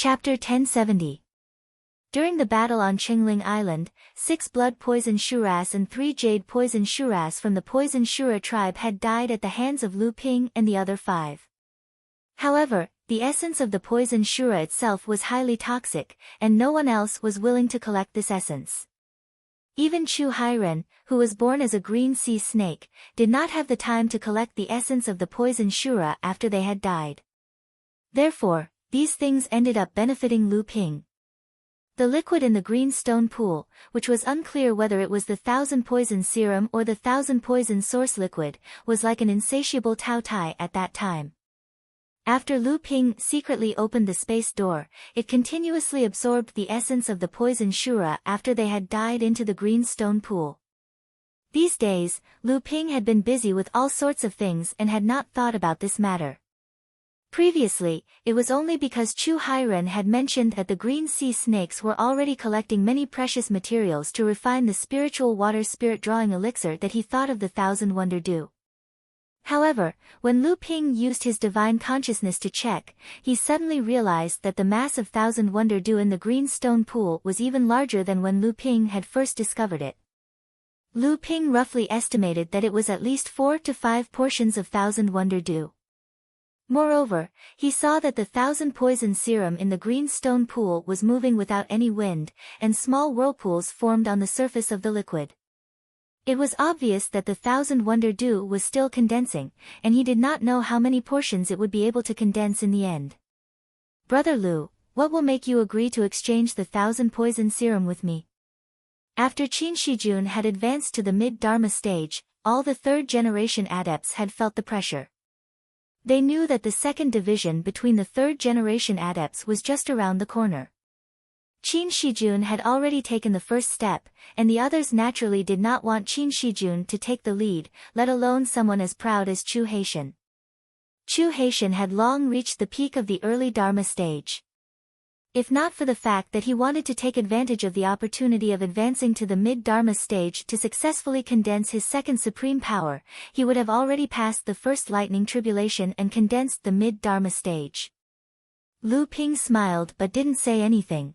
Chapter 1070. During the battle on Qingling Island, 6 blood poison Shuras and 3 jade poison Shuras from the poison Shura tribe had died at the hands of Lu Ping and the other 5. However, the essence of the poison Shura itself was highly toxic, and no one else was willing to collect this essence. Even Chu Hairen, who was born as a green sea snake, did not have the time to collect the essence of the poison Shura after they had died. Therefore, these things ended up benefiting Lu Ping. The liquid in the green stone pool, which was unclear whether it was the 1,000 poison serum or the 1,000 poison source liquid, was like an insatiable Tao Tai at that time. After Lu Ping secretly opened the space door, it continuously absorbed the essence of the poison Shura after they had died into the green stone pool. These days, Lu Ping had been busy with all sorts of things and had not thought about this matter. Previously, it was only because Chu Hairen had mentioned that the green sea snakes were already collecting many precious materials to refine the spiritual water spirit drawing elixir that he thought of the 1,000 Wonder Dew. However, when Lu Ping used his divine consciousness to check, he suddenly realized that the mass of 1,000 Wonder Dew in the green stone pool was even larger than when Lu Ping had first discovered it. Lu Ping roughly estimated that it was at least 4 to 5 portions of 1,000 Wonder Dew. Moreover, he saw that the 1,000 poison serum in the green stone pool was moving without any wind, and small whirlpools formed on the surface of the liquid. It was obvious that the 1,000 Wonder Dew was still condensing, and he did not know how many portions it would be able to condense in the end. "Brother Lu, what will make you agree to exchange the 1,000 poison serum with me?" After Qin Shijun had advanced to the mid-Dharma stage, all the third-generation adepts had felt the pressure. They knew that the second division between the third-generation adepts was just around the corner. Qin Shijun had already taken the first step, and the others naturally did not want Qin Shijun to take the lead, let alone someone as proud as Chu Haishan. Chu Haishan had long reached the peak of the early Dharma stage. If not for the fact that he wanted to take advantage of the opportunity of advancing to the mid-Dharma stage to successfully condense his second supreme power, he would have already passed the first lightning tribulation and condensed the mid-Dharma stage. Lu Ping smiled but didn't say anything.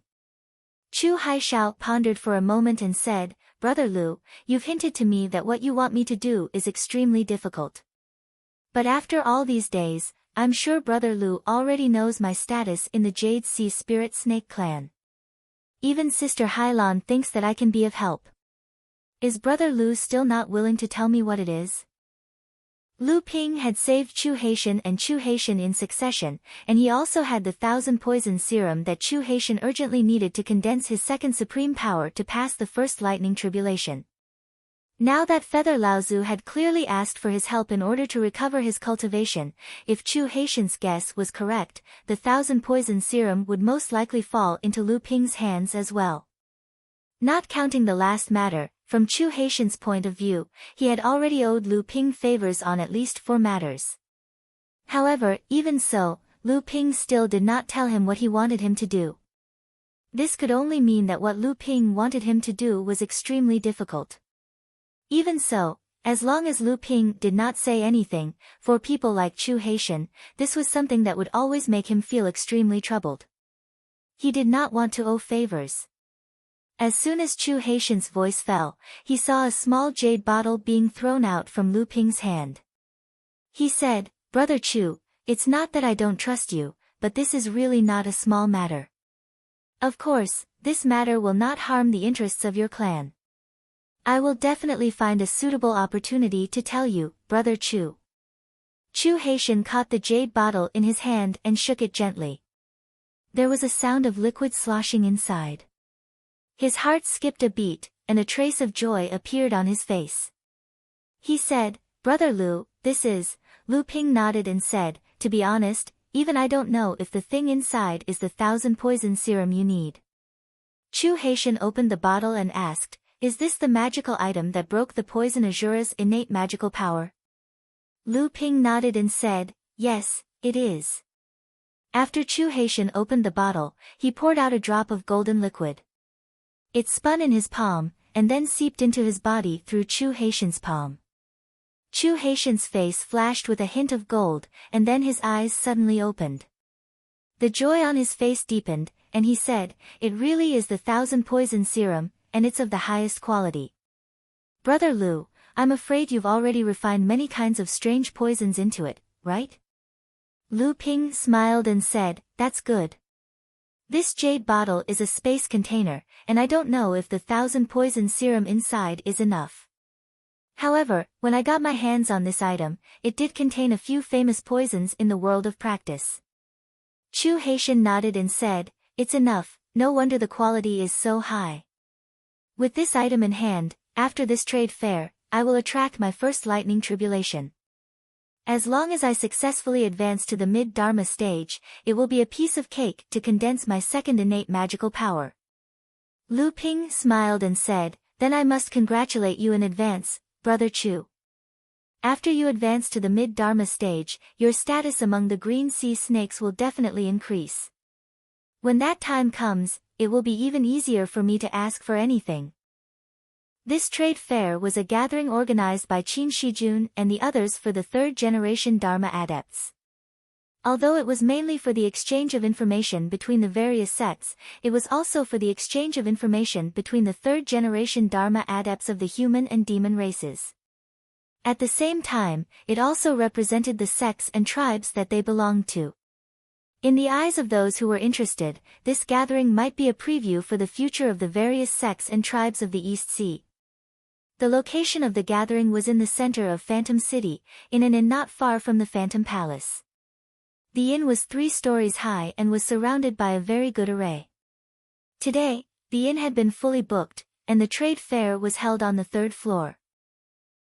Chu Haishao pondered for a moment and said, "Brother Lu, you've hinted to me that what you want me to do is extremely difficult. But after all these days, I'm sure Brother Lu already knows my status in the Jade Sea Spirit Snake clan. Even Sister Hailan thinks that I can be of help. Is Brother Lu still not willing to tell me what it is?" Lu Ping had saved Chu Haishan and Chu Haishan in succession, and he also had the 1,000 poison serum that Chu Haishan urgently needed to condense his second supreme power to pass the first lightning tribulation. Now that Feather Laozu had clearly asked for his help in order to recover his cultivation, if Chu Haishan's guess was correct, the 1,000 poison serum would most likely fall into Lu Ping's hands as well. Not counting the last matter, from Chu Haishan's point of view, he had already owed Lu Ping favors on at least 4 matters. However, even so, Lu Ping still did not tell him what he wanted him to do. This could only mean that what Lu Ping wanted him to do was extremely difficult. Even so, as long as Lu Ping did not say anything, for people like Chu Haishan, this was something that would always make him feel extremely troubled. He did not want to owe favors. As soon as Chu Haishan's voice fell, he saw a small jade bottle being thrown out from Lu Ping's hand. He said, "Brother Chu, it's not that I don't trust you, but this is really not a small matter. Of course, this matter will not harm the interests of your clan. I will definitely find a suitable opportunity to tell you, Brother Chu." Chu Haishan caught the jade bottle in his hand and shook it gently. There was a sound of liquid sloshing inside. His heart skipped a beat, and a trace of joy appeared on his face. He said, "Brother Lu, this is..." Lu Ping nodded and said, "To be honest, even I don't know if the thing inside is the 1,000 poison serum you need." Chu Haishan opened the bottle and asked, "Is this the magical item that broke the poison Azura's innate magical power?" Lu Ping nodded and said, "Yes, it is." After Chu Haishan opened the bottle, he poured out a drop of golden liquid. It spun in his palm, and then seeped into his body through Chu Haishan's palm. Chu Haishan's face flashed with a hint of gold, and then his eyes suddenly opened. The joy on his face deepened, and he said, "It really is the 1,000 poison serum, and it's of the highest quality. Brother Lu, I'm afraid you've already refined many kinds of strange poisons into it, right?" Lu Ping smiled and said, "That's good. This jade bottle is a space container, and I don't know if the 1,000 poison serum inside is enough. However, when I got my hands on this item, it did contain a few famous poisons in the world of practice." Chu Haitian nodded and said, "It's enough, no wonder the quality is so high. With this item in hand, after this trade fair, I will attract my first lightning tribulation. As long as I successfully advance to the mid-dharma stage, it will be a piece of cake to condense my second innate magical power." Lu Ping smiled and said, "Then I must congratulate you in advance, Brother Chu. After you advance to the mid-dharma stage, your status among the green sea snakes will definitely increase. When that time comes, it will be even easier for me to ask for anything." This trade fair was a gathering organized by Qin Shijun and the others for the third-generation Dharma adepts. Although it was mainly for the exchange of information between the various sects, it was also for the exchange of information between the third-generation Dharma adepts of the human and demon races. At the same time, it also represented the sects and tribes that they belonged to. In the eyes of those who were interested, this gathering might be a preview for the future of the various sects and tribes of the East Sea. The location of the gathering was in the center of Phantom City, in an inn not far from the Phantom Palace. The inn was 3 stories high and was surrounded by a very good array. Today, the inn had been fully booked, and the trade fair was held on the 3rd floor.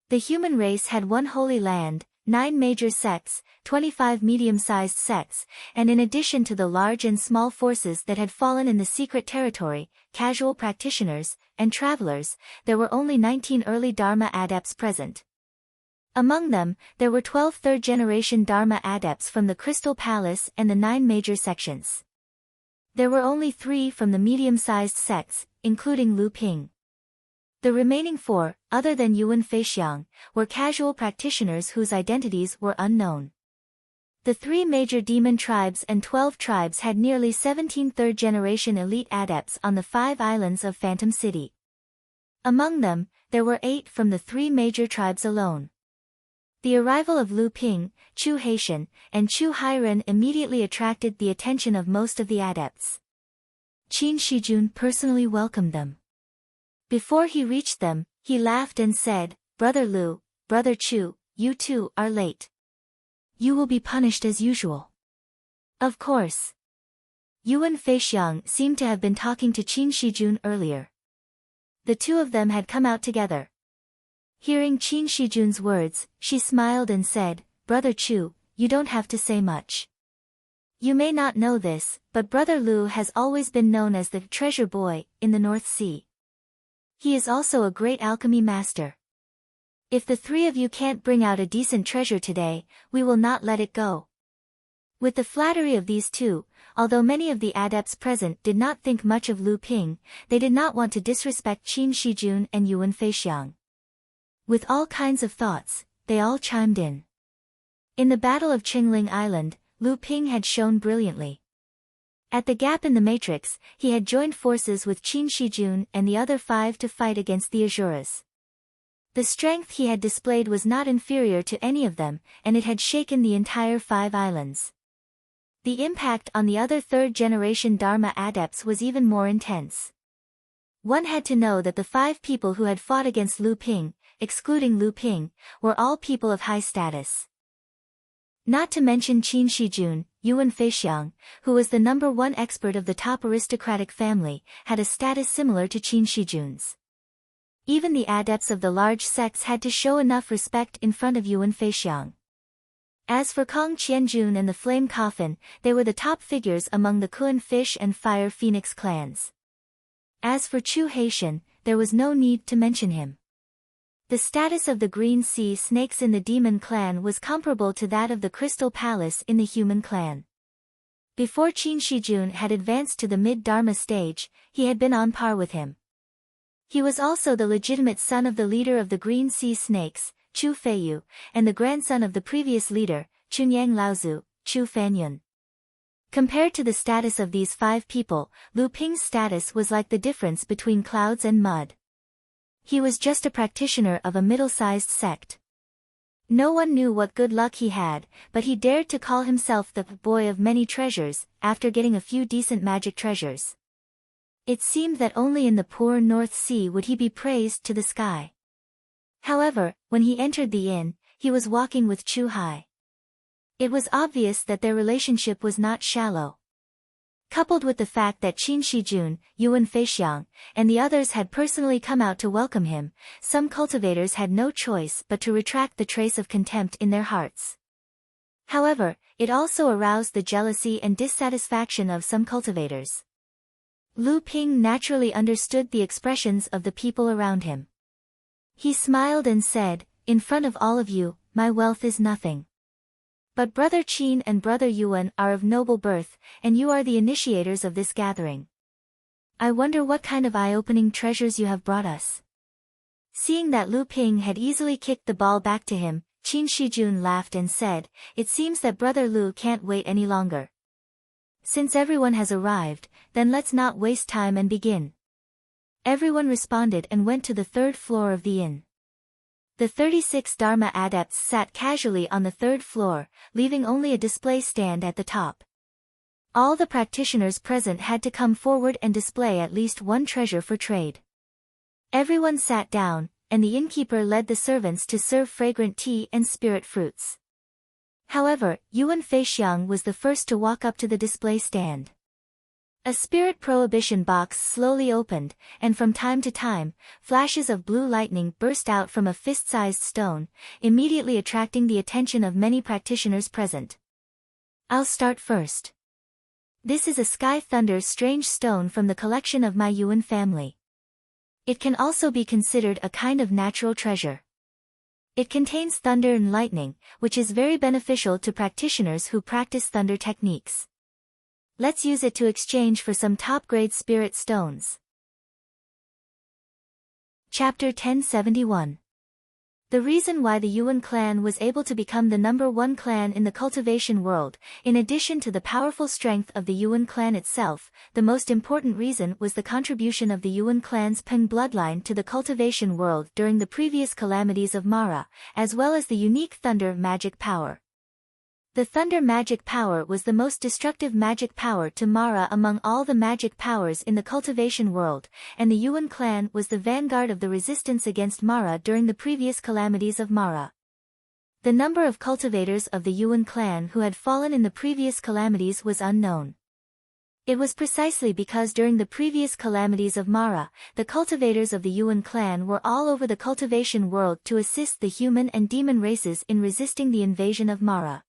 The human race had 1 holy land, 9 major sects, 25 medium-sized sects, and in addition to the large and small forces that had fallen in the secret territory, casual practitioners, and travelers, there were only 19 early Dharma adepts present. Among them, there were 12 third-generation Dharma adepts from the Crystal Palace and the 9 major sections. There were only 3 from the medium-sized sects, including Lu Ping. The remaining 4, other than Yuan Feixiang, were casual practitioners whose identities were unknown. The 3 major demon tribes and 12 tribes had nearly 17 third-generation elite adepts on the 5 islands of Phantom City. Among them, there were 8 from the 3 major tribes alone. The arrival of Lu Ping, Chu Haitian, and Chu Hairen immediately attracted the attention of most of the adepts. Qin Shijun personally welcomed them. Before he reached them, he laughed and said, "Brother Lu, Brother Chu, you two are late. You will be punished as usual." Of course. Yuan Feixiang seemed to have been talking to Qin Shijun earlier. The 2 of them had come out together. Hearing Qin Shijun's words, she smiled and said, "Brother Chu, you don't have to say much. You may not know this, but Brother Lu has always been known as the treasure boy in the North Sea. He is also a great alchemy master. If the 3 of you can't bring out a decent treasure today, we will not let it go." With the flattery of these 2, although many of the adepts present did not think much of Lu Ping, they did not want to disrespect Qin Shijun and Yuan Feixiang. With all kinds of thoughts, they all chimed in. In the Battle of Qingling Island, Lu Ping had shone brilliantly. At the gap in the matrix, he had joined forces with Qin Shijun and the other 5 to fight against the Asuras. The strength he had displayed was not inferior to any of them, and it had shaken the entire 5 islands. The impact on the other third-generation Dharma adepts was even more intense. One had to know that the 5 people who had fought against Lu Ping, excluding Lu Ping, were all people of high status. Not to mention Qin Shijun, Yuan Feixiang, who was the number 1 expert of the top aristocratic family, had a status similar to Qin Shijun's. Even the adepts of the large sects had to show enough respect in front of Yuan Feixiang. As for Kong Qianjun and the Flame Coffin, they were the top figures among the Kuan Fish and Fire Phoenix clans. As for Chu Haitian, there was no need to mention him. The status of the Green Sea Snakes in the Demon Clan was comparable to that of the Crystal Palace in the Human Clan. Before Qin Shijun had advanced to the mid-Dharma stage, he had been on par with him. He was also the legitimate son of the leader of the Green Sea Snakes, Chu Feiyu, and the grandson of the previous leader, Chunyang Laozu, Chu Fanyun. Compared to the status of these 5 people, Lu Ping's status was like the difference between clouds and mud. He was just a practitioner of a middle-sized sect. No one knew what good luck he had, but he dared to call himself the boy of many treasures, after getting a few decent magic treasures. It seemed that only in the poor North Sea would he be praised to the sky. However, when he entered the inn, he was walking with Chu Hai. It was obvious that their relationship was not shallow. Coupled with the fact that Qin Shijun, Yuan Feixiang, and the others had personally come out to welcome him, some cultivators had no choice but to retract the trace of contempt in their hearts. However, it also aroused the jealousy and dissatisfaction of some cultivators. Lu Ping naturally understood the expressions of the people around him. He smiled and said, "In front of all of you, my wealth is nothing. But Brother Qin and Brother Yuan are of noble birth, and you are the initiators of this gathering. I wonder what kind of eye-opening treasures you have brought us." Seeing that Lu Ping had easily kicked the ball back to him, Qin Shijun laughed and said, "It seems that Brother Lu can't wait any longer. Since everyone has arrived, then let's not waste time and begin." Everyone responded and went to the 3rd floor of the inn. The 36 Dharma adepts sat casually on the 3rd floor, leaving only a display stand at the top. All the practitioners present had to come forward and display at least one treasure for trade. Everyone sat down, and the innkeeper led the servants to serve fragrant tea and spirit fruits. However, Yuan Feixiang was the first to walk up to the display stand. A spirit prohibition box slowly opened, and from time to time, flashes of blue lightning burst out from a fist-sized stone, immediately attracting the attention of many practitioners present. "I'll start first. This is a sky thunder strange stone from the collection of my Yuan family. It can also be considered a kind of natural treasure. It contains thunder and lightning, which is very beneficial to practitioners who practice thunder techniques. Let's use it to exchange for some top-grade spirit stones." Chapter 1071. The reason why the Yuan clan was able to become the #1 clan in the cultivation world, in addition to the powerful strength of the Yuan clan itself, the most important reason was the contribution of the Yuan clan's Peng bloodline to the cultivation world during the previous calamities of Mara, as well as the unique thunder magic power. The thunder magic power was the most destructive magic power to Mara among all the magic powers in the cultivation world, and the Yuan clan was the vanguard of the resistance against Mara during the previous calamities of Mara. The number of cultivators of the Yuan clan who had fallen in the previous calamities was unknown. It was precisely because during the previous calamities of Mara, the cultivators of the Yuan clan were all over the cultivation world to assist the human and demon races in resisting the invasion of Mara.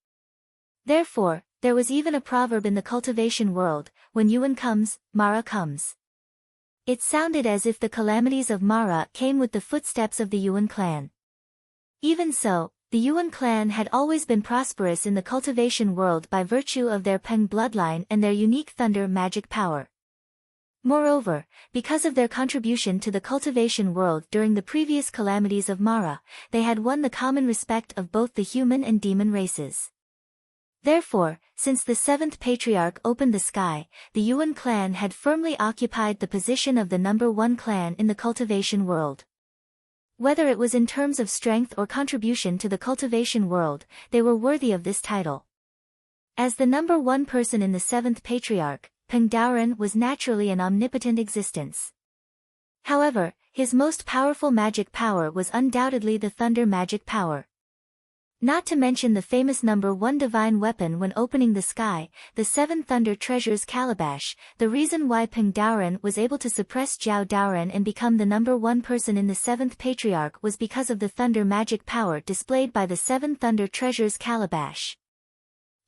Therefore, there was even a proverb in the cultivation world, "When Yuan comes, Mara comes." It sounded as if the calamities of Mara came with the footsteps of the Yuan clan. Even so, the Yuan clan had always been prosperous in the cultivation world by virtue of their Peng bloodline and their unique thunder magic power. Moreover, because of their contribution to the cultivation world during the previous calamities of Mara, they had won the common respect of both the human and demon races. Therefore, since the 7th patriarch opened the sky, the Yuan clan had firmly occupied the position of the #1 clan in the cultivation world. Whether it was in terms of strength or contribution to the cultivation world, they were worthy of this title. As the #1 person in the 7th patriarch, Peng Daoren was naturally an omnipotent existence. However, his most powerful magic power was undoubtedly the thunder magic power. Not to mention the famous #1 divine weapon when opening the sky, the 7 thunder treasures calabash. The reason why Peng Daoren was able to suppress Zhao Daoren and become the #1 person in the 7th patriarch was because of the thunder magic power displayed by the 7 thunder treasures calabash.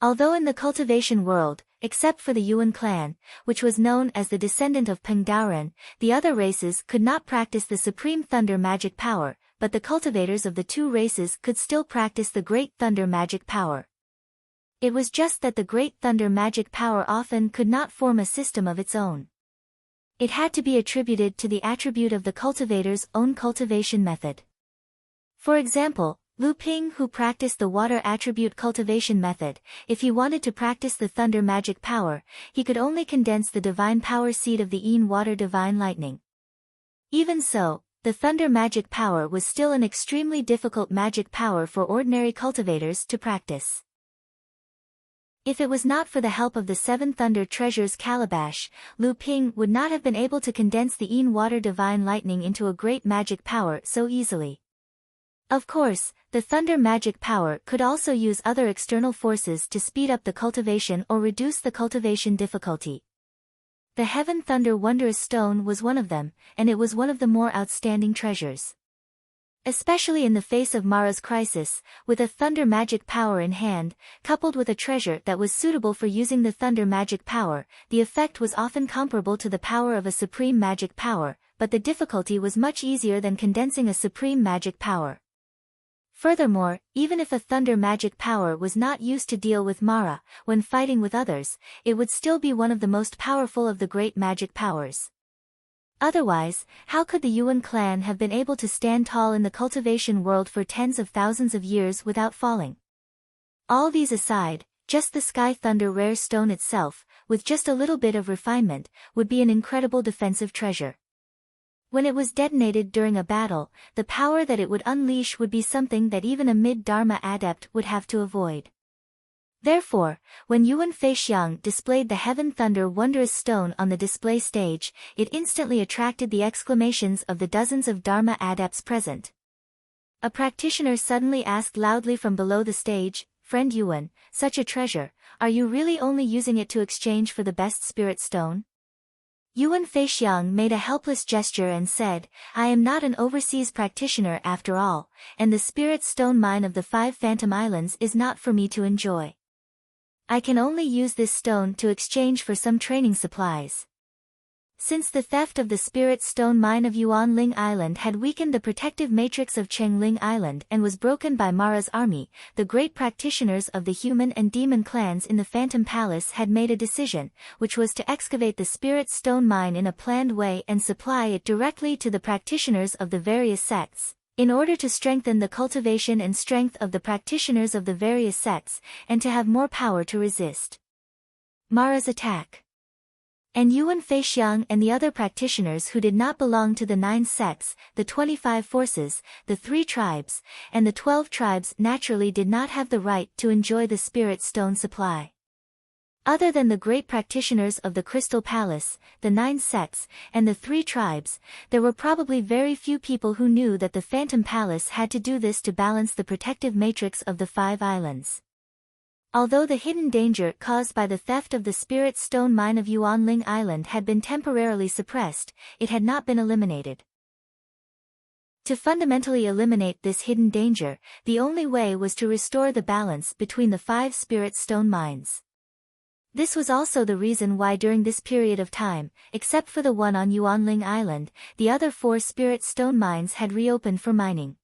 Although in the cultivation world, except for the Yuan clan, which was known as the descendant of Peng Daoren, the other races could not practice the supreme thunder magic power, but the cultivators of the 2 races could still practice the great thunder magic power. It was just that the great thunder magic power often could not form a system of its own. It had to be attributed to the attribute of the cultivator's own cultivation method. For example, Lu Ping, who practiced the water attribute cultivation method, if he wanted to practice the thunder magic power, he could only condense the divine power seed of the Yin water divine lightning. Even so, the thunder magic power was still an extremely difficult magic power for ordinary cultivators to practice. If it was not for the help of the 7 thunder treasures calabash, Lu Ping would not have been able to condense the Yin water divine lightning into a great magic power so easily. Of course, the thunder magic power could also use other external forces to speed up the cultivation or reduce the cultivation difficulty. The Heaven Thunder Wondrous Stone was one of them, and it was one of the more outstanding treasures. Especially in the face of Mara's crisis, with a thunder magic power in hand, coupled with a treasure that was suitable for using the thunder magic power, the effect was often comparable to the power of a supreme magic power, but the difficulty was much easier than condensing a supreme magic power. Furthermore, even if a thunder magic power was not used to deal with Mara, when fighting with others, it would still be one of the most powerful of the great magic powers. Otherwise, how could the Yuan clan have been able to stand tall in the cultivation world for tens of thousands of years without falling? All these aside, just the Sky Thunder rare stone itself, with just a little bit of refinement, would be an incredible defensive treasure. When it was detonated during a battle, the power that it would unleash would be something that even a mid-Dharma adept would have to avoid. Therefore, when Yuan Feixiang displayed the Heaven Thunder Wondrous Stone on the display stage, it instantly attracted the exclamations of the dozens of Dharma adepts present. A practitioner suddenly asked loudly from below the stage, "Friend Yuan, such a treasure, are you really only using it to exchange for the best spirit stone?" Yuan Feixiang made a helpless gesture and said, "I am not an overseas practitioner after all, and the spirit stone mine of the 5 Phantom Islands is not for me to enjoy. I can only use this stone to exchange for some training supplies." Since the theft of the spirit stone mine of Yuanling Island had weakened the protective matrix of Chengling Island and was broken by Mara's army, the great practitioners of the human and demon clans in the Phantom Palace had made a decision, which was to excavate the spirit stone mine in a planned way and supply it directly to the practitioners of the various sects, in order to strengthen the cultivation and strength of the practitioners of the various sects, and to have more power to resist Mara's attack. And Yuan Feixiang and the other practitioners who did not belong to the 9 sects, the 25 forces, the 3 tribes, and the 12 tribes naturally did not have the right to enjoy the spirit stone supply. Other than the great practitioners of the Crystal Palace, the 9 sects, and the 3 tribes, there were probably very few people who knew that the Phantom Palace had to do this to balance the protective matrix of the 5 islands. Although the hidden danger caused by the theft of the spirit stone mine of Yuanling Island had been temporarily suppressed, it had not been eliminated. To fundamentally eliminate this hidden danger, the only way was to restore the balance between the 5 spirit stone mines. This was also the reason why during this period of time, except for the one on Yuanling Island, the other 4 spirit stone mines had reopened for mining.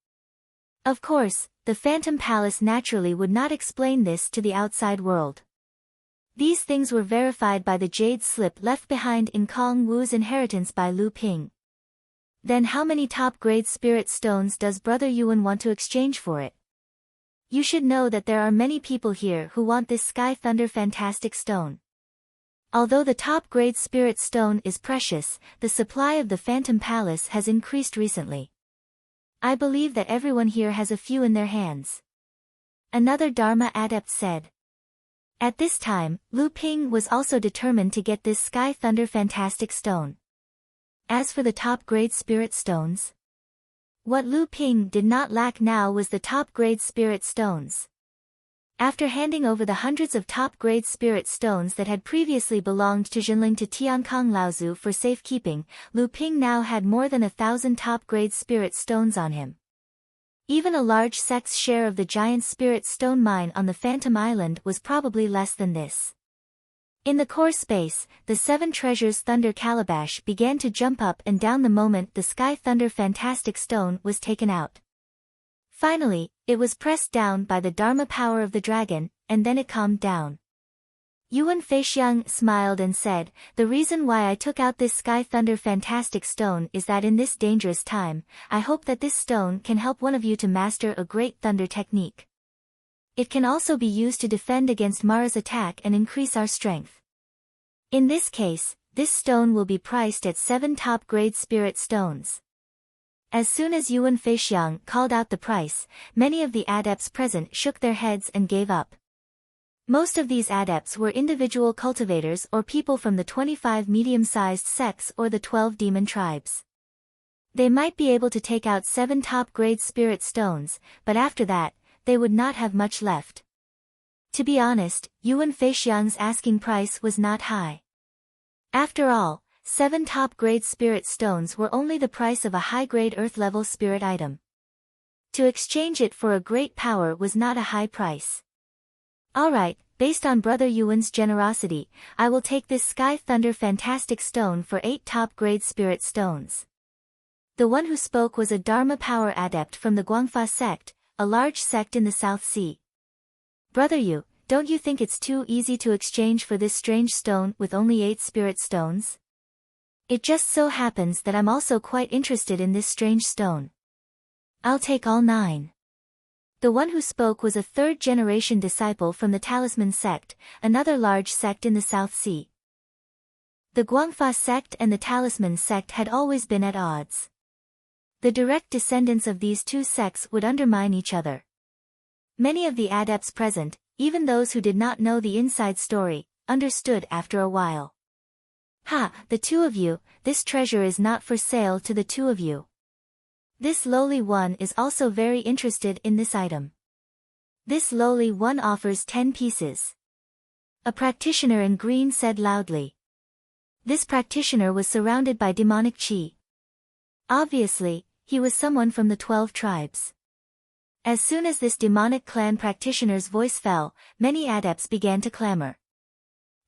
Of course, the Phantom Palace naturally would not explain this to the outside world. These things were verified by the jade slip left behind in Kong Wu's inheritance by Lu Ping. Then how many top-grade spirit stones does Brother Yuan want to exchange for it? You should know that there are many people here who want this Sky Thunder Fantastic Stone. Although the top-grade spirit stone is precious, the supply of the Phantom Palace has increased recently. I believe that everyone here has a few in their hands." Another Dharma adept said. At this time, Lu Ping was also determined to get this Sky Thunder Fantastic Stone. As for the top-grade spirit stones, what Lu Ping did not lack now was the top-grade spirit stones. After handing over the hundreds of top-grade spirit stones that had previously belonged to Jinling to Tiankong Laozu for safekeeping, Lu Ping now had more than 1,000 top-grade spirit stones on him. Even a large sect's share of the giant spirit stone mine on the Phantom Island was probably less than this. In the core space, the 7 treasures Thunder Calabash began to jump up and down the moment the Sky Thunder Fantastic Stone was taken out. Finally, it was pressed down by the Dharma power of the dragon, and then it calmed down. Yuan Feixiang smiled and said, "The reason why I took out this Sky Thunder Fantastic Stone is that in this dangerous time, I hope that this stone can help one of you to master a great thunder technique. It can also be used to defend against Mara's attack and increase our strength. In this case, this stone will be priced at 7 top-grade spirit stones." As soon as Yuan Feixiang called out the price, many of the adepts present shook their heads and gave up. Most of these adepts were individual cultivators or people from the 25 medium-sized sects or the 12 demon tribes. They might be able to take out 7 top-grade spirit stones, but after that, they would not have much left. To be honest, Yuan Feixiang's asking price was not high. After all, 7 top-grade spirit stones were only the price of a high-grade earth-level spirit item. To exchange it for a great power was not a high price. Alright, based on Brother Yuan's generosity, I will take this Sky Thunder Fantastic Stone for 8 top-grade spirit stones. The one who spoke was a Dharma Power Adept from the Guangfa sect, a large sect in the South Sea. "Brother Yu, don't you think it's too easy to exchange for this strange stone with only 8 spirit stones? It just so happens that I'm also quite interested in this strange stone. I'll take all 9. The one who spoke was a 3rd-generation disciple from the Talisman sect, another large sect in the South Sea. The Guangfa sect and the Talisman sect had always been at odds. The direct descendants of these two sects would undermine each other. Many of the adepts present, even those who did not know the inside story, understood after a while. "Ha, the two of you, this treasure is not for sale to the two of you. This lowly one is also very interested in this item. This lowly one offers 10 pieces. A practitioner in green said loudly. This practitioner was surrounded by demonic chi. Obviously, he was someone from the 12 tribes. As soon as this demonic clan practitioner's voice fell, many adepts began to clamor.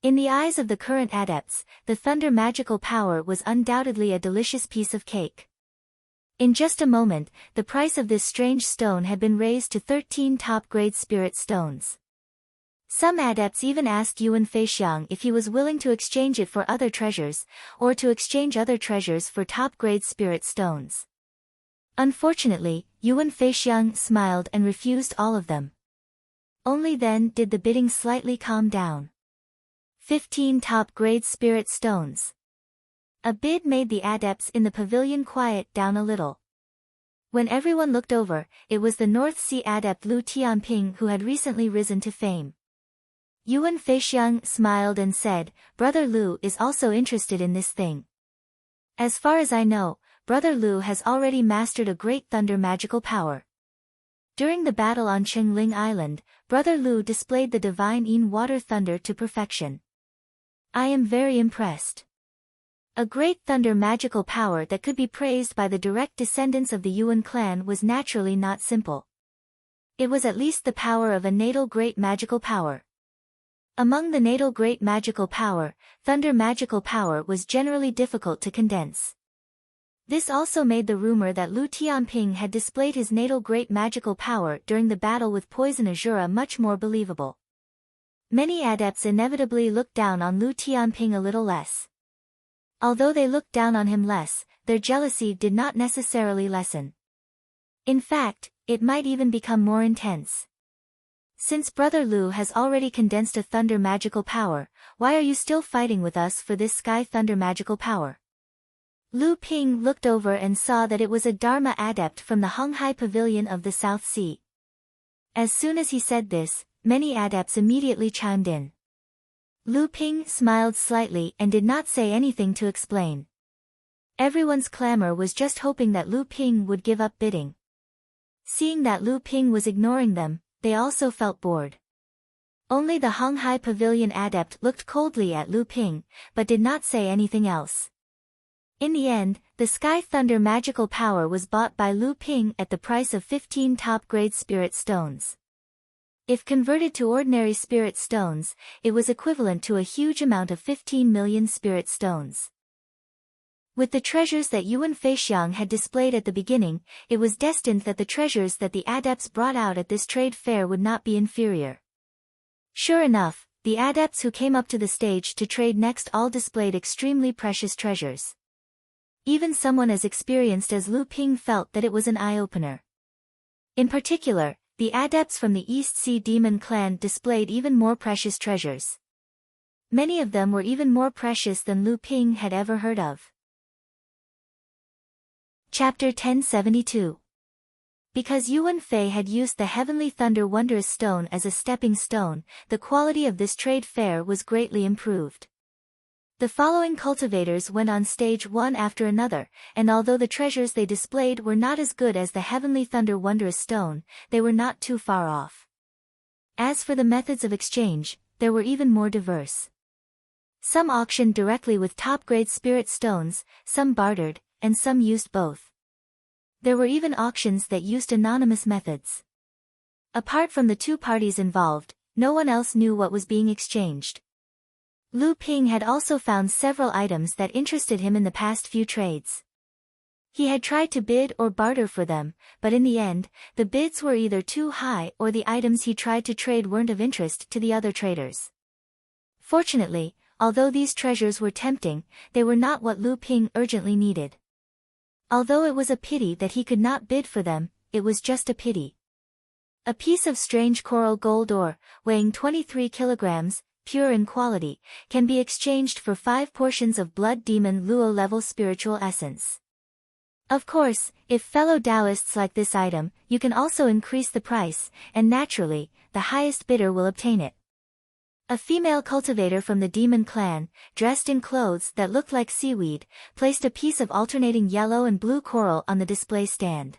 In the eyes of the current adepts, the thunder magical power was undoubtedly a delicious piece of cake. In just a moment, the price of this strange stone had been raised to 13 top-grade spirit stones. Some adepts even asked Yuan Feixiang if he was willing to exchange it for other treasures, or to exchange other treasures for top-grade spirit stones. Unfortunately, Yuan Feixiang smiled and refused all of them. Only then did the bidding slightly calm down. 15 top-grade spirit stones. A bid made the adepts in the pavilion quiet down a little. When everyone looked over, it was the North Sea adept Lu Tianping who had recently risen to fame. Yuan Feixiang smiled and said, "Brother Lu is also interested in this thing. As far as I know, Brother Lu has already mastered a great thunder magical power. During the battle on Qingling Island, Brother Lu displayed the divine Yin water thunder to perfection. I am very impressed. A great thunder magical power that could be praised by the direct descendants of the Yuan clan was naturally not simple. It was at least the power of a natal great magical power. Among the natal great magical power, thunder magical power was generally difficult to condense. This also made the rumor that Lu Tianping had displayed his natal great magical power during the battle with Poison Azura much more believable. Many adepts inevitably looked down on Lu Tianping a little less. Although they looked down on him less, their jealousy did not necessarily lessen. In fact, it might even become more intense. Since Brother Lu has already condensed a thunder magical power, why are you still fighting with us for this sky thunder magical power? Lu Ping looked over and saw that it was a Dharma adept from the Honghai Pavilion of the South Sea. As soon as he said this, many adepts immediately chimed in. Lu Ping smiled slightly and did not say anything to explain. Everyone's clamor was just hoping that Lu Ping would give up bidding. Seeing that Lu Ping was ignoring them, they also felt bored. Only the Honghai Pavilion adept looked coldly at Lu Ping, but did not say anything else. In the end, the Sky Thunder magical power was bought by Lu Ping at the price of 15 top-grade spirit stones. If converted to ordinary spirit stones, it was equivalent to a huge amount of 15 million spirit stones. With the treasures that Yuan Feixiang had displayed at the beginning, it was destined that the treasures that the adepts brought out at this trade fair would not be inferior. Sure enough, The adepts who came up to the stage to trade next all displayed extremely precious treasures. Even someone as experienced as Lu Ping felt that it was an eye-opener. In particular, the adepts from the East Sea Demon clan displayed even more precious treasures. Many of them were even more precious than Lu Ping had ever heard of. Chapter 1072. Because Yuan Fei had used the Heavenly Thunder Wondrous Stone as a stepping stone, the quality of this trade fair was greatly improved. The following cultivators went on stage one after another, and although the treasures they displayed were not as good as the Heavenly Thunder Wondrous Stone, they were not too far off. As for the methods of exchange, there were even more diverse. Some auctioned directly with top-grade spirit stones, some bartered, and some used both. There were even auctions that used anonymous methods. Apart from the two parties involved, no one else knew what was being exchanged. Lu Ping had also found several items that interested him in the past few trades. He had tried to bid or barter for them, but in the end, the bids were either too high or the items he tried to trade weren't of interest to the other traders. Fortunately, although these treasures were tempting, they were not what Lu Ping urgently needed. Although it was a pity that he could not bid for them, it was just a pity. A piece of strange coral gold ore, weighing 23 kilograms, pure in quality, can be exchanged for 5 portions of Blood Demon Luo level spiritual essence. Of course, if fellow Taoists like this item, you can also increase the price, and naturally, the highest bidder will obtain it. A female cultivator from the Demon clan, dressed in clothes that looked like seaweed, placed a piece of alternating yellow and blue coral on the display stand.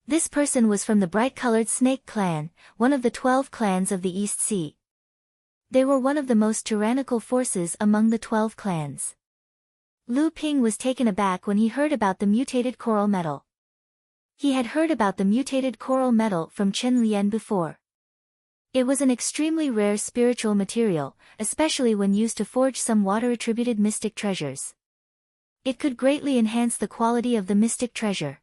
This person was from the bright-colored Snake clan, one of the 12 clans of the East Sea. They were one of the most tyrannical forces among the 12 clans. Lu Ping was taken aback when he heard about the mutated coral metal. He had heard about the mutated coral metal from Chen Lian before. It was an extremely rare spiritual material, especially when used to forge some water-attributed mystic treasures. It could greatly enhance the quality of the mystic treasure.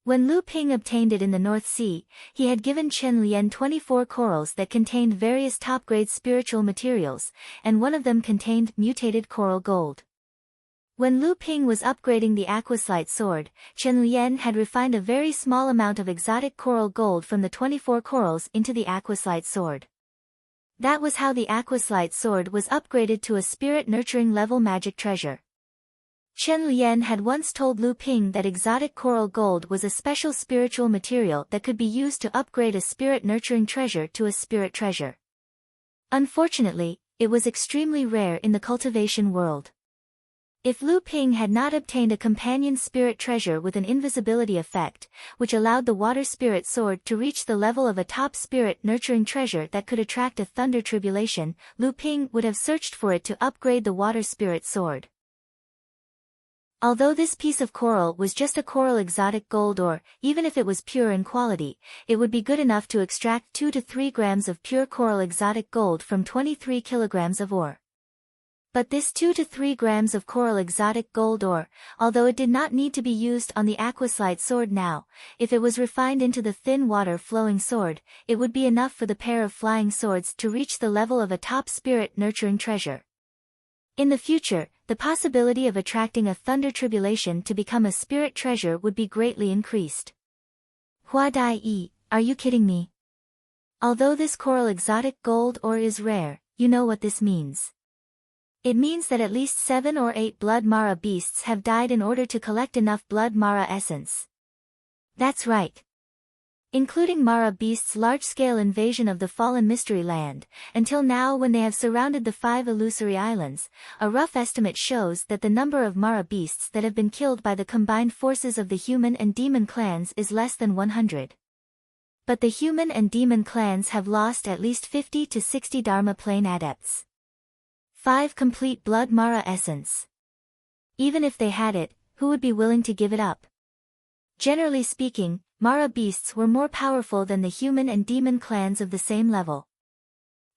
When Lu Ping obtained it in the North Sea, he had given Chen Lian 24 corals that contained various top-grade spiritual materials, and one of them contained mutated coral gold. When Lu Ping was upgrading the Aquaslite sword, Chen Lian had refined a very small amount of exotic coral gold from the 24 corals into the Aquaslite sword. That was how the Aquaslite sword was upgraded to a spirit-nurturing level magic treasure. Chen Lian had once told Lu Ping that exotic coral gold was a special spiritual material that could be used to upgrade a spirit-nurturing treasure to a spirit treasure. Unfortunately, it was extremely rare in the cultivation world. If Lu Ping had not obtained a companion spirit treasure with an invisibility effect, which allowed the water spirit sword to reach the level of a top spirit-nurturing treasure that could attract a thunder tribulation, Lu Ping would have searched for it to upgrade the water spirit sword. Although this piece of coral was just a coral exotic gold ore, even if it was pure in quality, it would be good enough to extract 2 to 3 grams of pure coral exotic gold from 23 kilograms of ore. But this 2 to 3 grams of coral exotic gold ore, although it did not need to be used on the Aquaslite sword now, if it was refined into the thin water-flowing sword, it would be enough for the pair of flying swords to reach the level of a top spirit-nurturing treasure. In the future, the possibility of attracting a thunder tribulation to become a spirit treasure would be greatly increased. Hua Dai Yi, are you kidding me? Although this coral exotic gold ore is rare, you know what this means. It means that at least 7 or 8 blood Mara beasts have died in order to collect enough blood Mara essence. That's right. Including Mara beasts' large-scale invasion of the fallen mystery land, until now when they have surrounded the 5 illusory islands, a rough estimate shows that the number of Mara beasts that have been killed by the combined forces of the human and demon clans is less than 100. But the human and demon clans have lost at least 50 to 60 Dharma plane adepts. 5 complete blood Mara essence. Even if they had it, who would be willing to give it up? Generally speaking, Mara beasts were more powerful than the human and demon clans of the same level.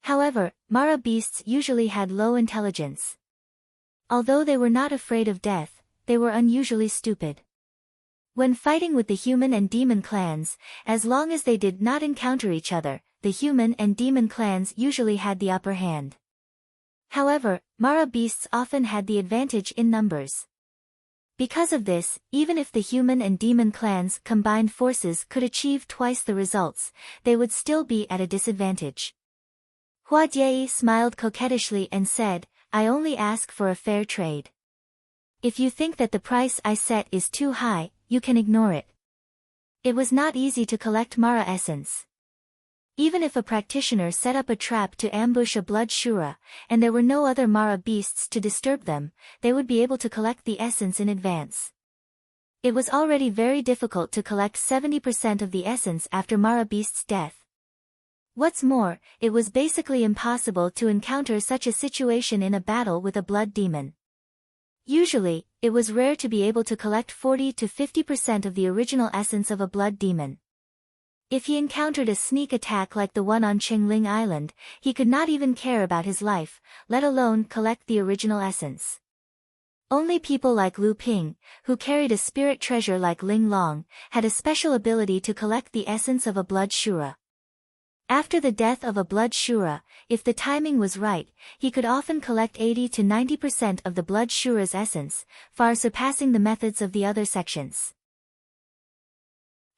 However, Mara beasts usually had low intelligence. Although they were not afraid of death, they were unusually stupid. When fighting with the human and demon clans, as long as they did not encounter each other, the human and demon clans usually had the upper hand. However, Mara beasts often had the advantage in numbers. Because of this, even if the human and demon clans' combined forces could achieve twice the results, they would still be at a disadvantage. Hua Jie smiled coquettishly and said, I only ask for a fair trade. If you think that the price I set is too high, you can ignore it. It was not easy to collect Mara essence. Even if a practitioner set up a trap to ambush a blood Shura, and there were no other Mara beasts to disturb them, they would be able to collect the essence in advance. It was already very difficult to collect 70% of the essence after Mara beast's death. What's more, it was basically impossible to encounter such a situation in a battle with a blood demon. Usually, it was rare to be able to collect 40 to 50% of the original essence of a blood demon. If he encountered a sneak attack like the one on Qingling Island, he could not even care about his life, let alone collect the original essence. Only people like Lu Ping, who carried a spirit treasure like Ling Long, had a special ability to collect the essence of a blood Shura. After the death of a blood Shura, if the timing was right, he could often collect 80 to 90% of the blood Shura's essence, far surpassing the methods of the other sections.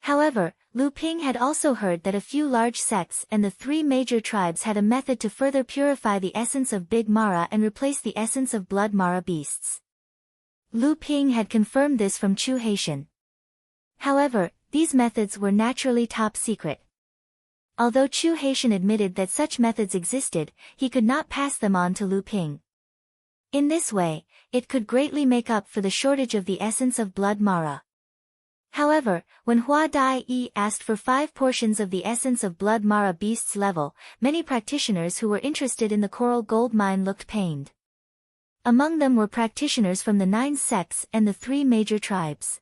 However, Lu Ping had also heard that a few large sects and the 3 major tribes had a method to further purify the essence of Big Mara and replace the essence of blood Mara beasts. Lu Ping had confirmed this from Chu Haitian. However, these methods were naturally top secret. Although Chu Haitian admitted that such methods existed, he could not pass them on to Lu Ping. In this way, it could greatly make up for the shortage of the essence of blood Mara. However, when Hua Dai asked for 5 portions of the essence of blood Mara beast's level, many practitioners who were interested in the coral gold mine looked pained. Among them were practitioners from the 9 sects and the 3 major tribes.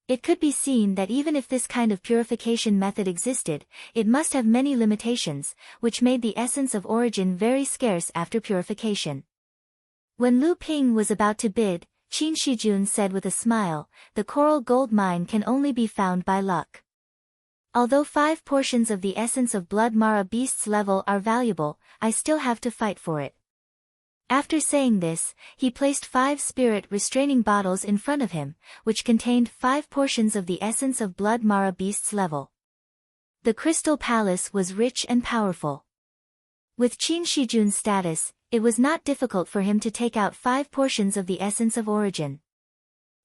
It could be seen that even if this kind of purification method existed, it must have many limitations, which made the essence of origin very scarce after purification. When Lu Ping was about to bid, Qin Shijun said with a smile, the coral gold mine can only be found by luck. Although 5 portions of the essence of blood Mara beast's level are valuable, I still have to fight for it. After saying this, he placed 5 spirit restraining bottles in front of him, which contained 5 portions of the essence of blood Mara beast's level. The crystal palace was rich and powerful. With Qin Shijun's status, it was not difficult for him to take out 5 portions of the essence of origin.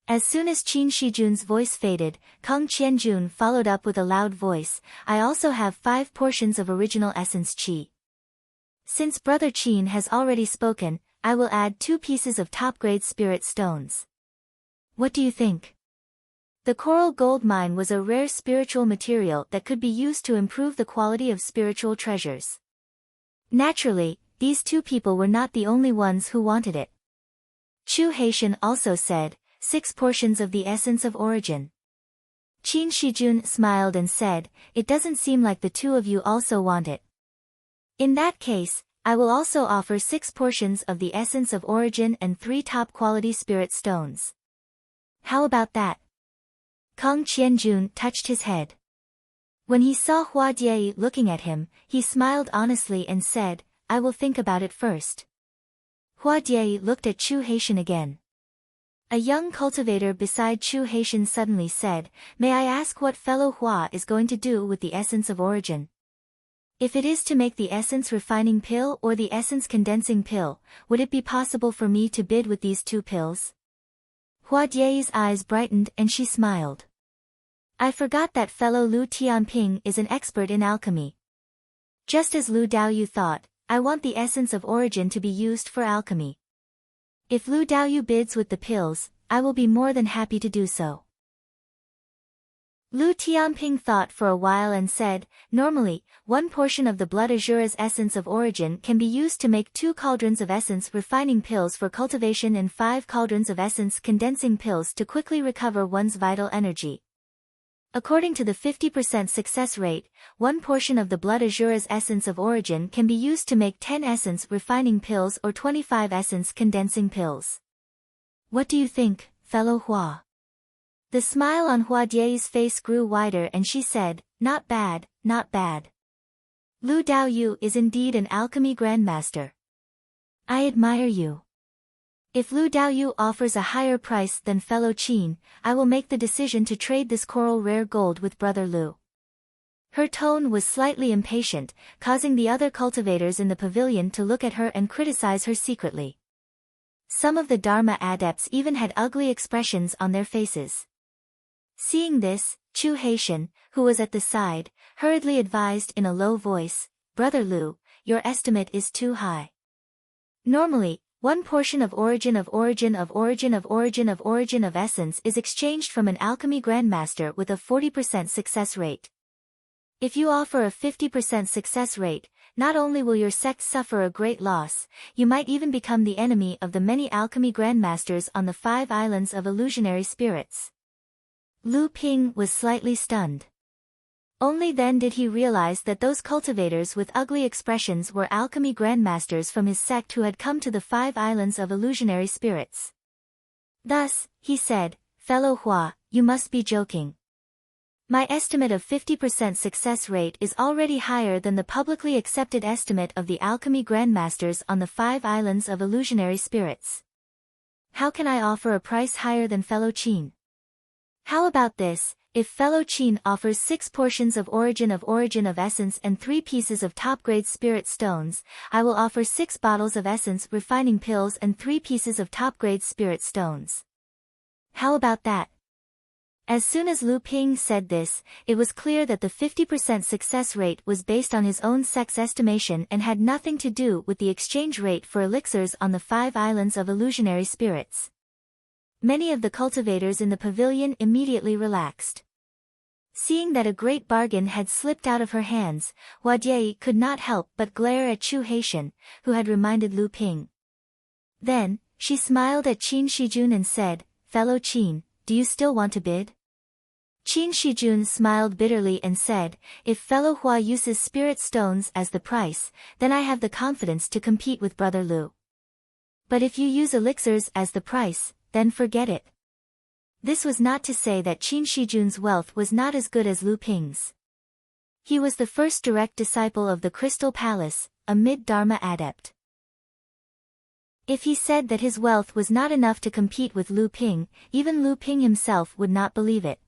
As soon as Qin Shijun's voice faded, Kang Qianjun followed up with a loud voice, I also have 5 portions of original essence Qi. Since Brother Qin has already spoken, I will add 2 pieces of top-grade spirit stones. What do you think? The coral gold mine was a rare spiritual material that could be used to improve the quality of spiritual treasures. Naturally, these 2 people were not the only ones who wanted it. Chu Haitian also said, 6 portions of the essence of origin. Qin Shijun smiled and said, it doesn't seem like the 2 of you also want it. In that case, I will also offer 6 portions of the essence of origin and 3 top-quality spirit stones. How about that? Kang Qianjun touched his head. When he saw Hua Jie looking at him, he smiled honestly and said, I will think about it first. Hua Jie looked at Chu Haitian again. A young cultivator beside Chu Haitian suddenly said, may I ask what fellow Hua is going to do with the essence of origin? If it is to make the essence refining pill or the essence condensing pill, would it be possible for me to bid with these 2 pills? Hua Jie's eyes brightened and she smiled. I forgot that fellow Lu Tianping is an expert in alchemy. Just as Lu Daoyu thought, I want the essence of origin to be used for alchemy. If Lu Daoyu bids with the pills, I will be more than happy to do so. Lu Tianping thought for a while and said, normally, 1 portion of the blood Azura's essence of origin can be used to make 2 cauldrons of essence refining pills for cultivation and 5 cauldrons of essence condensing pills to quickly recover one's vital energy. According to the 50% success rate, 1 portion of the blood Azura's essence of origin can be used to make 10 essence refining pills or 25 essence condensing pills. What do you think, fellow Hua? The smile on Hua Jie's face grew wider and she said, not bad, not bad. Lu Daoyu is indeed an alchemy grandmaster. I admire you. If Lu Daoyu offers a higher price than fellow Qin, I will make the decision to trade this coral rare gold with brother Lu. Her tone was slightly impatient, causing the other cultivators in the pavilion to look at her and criticize her secretly. Some of the Dharma adepts even had ugly expressions on their faces. Seeing this, Chu Haitian, who was at the side, hurriedly advised in a low voice, "Brother Lu, your estimate is too high. Normally, one portion of origin of essence is exchanged from an alchemy grandmaster with a 40% success rate. If you offer a 50% success rate, not only will your sect suffer a great loss, you might even become the enemy of the many alchemy grandmasters on the 5 islands of illusionary spirits." Lu Ping was slightly stunned. Only then did he realize that those cultivators with ugly expressions were alchemy grandmasters from his sect who had come to the 5 islands of illusionary spirits. Thus, he said, "Fellow Hua, you must be joking. My estimate of 50% success rate is already higher than the publicly accepted estimate of the alchemy grandmasters on the 5 islands of illusionary spirits. How can I offer a price higher than fellow Qin? How about this? If fellow Qin offers 6 portions of origin of essence and 3 pieces of top-grade spirit stones, I will offer 6 bottles of essence refining pills and 3 pieces of top-grade spirit stones. How about that?" As soon as Lu Ping said this, it was clear that the 50% success rate was based on his own sect's estimation and had nothing to do with the exchange rate for elixirs on the 5 islands of illusionary spirits. Many of the cultivators in the pavilion immediately relaxed. Seeing that a great bargain had slipped out of her hands, Hua Jie could not help but glare at Chu Haitian, who had reminded Lu Ping. Then, she smiled at Qin Shijun and said, "Fellow Qin, do you still want to bid?" Qin Shijun smiled bitterly and said, "If fellow Hua uses spirit stones as the price, then I have the confidence to compete with brother Lu. But if you use elixirs as the price, then forget it." This was not to say that Qin Shijun's wealth was not as good as Lu Ping's. He was the first direct disciple of the Crystal Palace, a mid-Dharma adept. If he said that his wealth was not enough to compete with Lu Ping, even Lu Ping himself would not believe it.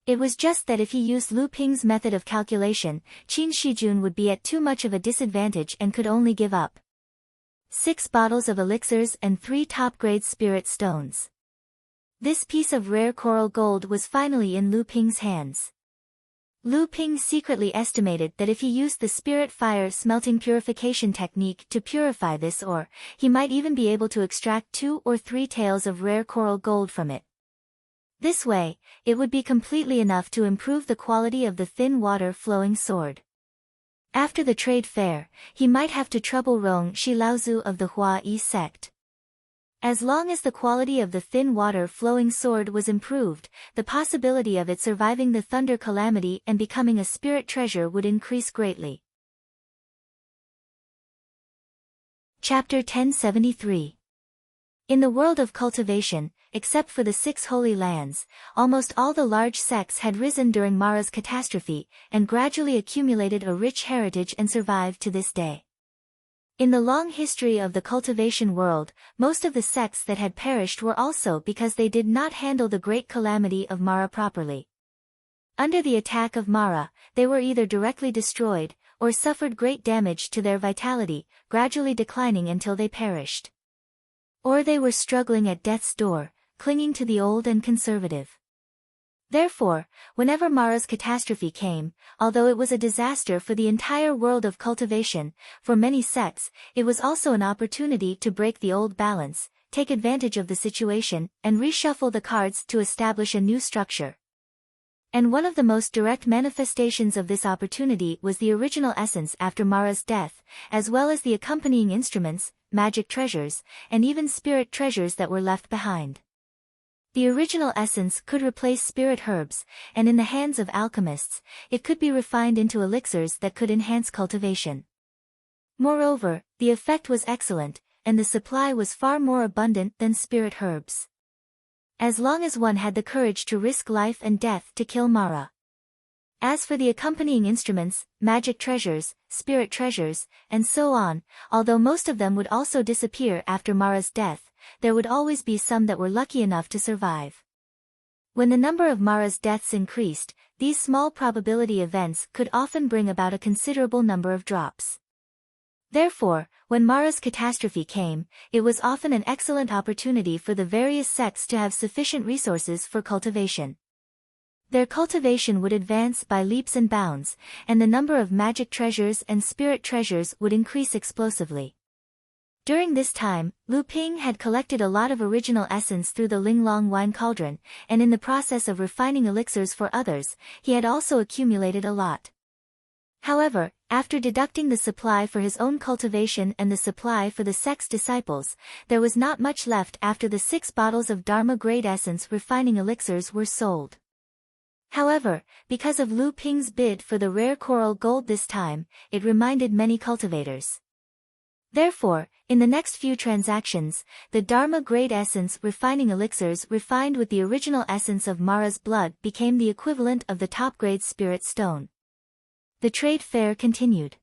It was just that if he used Lu Ping's method of calculation, Qin Shijun would be at too much of a disadvantage and could only give up 6 bottles of elixirs and 3 top-grade spirit stones. This piece of rare coral gold was finally in Lu Ping's hands. Lu Ping secretly estimated that if he used the spirit fire smelting purification technique to purify this ore, he might even be able to extract 2 or 3 taels of rare coral gold from it. This way, it would be completely enough to improve the quality of the thin water flowing sword. After the trade fair, he might have to trouble Rong Shi Laozu of the Hua Yi sect. As long as the quality of the thin water flowing sword was improved, the possibility of it surviving the thunder calamity and becoming a spirit treasure would increase greatly. Chapter 1073. In the world of cultivation, except for the 6 holy lands, almost all the large sects had risen during Mara's catastrophe, and gradually accumulated a rich heritage and survived to this day. In the long history of the cultivation world, most of the sects that had perished were also because they did not handle the great calamity of Mara properly. Under the attack of Mara, they were either directly destroyed, or suffered great damage to their vitality, gradually declining until they perished. Or they were struggling at death's door, clinging to the old and conservative. Therefore, whenever Mara's catastrophe came, although it was a disaster for the entire world of cultivation, for many sects, it was also an opportunity to break the old balance, take advantage of the situation, and reshuffle the cards to establish a new structure. And one of the most direct manifestations of this opportunity was the original essence after Mara's death, as well as the accompanying instruments, magic treasures, and even spirit treasures that were left behind. The original essence could replace spirit herbs, and in the hands of alchemists, it could be refined into elixirs that could enhance cultivation. Moreover, the effect was excellent, and the supply was far more abundant than spirit herbs. As long as one had the courage to risk life and death to kill Mara. As for the accompanying instruments, magic treasures, spirit treasures, and so on, although most of them would also disappear after Mara's death, there would always be some that were lucky enough to survive. When the number of Mara's deaths increased, these small probability events could often bring about a considerable number of drops. Therefore, when Mara's catastrophe came, it was often an excellent opportunity for the various sects to have sufficient resources for cultivation. Their cultivation would advance by leaps and bounds, and the number of magic treasures and spirit treasures would increase explosively. During this time, Lu Ping had collected a lot of original essence through the Linglong wine cauldron, and in the process of refining elixirs for others, he had also accumulated a lot. However, after deducting the supply for his own cultivation and the supply for the sect's disciples, there was not much left after the 6 bottles of Dharma-grade essence refining elixirs were sold. However, because of Lu Ping's bid for the rare coral gold this time, it reminded many cultivators. Therefore, in the next few transactions, the Dharma-grade essence refining elixirs refined with the original essence of Mara's blood became the equivalent of the top-grade spirit stone. The trade fair continued.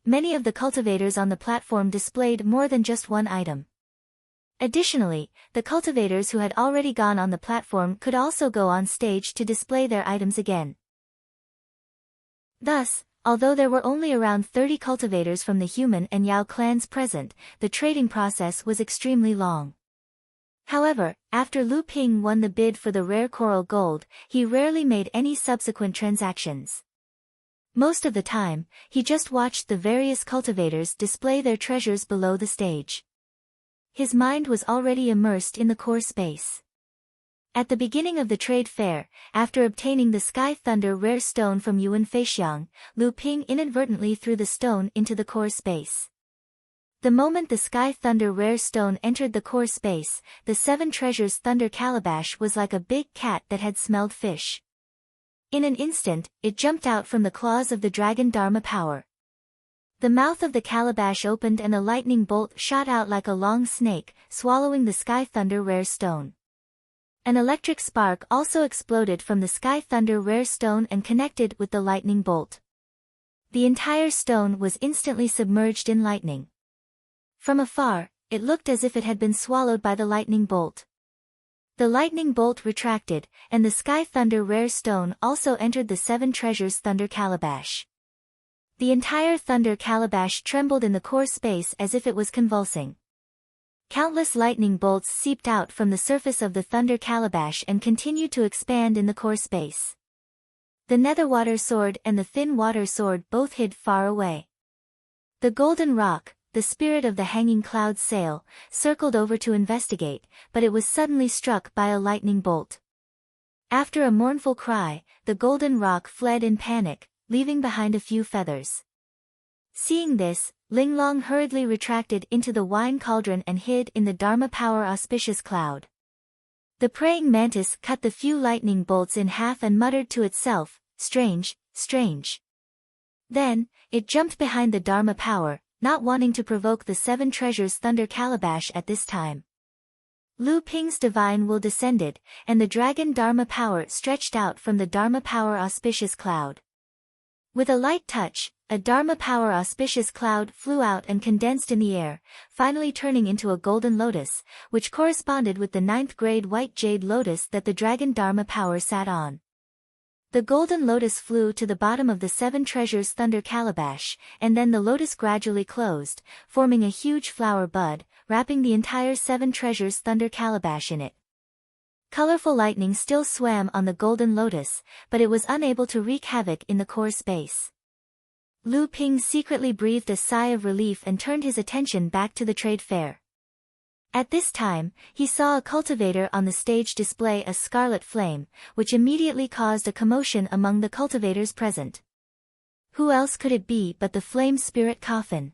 Many of the cultivators on the platform displayed more than just one item. Additionally, the cultivators who had already gone on the platform could also go on stage to display their items again. Thus, although there were only around 30 cultivators from the human and Yao clans present, the trading process was extremely long. However, after Lu Ping won the bid for the rare coral gold, he rarely made any subsequent transactions. Most of the time, he just watched the various cultivators display their treasures below the stage. His mind was already immersed in the core space. At the beginning of the trade fair, after obtaining the Sky Thunder rare stone from Yuan Feixiang, Lu Ping inadvertently threw the stone into the core space. The moment the Sky Thunder rare stone entered the core space, the 7 treasures thunder calabash was like a big cat that had smelled fish. In an instant, it jumped out from the claws of the dragon Dharma power. The mouth of the calabash opened and a lightning bolt shot out like a long snake, swallowing the Sky Thunder rare stone. An electric spark also exploded from the Sky Thunder rare stone and connected with the lightning bolt. The entire stone was instantly submerged in lightning. From afar, it looked as if it had been swallowed by the lightning bolt. The lightning bolt retracted, and the Sky Thunder rare stone also entered the 7 treasures thunder calabash. The entire thunder calabash trembled in the core space as if it was convulsing. Countless lightning bolts seeped out from the surface of the thunder calabash and continued to expand in the core space. The netherwater sword and the thin water sword both hid far away. The golden rock, the spirit of the hanging cloud sail, circled over to investigate, but it was suddenly struck by a lightning bolt. After a mournful cry, the golden rock fled in panic, leaving behind a few feathers. Seeing this, Linglong hurriedly retracted into the wine cauldron and hid in the Dharma power auspicious cloud. The praying mantis cut the few lightning bolts in half and muttered to itself, "Strange, strange." Then, it jumped behind the Dharma power, not wanting to provoke the 7 treasures thunder calabash at this time. Lu Ping's divine will descended, and the dragon Dharma power stretched out from the Dharma power auspicious cloud. With a light touch, a Dharma power auspicious cloud flew out and condensed in the air, finally turning into a golden lotus, which corresponded with the 9th grade white jade lotus that the dragon Dharma power sat on. The golden lotus flew to the bottom of the 7 treasures thunder calabash, and then the lotus gradually closed, forming a huge flower bud, wrapping the entire 7 treasures thunder calabash in it. Colorful lightning still swam on the golden lotus, but it was unable to wreak havoc in the core space. Lu Ping secretly breathed a sigh of relief and turned his attention back to the trade fair. At this time, he saw a cultivator on the stage display a scarlet flame, which immediately caused a commotion among the cultivators present. Who else could it be but the flame spirit coffin?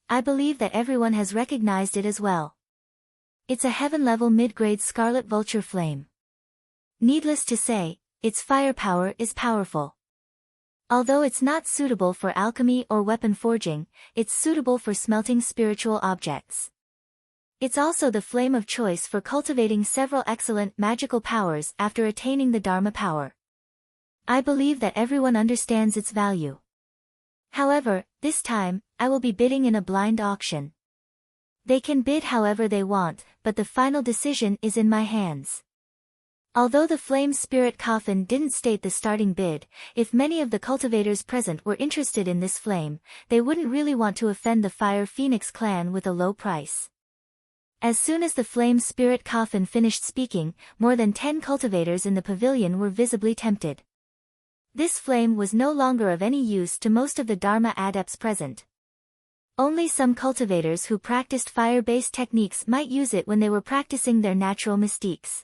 I believe that everyone has recognized it as well. It's a heaven-level mid-grade scarlet vulture flame. Needless to say, its firepower is powerful. Although it's not suitable for alchemy or weapon forging, it's suitable for smelting spiritual objects. It's also the flame of choice for cultivating several excellent magical powers after attaining the Dharma power. I believe that everyone understands its value. However, this time, I will be bidding in a blind auction. They can bid however they want, but the final decision is in my hands. Although the Flame Spirit Coffin didn't state the starting bid, if many of the cultivators present were interested in this flame, they wouldn't really want to offend the Fire Phoenix clan with a low price. As soon as the Flame Spirit Coffin finished speaking, more than 10 cultivators in the pavilion were visibly tempted. This flame was no longer of any use to most of the Dharma adepts present. Only some cultivators who practiced fire-based techniques might use it when they were practicing their natural mystiques.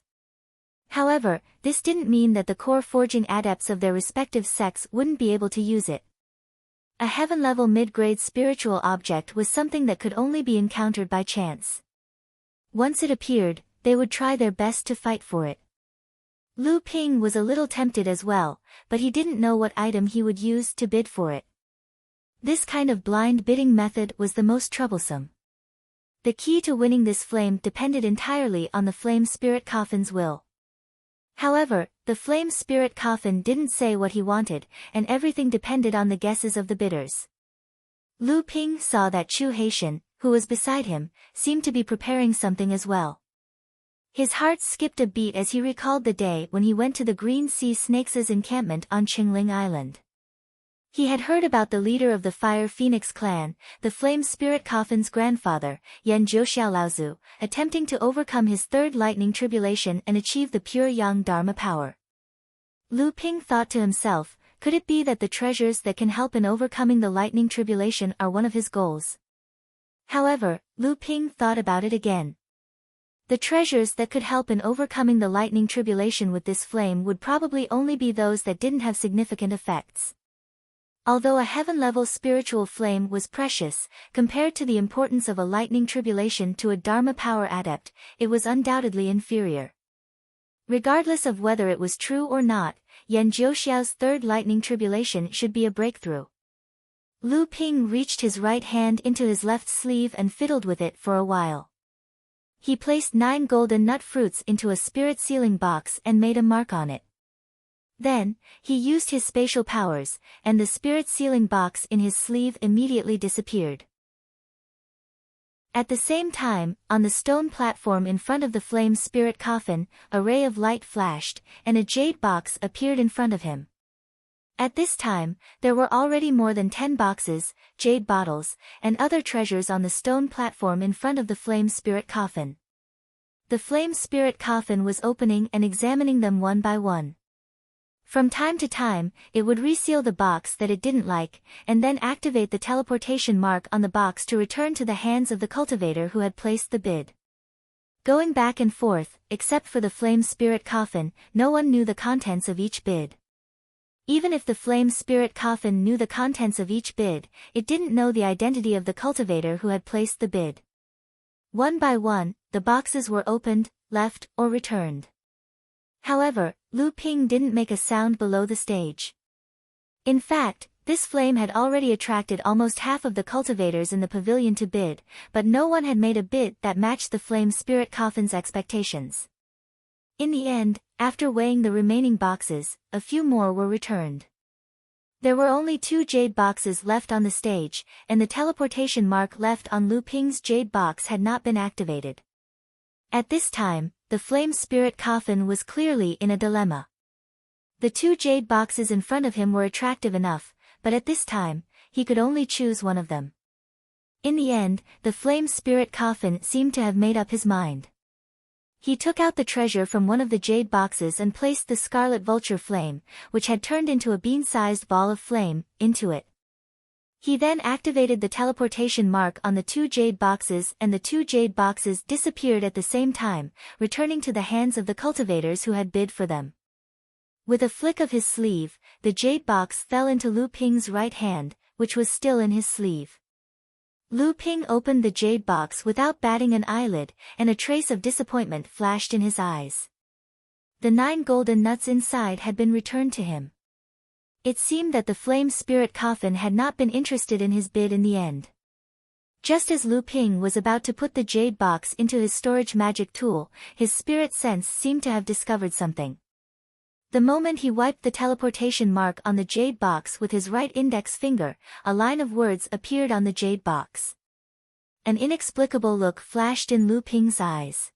However, this didn't mean that the core forging adepts of their respective sects wouldn't be able to use it. A heaven-level mid-grade spiritual object was something that could only be encountered by chance. Once it appeared, they would try their best to fight for it. Lu Ping was a little tempted as well, but he didn't know what item he would use to bid for it. This kind of blind bidding method was the most troublesome. The key to winning this flame depended entirely on the Flame Spirit Coffin's will. However, the Flame Spirit Coffin didn't say what he wanted, and everything depended on the guesses of the bidders. Lu Ping saw that Chu Haitian, who was beside him, seemed to be preparing something as well. His heart skipped a beat as he recalled the day when he went to the Green Sea Snakes' encampment on Qingling Island. He had heard about the leader of the Fire Phoenix clan, the Flame Spirit Coffin's grandfather, Yan Zhouxiao Laozu, attempting to overcome his third lightning tribulation and achieve the pure Yang Dharma power. Lu Ping thought to himself, could it be that the treasures that can help in overcoming the lightning tribulation are one of his goals? However, Lu Ping thought about it again. The treasures that could help in overcoming the lightning tribulation with this flame would probably only be those that didn't have significant effects. Although a heaven-level spiritual flame was precious, compared to the importance of a lightning tribulation to a Dharma power adept, it was undoubtedly inferior. Regardless of whether it was true or not, Yan Zhouxiao's third lightning tribulation should be a breakthrough. Lu Ping reached his right hand into his left sleeve and fiddled with it for a while. He placed 9 golden nut fruits into a spirit sealing box and made a mark on it. Then, he used his spatial powers, and the spirit sealing box in his sleeve immediately disappeared. At the same time, on the stone platform in front of the Flame Spirit Coffin, a ray of light flashed, and a jade box appeared in front of him. At this time, there were already more than 10 boxes, jade bottles, and other treasures on the stone platform in front of the Flame Spirit Coffin. The Flame Spirit Coffin was opening and examining them one by one. From time to time, it would reseal the box that it didn't like, and then activate the teleportation mark on the box to return to the hands of the cultivator who had placed the bid. Going back and forth, except for the Flame Spirit Coffin, no one knew the contents of each bid. Even if the Flame Spirit Coffin knew the contents of each bid, it didn't know the identity of the cultivator who had placed the bid. One by one, the boxes were opened, left, or returned. However, Lu Ping didn't make a sound below the stage. In fact, this flame had already attracted almost half of the cultivators in the pavilion to bid, but no one had made a bid that matched the Flame Spirit Coffin's expectations. In the end, after weighing the remaining boxes, a few more were returned. There were only 2 jade boxes left on the stage, and the teleportation mark left on Lu Ping's jade box had not been activated. At this time, the Flame Spirit Coffin was clearly in a dilemma. The 2 jade boxes in front of him were attractive enough, but at this time, he could only choose one of them. In the end, the Flame Spirit Coffin seemed to have made up his mind. He took out the treasure from one of the jade boxes and placed the Scarlet Vulture flame, which had turned into a bean-sized ball of flame, into it. He then activated the teleportation mark on the 2 jade boxes, and the 2 jade boxes disappeared at the same time, returning to the hands of the cultivators who had bid for them. With a flick of his sleeve, the jade box fell into Lu Ping's right hand, which was still in his sleeve. Lu Ping opened the jade box without batting an eyelid, and a trace of disappointment flashed in his eyes. The 9 golden nuts inside had been returned to him. It seemed that the Flame Spirit Coffin had not been interested in his bid in the end. Just as Lu Ping was about to put the jade box into his storage magic tool, his spirit sense seemed to have discovered something. The moment he wiped the teleportation mark on the jade box with his right index finger, a line of words appeared on the jade box. An inexplicable look flashed in Lu Ping's eyes.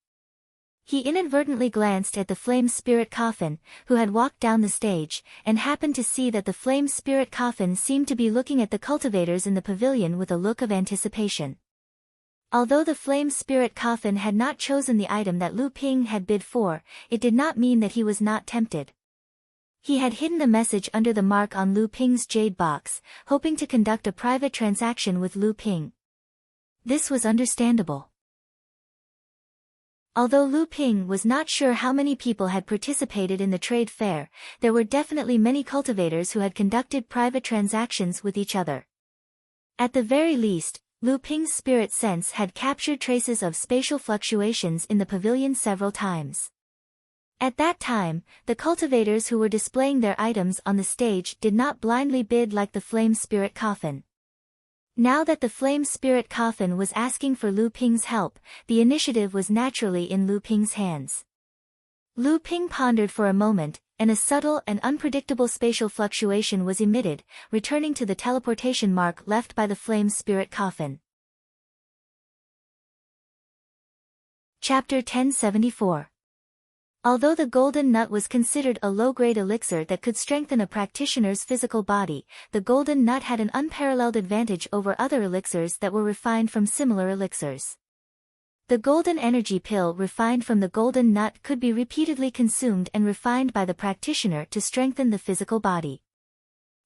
He inadvertently glanced at the flame spirit coffin, who had walked down the stage, and happened to see that the flame spirit coffin seemed to be looking at the cultivators in the pavilion with a look of anticipation. Although the flame spirit coffin had not chosen the item that Lu Ping had bid for, it did not mean that he was not tempted. He had hidden the message under the mark on Lu Ping's jade box, hoping to conduct a private transaction with Lu Ping. This was understandable. Although Lu Ping was not sure how many people had participated in the trade fair, there were definitely many cultivators who had conducted private transactions with each other. At the very least, Lu Ping's spirit sense had captured traces of spatial fluctuations in the pavilion several times. At that time, the cultivators who were displaying their items on the stage did not blindly bid like the flame spirit coffin. Now that the flame spirit coffin was asking for Lu Ping's help, the initiative was naturally in Lu Ping's hands. Lu Ping pondered for a moment, and a subtle and unpredictable spatial fluctuation was emitted, returning to the teleportation mark left by the flame spirit coffin. Chapter 1074. Although the golden nut was considered a low-grade elixir that could strengthen a practitioner's physical body, the golden nut had an unparalleled advantage over other elixirs that were refined from similar elixirs. The golden energy pill refined from the golden nut could be repeatedly consumed and refined by the practitioner to strengthen the physical body.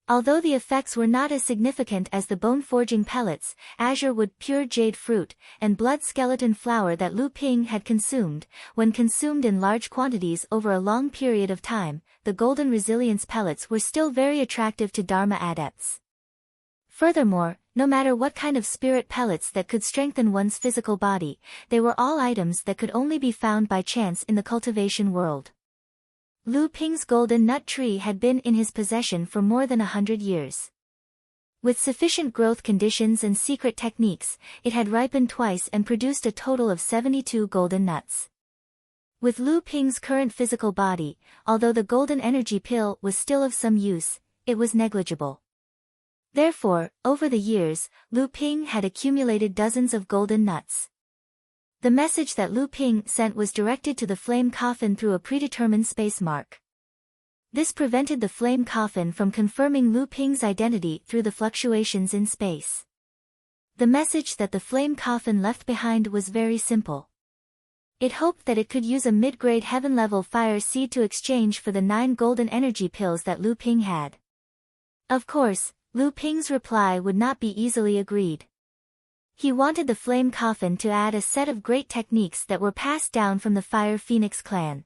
Although the effects were not as significant as the bone-forging pellets, azure wood, pure jade fruit, and blood skeleton flower that Lu Ping had consumed, when consumed in large quantities over a long period of time, the golden resilience pellets were still very attractive to Dharma adepts. Furthermore, no matter what kind of spirit pellets that could strengthen one's physical body, they were all items that could only be found by chance in the cultivation world. Lu Ping's golden nut tree had been in his possession for more than 100 years. With sufficient growth conditions and secret techniques, it had ripened twice and produced a total of 72 golden nuts. With Lu Ping's current physical body, although the golden energy pill was still of some use, it was negligible. Therefore, over the years, Lu Ping had accumulated dozens of golden nuts. The message that Lu Ping sent was directed to the flame coffin through a predetermined space mark. This prevented the flame coffin from confirming Lu Ping's identity through the fluctuations in space. The message that the flame coffin left behind was very simple. It hoped that it could use a mid-grade heaven-level fire seed to exchange for the 9 golden energy pills that Lu Ping had. Of course, Lu Ping's reply would not be easily agreed. He wanted the flame coffin to add a set of great techniques that were passed down from the Fire Phoenix clan.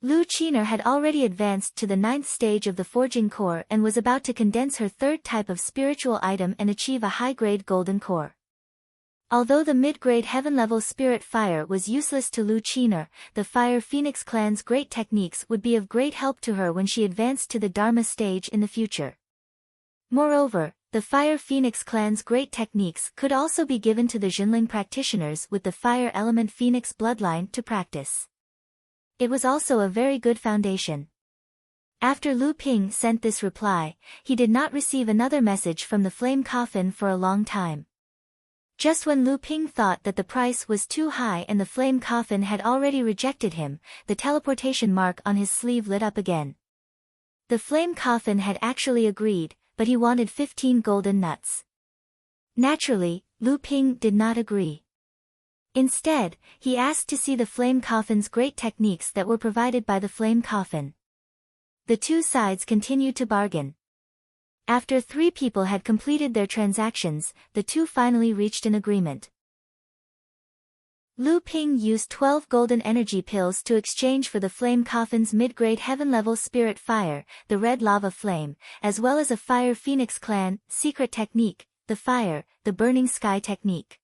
Lu Qiner had already advanced to the 9th stage of the forging core and was about to condense her 3rd type of spiritual item and achieve a high-grade golden core. Although the mid-grade heaven-level spirit fire was useless to Lu Qiner, the Fire Phoenix clan's great techniques would be of great help to her when she advanced to the Dharma stage in the future. Moreover, the Fire Phoenix clan's great techniques could also be given to the Jinling practitioners with the Fire Element Phoenix bloodline to practice. It was also a very good foundation. After Lu Ping sent this reply, he did not receive another message from the flame coffin for a long time. Just when Lu Ping thought that the price was too high and the flame coffin had already rejected him, the teleportation mark on his sleeve lit up again. The flame coffin had actually agreed, but he wanted 15 golden nuts. Naturally, Lu Ping did not agree. Instead, he asked to see the flame coffin's great techniques that were provided by the flame coffin. The two sides continued to bargain. After 3 people had completed their transactions, the two finally reached an agreement. Lu Ping used 12 golden energy pills to exchange for the flame coffin's mid-grade heaven-level spirit fire, the red lava flame, as well as a Fire Phoenix clan secret technique, the burning sky technique.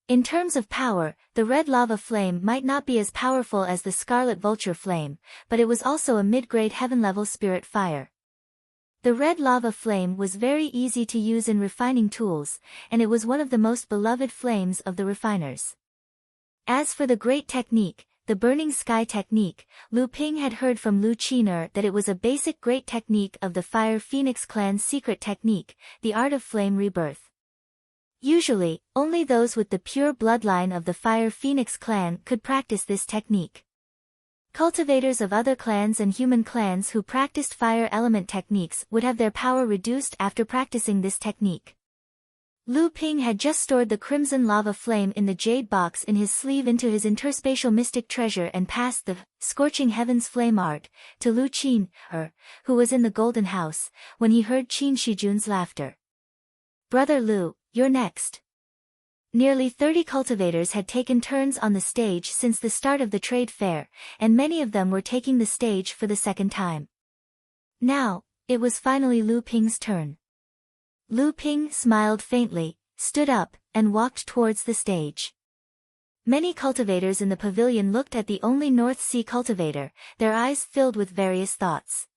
In terms of power, the red lava flame might not be as powerful as the scarlet vulture flame, but it was also a mid-grade heaven-level spirit fire. The red lava flame was very easy to use in refining tools, and it was one of the most beloved flames of the refiners. As for the great technique, the burning sky technique, Lu Ping had heard from Lu Qiner that it was a basic great technique of the Fire Phoenix clan's secret technique, the art of flame rebirth. Usually, only those with the pure bloodline of the Fire Phoenix clan could practice this technique. Cultivators of other clans and human clans who practiced fire element techniques would have their power reduced after practicing this technique. Lu Ping had just stored the crimson lava flame in the jade box in his sleeve into his interspatial mystic treasure and passed the scorching heavens flame art to Lu Qiner, who was in the golden house, when he heard Qin Shijun's laughter. "Brother Lu, you're next." Nearly 30 cultivators had taken turns on the stage since the start of the trade fair, and many of them were taking the stage for the second time. Now, it was finally Lu Ping's turn. Lu Ping smiled faintly, stood up, and walked towards the stage. Many cultivators in the pavilion looked at the only North Sea cultivator, their eyes filled with various thoughts.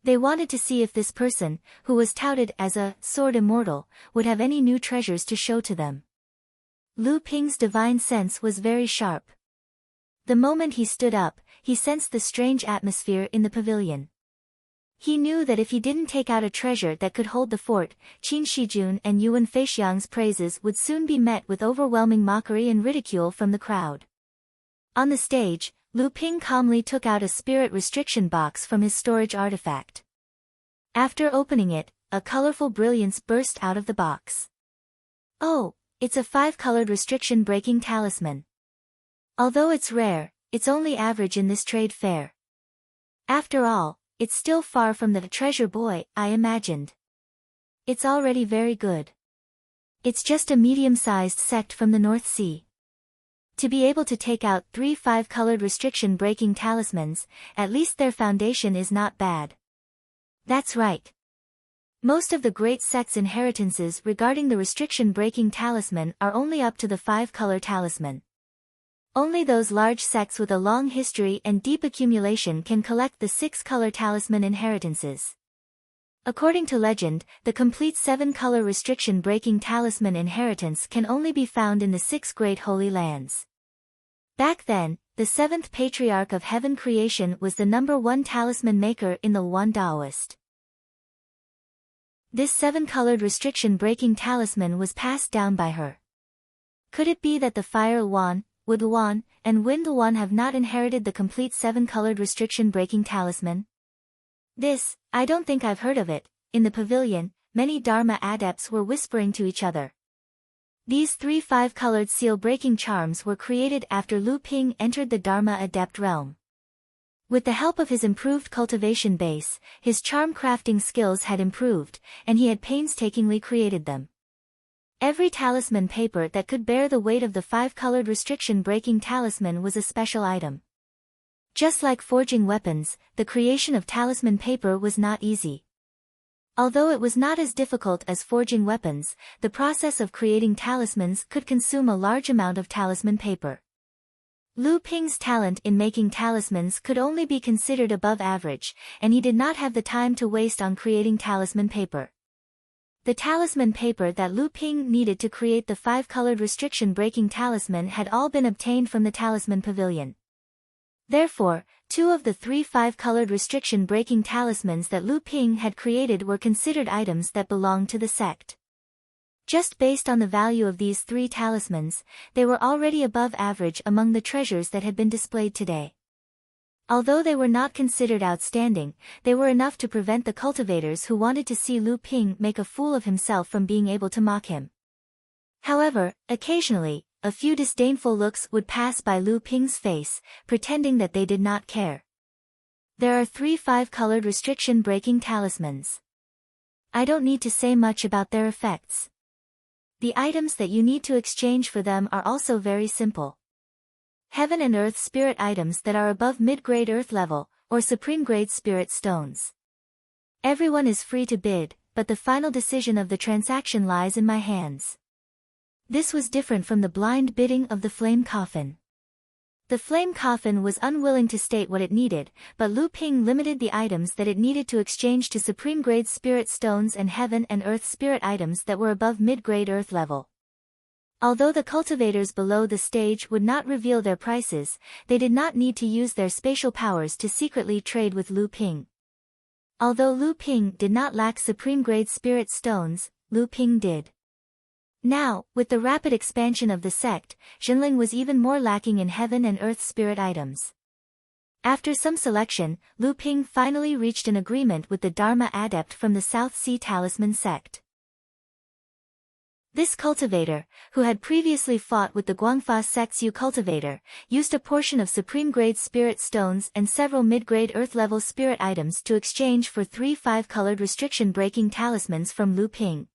They wanted to see if this person, who was touted as a sword immortal, would have any new treasures to show to them. Lu Ping's divine sense was very sharp. The moment he stood up, he sensed the strange atmosphere in the pavilion. He knew that if he didn't take out a treasure that could hold the fort, Qin Shijun and Yuan Feixiang's praises would soon be met with overwhelming mockery and ridicule from the crowd. On the stage, Lu Ping calmly took out a spirit restriction box from his storage artifact. After opening it, a colorful brilliance burst out of the box. "Oh, it's a 5-colored restriction-breaking talisman. Although it's rare, it's only average in this trade fair. After all, it's still far from the treasure boy I imagined. It's already very good. It's just a medium-sized sect from the North Sea. To be able to take out 3 5-colored restriction-breaking talismans, at least their foundation is not bad." That's right. Most of the great sects' inheritances regarding the restriction-breaking talisman are only up to the 5-color talisman. Only those large sects with a long history and deep accumulation can collect the 6-color talisman inheritances. According to legend, the complete 7-color restriction-breaking talisman inheritance can only be found in the 6 great holy lands. Back then, the 7th patriarch of heaven creation was the #1 talisman maker in the Luan Daoist. This 7-colored restriction-breaking talisman was passed down by her. Could it be that the Fire Luan, Wood Luan, and Wind Luan have not inherited the complete 7-colored restriction-breaking talisman? This, I don't think I've heard of it. In the pavilion, many Dharma adepts were whispering to each other. These 3 5-colored seal-breaking charms were created after Lu Ping entered the Dharma adept realm. With the help of his improved cultivation base, his charm crafting skills had improved, and he had painstakingly created them. Every talisman paper that could bear the weight of the 5-colored restriction-breaking talisman was a special item. Just like forging weapons, the creation of talisman paper was not easy. Although it was not as difficult as forging weapons, the process of creating talismans could consume a large amount of talisman paper. Lu Ping's talent in making talismans could only be considered above average, and he did not have the time to waste on creating talisman paper. The talisman paper that Lu Ping needed to create the 5-colored restriction-breaking talisman had all been obtained from the talisman pavilion. Therefore, 2 of the 3 5-colored restriction-breaking talismans that Lu Ping had created were considered items that belonged to the sect. Just based on the value of these 3 talismans, they were already above average among the treasures that had been displayed today. Although they were not considered outstanding, they were enough to prevent the cultivators who wanted to see Lu Ping make a fool of himself from being able to mock him. However, occasionally, a few disdainful looks would pass by Lu Ping's face, pretending that they did not care. There are 3 5-colored restriction-breaking talismans. I don't need to say much about their effects. The items that you need to exchange for them are also very simple. Heaven and Earth spirit items that are above mid-grade Earth level, or supreme-grade spirit stones. Everyone is free to bid, but the final decision of the transaction lies in my hands. This was different from the blind bidding of the flame coffin. The flame coffin was unwilling to state what it needed, but Lu Ping limited the items that it needed to exchange to supreme-grade spirit stones and heaven and Earth spirit items that were above mid-grade Earth level. Although the cultivators below the stage would not reveal their prices, they did not need to use their spatial powers to secretly trade with Lu Ping. Although Lu Ping did not lack supreme-grade spirit stones, Lu Ping did. Now, with the rapid expansion of the sect, Zhenling was even more lacking in heaven and earth spirit items. After some selection, Lu Ping finally reached an agreement with the Dharma adept from the South Sea Talisman sect. This cultivator, who had previously fought with the Guangfa sect's Yu cultivator, used a portion of supreme-grade spirit stones and several mid-grade earth-level spirit items to exchange for 3 5-colored restriction-breaking talismans from Lu Ping.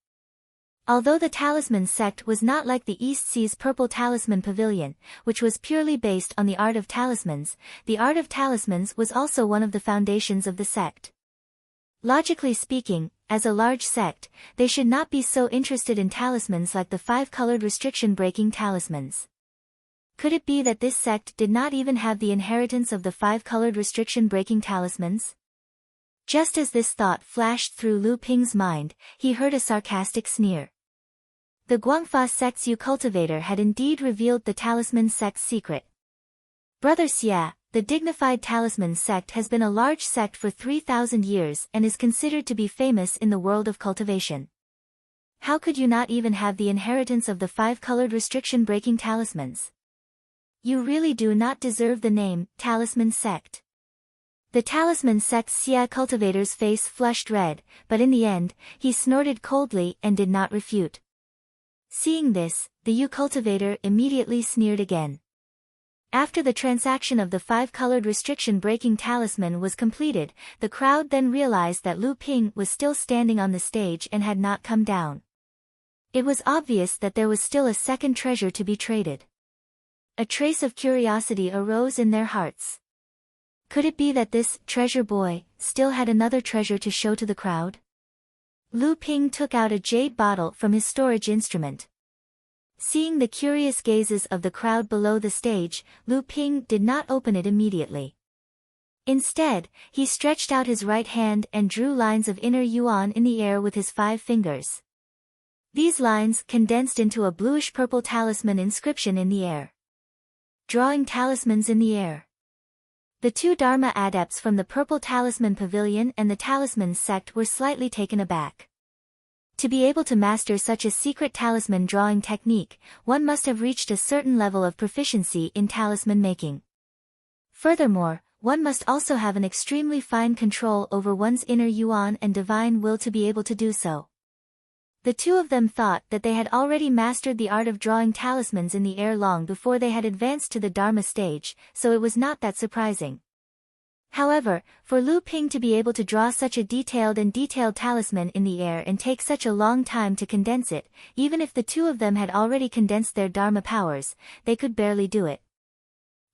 Although the talisman sect was not like the East Sea's Purple Talisman Pavilion, which was purely based on the art of talismans, the art of talismans was also one of the foundations of the sect. Logically speaking, as a large sect, they should not be so interested in talismans like the 5-colored restriction-breaking talismans. Could it be that this sect did not even have the inheritance of the 5-colored restriction-breaking talismans? Just as this thought flashed through Lu Ping's mind, he heard a sarcastic sneer. The Guangfa sect's Yu cultivator had indeed revealed the talisman sect's secret. Brother Xia, the dignified talisman sect has been a large sect for 3,000 years and is considered to be famous in the world of cultivation. How could you not even have the inheritance of the 5-colored restriction-breaking talismans? You really do not deserve the name, talisman sect. The talisman sect's Xia cultivator's face flushed red, but in the end, he snorted coldly and did not refute. Seeing this, the Yu cultivator immediately sneered again. After the transaction of the 5-colored restriction-breaking talisman was completed, the crowd then realized that Lu Ping was still standing on the stage and had not come down. It was obvious that there was still a second treasure to be traded. A trace of curiosity arose in their hearts. Could it be that this treasure boy still had another treasure to show to the crowd? Lu Ping took out a jade bottle from his storage instrument. Seeing the curious gazes of the crowd below the stage, Lu Ping did not open it immediately. Instead, he stretched out his right hand and drew lines of inner yuan in the air with his 5 fingers. These lines condensed into a bluish-purple talisman inscription in the air. Drawing talismans in the air. The 2 Dharma adepts from the Purple Talisman Pavilion and the Talisman sect were slightly taken aback. To be able to master such a secret talisman drawing technique, one must have reached a certain level of proficiency in talisman making. Furthermore, one must also have an extremely fine control over one's inner yuan and divine will to be able to do so. The 2 of them thought that they had already mastered the art of drawing talismans in the air long before they had advanced to the Dharma stage, so it was not that surprising. However, for Lu Ping to be able to draw such a detailed talisman in the air and take such a long time to condense it, even if the 2 of them had already condensed their Dharma powers, they could barely do it.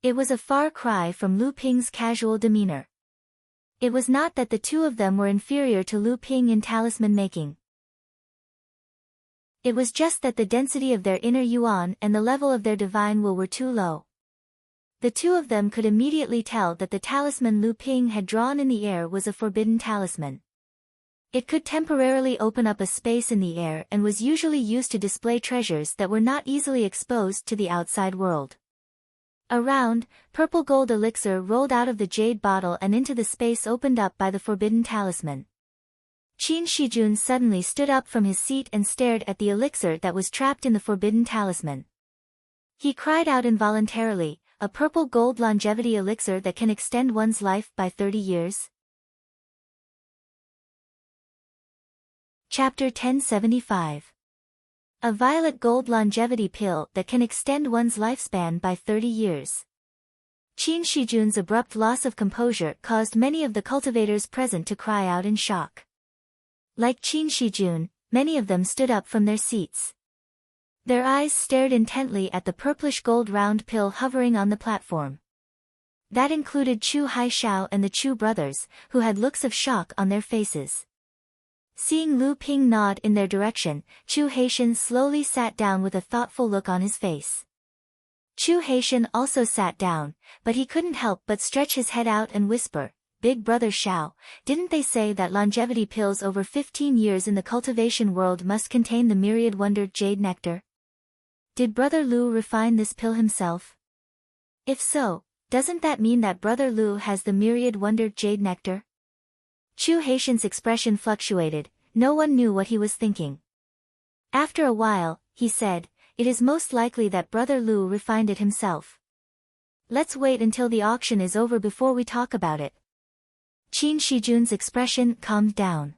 It was a far cry from Lu Ping's casual demeanor. It was not that the 2 of them were inferior to Lu Ping in talisman making. It was just that the density of their inner yuan and the level of their divine will were too low. The 2 of them could immediately tell that the talisman Lu Ping had drawn in the air was a forbidden talisman. It could temporarily open up a space in the air and was usually used to display treasures that were not easily exposed to the outside world. A round, purple gold elixir rolled out of the jade bottle and into the space opened up by the forbidden talisman. Qin Shijun suddenly stood up from his seat and stared at the elixir that was trapped in the forbidden talisman. He cried out involuntarily, "A purple gold longevity elixir that can extend one's life by 30 years? Chapter 1075. A violet gold longevity pill that can extend one's lifespan by 30 years. Qin Shijun's abrupt loss of composure caused many of the cultivators present to cry out in shock. Like Qin Shijun, many of them stood up from their seats. Their eyes stared intently at the purplish gold round pill hovering on the platform. That included Chu Haishao and the Chu brothers, who had looks of shock on their faces. Seeing Lu Ping nod in their direction, Chu Haishan slowly sat down with a thoughtful look on his face. Chu Haishan also sat down, but he couldn't help but stretch his head out and whisper, "Big brother Shao, didn't they say that longevity pills over 15 years in the cultivation world must contain the myriad wondered jade nectar?" Did Brother Lu refine this pill himself? If so, doesn't that mean that Brother Lu has the myriad wondered jade nectar? Chu Haitian's expression fluctuated, no one knew what he was thinking. After a while, he said, "It is most likely that Brother Lu refined it himself. Let's wait until the auction is over before we talk about it." Qin Shijun's expression calmed down.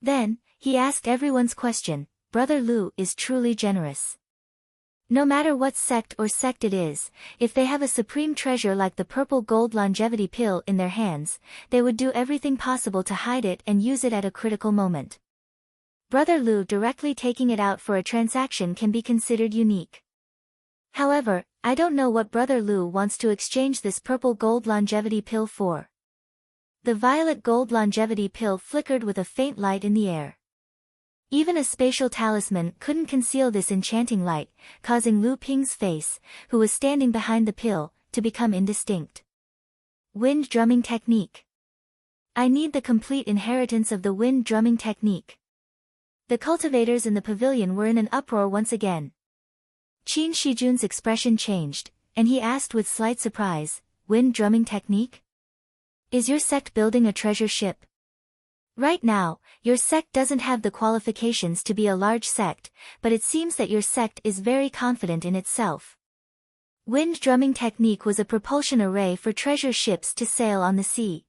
Then, he asked everyone's question, "Brother Lu is truly generous. No matter what sect it is, if they have a supreme treasure like the purple gold longevity pill in their hands, they would do everything possible to hide it and use it at a critical moment. Brother Lu directly taking it out for a transaction can be considered unique. However, I don't know what Brother Lu wants to exchange this purple gold longevity pill for." The violet gold longevity pill flickered with a faint light in the air. Even a spatial talisman couldn't conceal this enchanting light, causing Lu Ping's face, who was standing behind the pill, to become indistinct. Wind drumming technique. I need the complete inheritance of the wind drumming technique. The cultivators in the pavilion were in an uproar once again. Qin Shijun's expression changed, and he asked with slight surprise, "Wind drumming technique? Is your sect building a treasure ship?" "Right now, your sect doesn't have the qualifications to be a large sect, but it seems that your sect is very confident in itself." Wind drumming technique was a propulsion array for treasure ships to sail on the sea.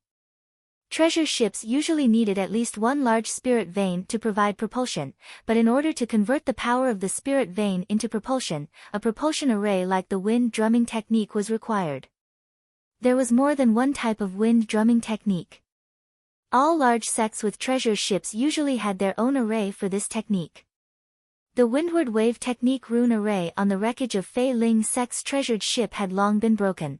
Treasure ships usually needed at least one large spirit vein to provide propulsion, but in order to convert the power of the spirit vein into propulsion, a propulsion array like the wind drumming technique was required. There was more than one type of wind drumming technique. All large sects with treasure ships usually had their own array for this technique. The windward wave technique rune array on the wreckage of Fei Ling sect's treasured ship had long been broken.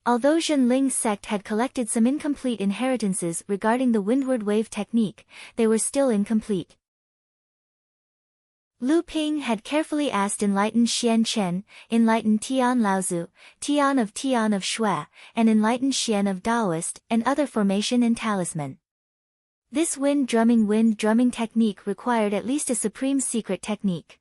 Although Zhen Ling's sect had collected some incomplete inheritances regarding the windward wave technique, they were still incomplete. Lu Ping had carefully asked enlightened Xian Chen, enlightened Tian Laozu, Tian of Shui, and enlightened Xian of Taoist, and other formation and talisman. This wind drumming technique required at least a supreme secret technique.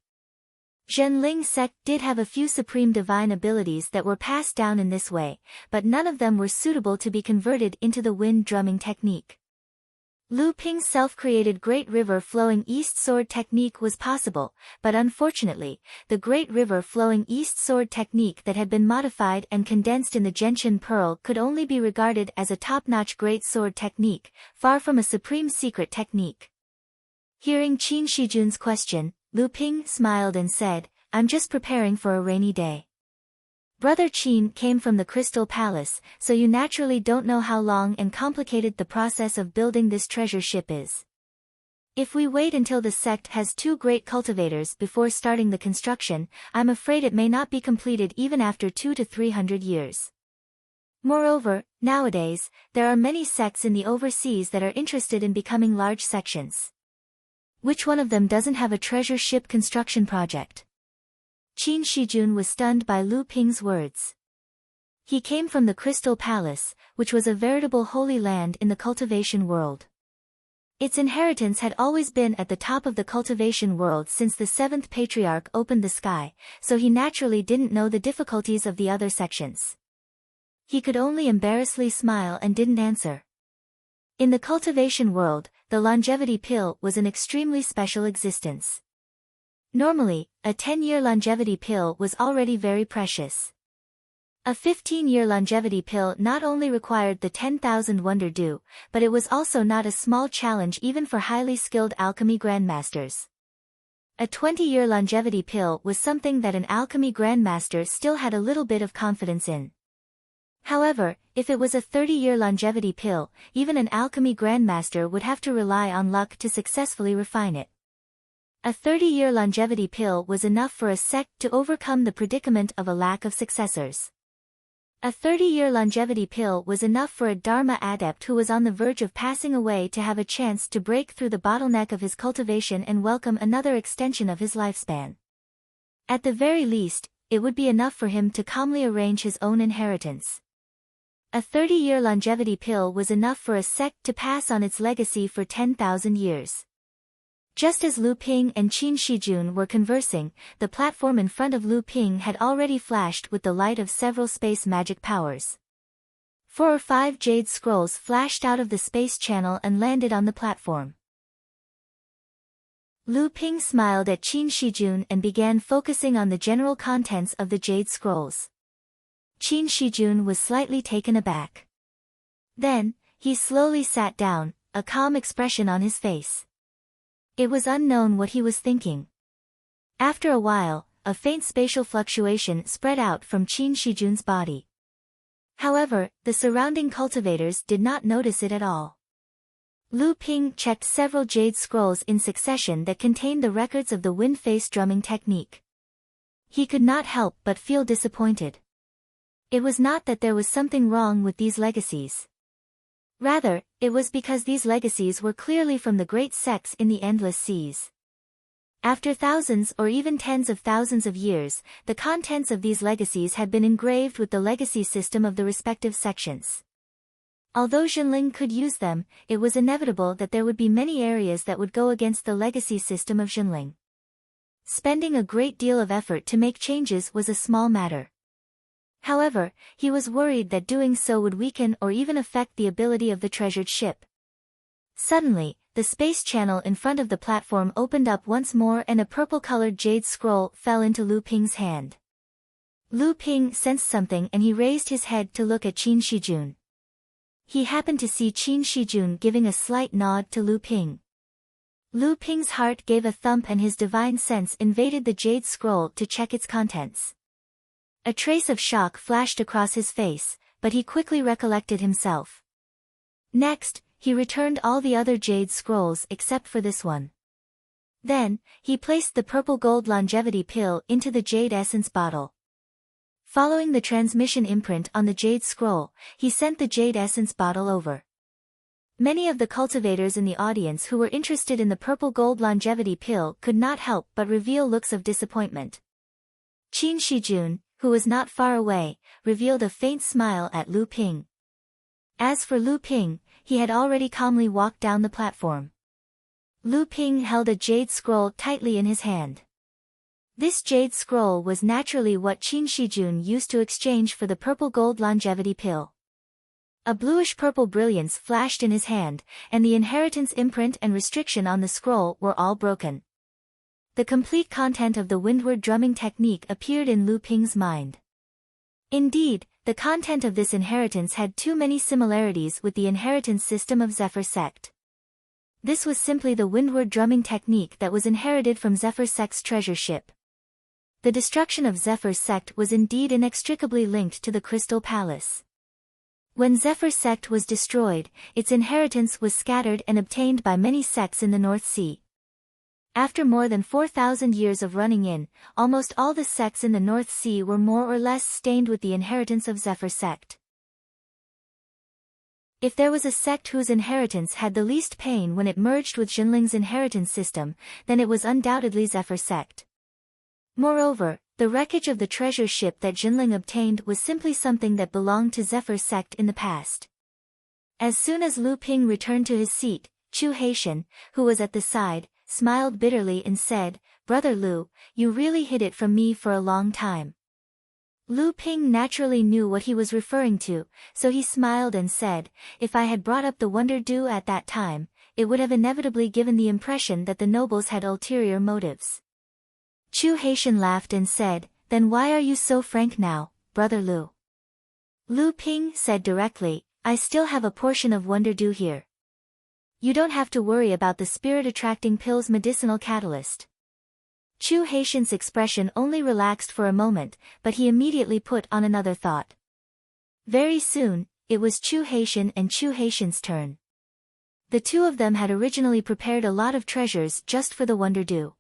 Zhen Ling's sect did have a few supreme divine abilities that were passed down in this way, but none of them were suitable to be converted into the wind drumming technique. Lu Ping's self-created Great River Flowing East Sword technique was possible, but unfortunately, the Great River Flowing East Sword technique that had been modified and condensed in the Gentian Pearl could only be regarded as a top-notch great sword technique, far from a supreme secret technique. Hearing Qin Shijun's question, Lu Ping smiled and said, "I'm just preparing for a rainy day. Brother Qin came from the Crystal Palace, so you naturally don't know how long and complicated the process of building this treasure ship is. If we wait until the sect has 2 great cultivators before starting the construction, I'm afraid it may not be completed even after 200 to 300 years. Moreover, nowadays, there are many sects in the overseas that are interested in becoming large sections. Which one of them doesn't have a treasure ship construction project?" Qin Shijun was stunned by Lu Ping's words. He came from the Crystal Palace, which was a veritable holy land in the cultivation world. Its inheritance had always been at the top of the cultivation world since the 7th patriarch opened the sky, so he naturally didn't know the difficulties of the other sections. He could only embarrassedly smile and didn't answer. In the cultivation world, the longevity pill was an extremely special existence. Normally, a 10-year longevity pill was already very precious. A 15-year longevity pill not only required the 10,000 wonder dew, but it was also not a small challenge even for highly skilled alchemy grandmasters. A 20-year longevity pill was something that an alchemy grandmaster still had a little bit of confidence in. However, if it was a 30-year longevity pill, even an alchemy grandmaster would have to rely on luck to successfully refine it. A 30-year longevity pill was enough for a sect to overcome the predicament of a lack of successors. A 30-year longevity pill was enough for a Dharma adept who was on the verge of passing away to have a chance to break through the bottleneck of his cultivation and welcome another extension of his lifespan. At the very least, it would be enough for him to calmly arrange his own inheritance. A 30-year longevity pill was enough for a sect to pass on its legacy for 10,000 years. Just as Lu Ping and Qin Shijun were conversing, the platform in front of Lu Ping had already flashed with the light of several space magic powers. 4 or 5 jade scrolls flashed out of the space channel and landed on the platform. Lu Ping smiled at Qin Shijun and began focusing on the general contents of the jade scrolls. Qin Shijun was slightly taken aback. Then, he slowly sat down, a calm expression on his face. It was unknown what he was thinking. After a while, a faint spatial fluctuation spread out from Qin Shijun's body. However, the surrounding cultivators did not notice it at all. Lu Ping checked several jade scrolls in succession that contained the records of the wind-face drumming technique. He could not help but feel disappointed. It was not that there was something wrong with these legacies. Rather, it was because these legacies were clearly from the great sects in the endless seas. After thousands or even tens of thousands of years, the contents of these legacies had been engraved with the legacy system of the respective sections. Although Jinling could use them, it was inevitable that there would be many areas that would go against the legacy system of Jinling. Spending a great deal of effort to make changes was a small matter. However, he was worried that doing so would weaken or even affect the ability of the treasured ship. Suddenly, the space channel in front of the platform opened up once more and a purple-colored jade scroll fell into Lu Ping's hand. Lu Ping sensed something and he raised his head to look at Qin Shijun. He happened to see Qin Shijun giving a slight nod to Lu Ping. Lu Ping's heart gave a thump and his divine sense invaded the jade scroll to check its contents. A trace of shock flashed across his face, but he quickly recollected himself. Next, he returned all the other jade scrolls except for this one. Then, he placed the purple gold longevity pill into the jade essence bottle. Following the transmission imprint on the jade scroll, he sent the jade essence bottle over. Many of the cultivators in the audience who were interested in the purple gold longevity pill could not help but reveal looks of disappointment. Qin Shijun, who was not far away, revealed a faint smile at Lu Ping. As for Lu Ping, he had already calmly walked down the platform. Lu Ping held a jade scroll tightly in his hand. This jade scroll was naturally what Qin Shijun used to exchange for the purple gold longevity pill. A bluish-purple brilliance flashed in his hand, and the inheritance imprint and restriction on the scroll were all broken. The complete content of the windward drumming technique appeared in Lu Ping's mind. Indeed, the content of this inheritance had too many similarities with the inheritance system of Zephyr sect. This was simply the windward drumming technique that was inherited from Zephyr sect's treasure ship. The destruction of Zephyr sect was indeed inextricably linked to the Crystal Palace. When Zephyr sect was destroyed, its inheritance was scattered and obtained by many sects in the North Sea. After more than 4,000 years of running in, almost all the sects in the North Sea were more or less stained with the inheritance of Zephyr sect. If there was a sect whose inheritance had the least pain when it merged with Jinling's inheritance system, then it was undoubtedly Zephyr sect. Moreover, the wreckage of the treasure ship that Jinling obtained was simply something that belonged to Zephyr sect in the past. As soon as Lu Ping returned to his seat, Chu Haitian, who was at the side, smiled bitterly and said, "Brother Lu, you really hid it from me for a long time." Lu Ping naturally knew what he was referring to, so he smiled and said, "If I had brought up the Wonder Dew at that time, it would have inevitably given the impression that the nobles had ulterior motives." Chu Haitian laughed and said, "Then why are you so frank now, Brother Lu?" Lu Ping said directly, "I still have a portion of Wonder Dew here. You don't have to worry about the spirit-attracting pill's medicinal catalyst." Chu Haitian's expression only relaxed for a moment, but he immediately put on another thought. Very soon, it was Chu Haitian and Chu Haitian's turn. The two of them had originally prepared a lot of treasures just for the Wonder Dew.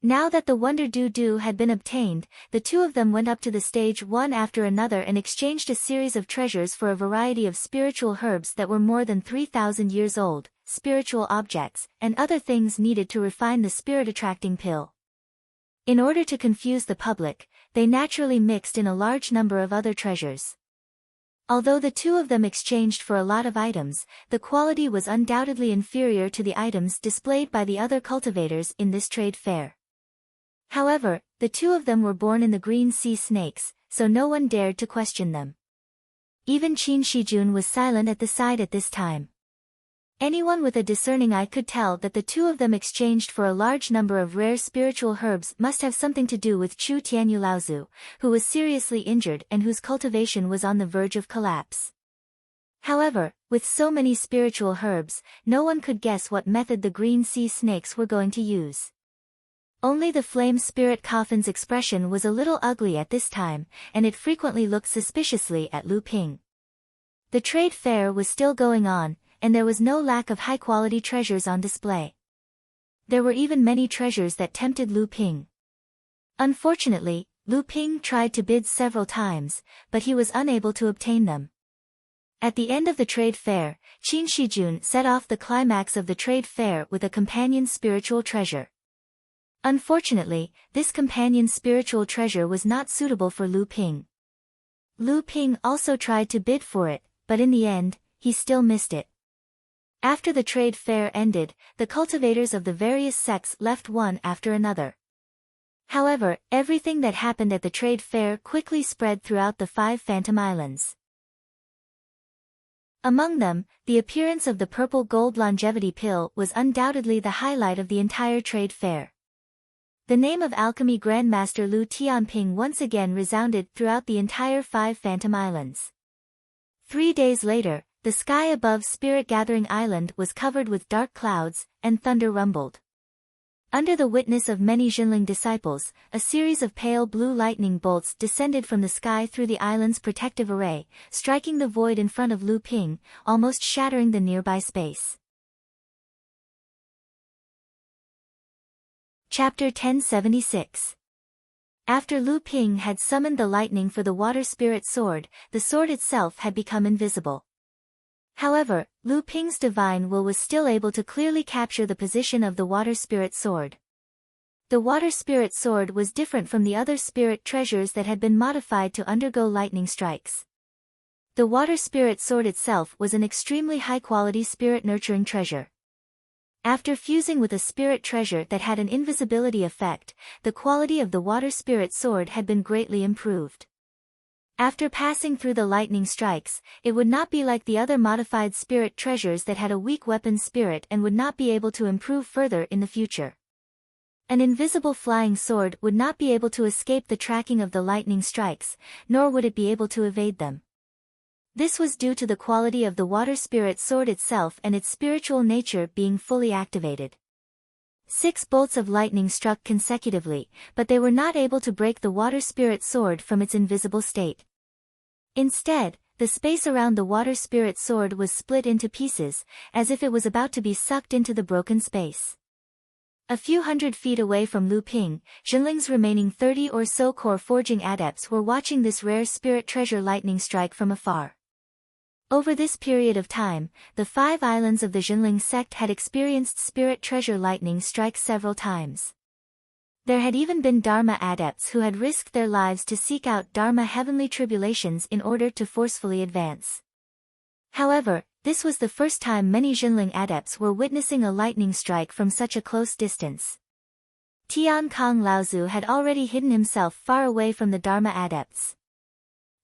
Now that the Wonder Dew had been obtained, the two of them went up to the stage one after another and exchanged a series of treasures for a variety of spiritual herbs that were more than 3,000 years old, spiritual objects, and other things needed to refine the spirit-attracting pill. In order to confuse the public, they naturally mixed in a large number of other treasures. Although the two of them exchanged for a lot of items, the quality was undoubtedly inferior to the items displayed by the other cultivators in this trade fair. However, the two of them were born in the green sea snakes, so no one dared to question them. Even Qin Shijun was silent at the side at this time. Anyone with a discerning eye could tell that the two of them exchanged for a large number of rare spiritual herbs must have something to do with Chu Tianyu Laozu, who was seriously injured and whose cultivation was on the verge of collapse. However, with so many spiritual herbs, no one could guess what method the green sea snakes were going to use. Only the flame spirit coffin's expression was a little ugly at this time, and it frequently looked suspiciously at Lu Ping. The trade fair was still going on, and there was no lack of high-quality treasures on display. There were even many treasures that tempted Lu Ping. Unfortunately, Lu Ping tried to bid several times, but he was unable to obtain them. At the end of the trade fair, Qin Shijun set off the climax of the trade fair with a companion spiritual treasure. Unfortunately, this companion spiritual treasure was not suitable for Lu Ping. Lu Ping also tried to bid for it, but in the end, he still missed it. After the trade fair ended, the cultivators of the various sects left one after another. However, everything that happened at the trade fair quickly spread throughout the 5 Phantom Islands. Among them, the appearance of the purple gold longevity pill was undoubtedly the highlight of the entire trade fair. The name of alchemy grandmaster Lu Tianping once again resounded throughout the entire 5 Phantom Islands. 3 days later, the sky above Spirit Gathering Island was covered with dark clouds, and thunder rumbled. Under the witness of many Jinling disciples, a series of pale blue lightning bolts descended from the sky through the island's protective array, striking the void in front of Lu Ping, almost shattering the nearby space. Chapter 1076. After Lu Ping had summoned the lightning for the water spirit sword, the sword itself had become invisible. However, Lu Ping's divine will was still able to clearly capture the position of the water spirit sword. The water spirit sword was different from the other spirit treasures that had been modified to undergo lightning strikes. The water spirit sword itself was an extremely high-quality spirit-nurturing treasure. After fusing with a spirit treasure that had an invisibility effect, the quality of the water spirit sword had been greatly improved. After passing through the lightning strikes, it would not be like the other modified spirit treasures that had a weak weapon spirit and would not be able to improve further in the future. An invisible flying sword would not be able to escape the tracking of the lightning strikes, nor would it be able to evade them. This was due to the quality of the water spirit sword itself and its spiritual nature being fully activated. 6 bolts of lightning struck consecutively, but they were not able to break the water spirit sword from its invisible state. Instead, the space around the water spirit sword was split into pieces, as if it was about to be sucked into the broken space. A few hundred feet away from Lu Ping, Jinling's remaining 30 or so core forging adepts were watching this rare spirit treasure lightning strike from afar. Over this period of time, the 5 islands of the Jinling sect had experienced spirit treasure lightning strikes several times. There had even been Dharma adepts who had risked their lives to seek out Dharma heavenly tribulations in order to forcefully advance. However, this was the first time many Jinling adepts were witnessing a lightning strike from such a close distance. Tian Kong Laozu had already hidden himself far away from the Dharma adepts.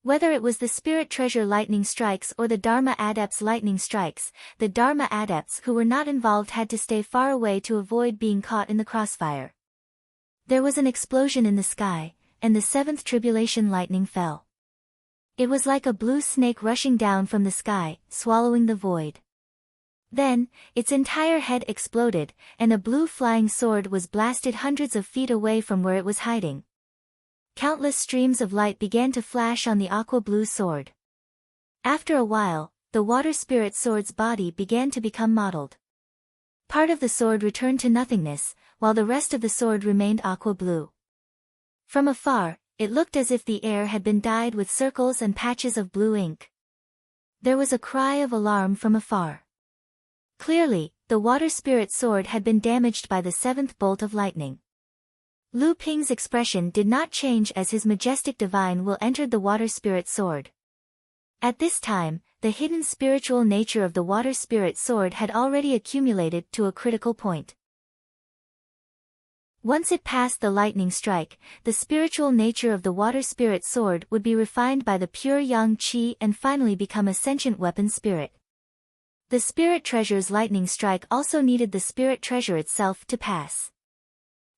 Whether it was the spirit treasure lightning strikes or the Dharma adepts' lightning strikes, the Dharma adepts who were not involved had to stay far away to avoid being caught in the crossfire. There was an explosion in the sky, and the 7th tribulation lightning fell. It was like a blue snake rushing down from the sky, swallowing the void. Then, its entire head exploded, and a blue flying sword was blasted hundreds of feet away from where it was hiding. Countless streams of light began to flash on the aqua blue sword. After a while, the water spirit sword's body began to become mottled. Part of the sword returned to nothingness, while the rest of the sword remained aqua blue. From afar, it looked as if the air had been dyed with circles and patches of blue ink. There was a cry of alarm from afar. Clearly, the water spirit sword had been damaged by the 7th bolt of lightning. Lu Ping's expression did not change as his majestic divine will entered the water spirit sword. At this time, the hidden spiritual nature of the water spirit sword had already accumulated to a critical point. Once it passed the lightning strike, the spiritual nature of the water spirit sword would be refined by the pure yang qi and finally become a sentient weapon spirit. The spirit treasure's lightning strike also needed the spirit treasure itself to pass.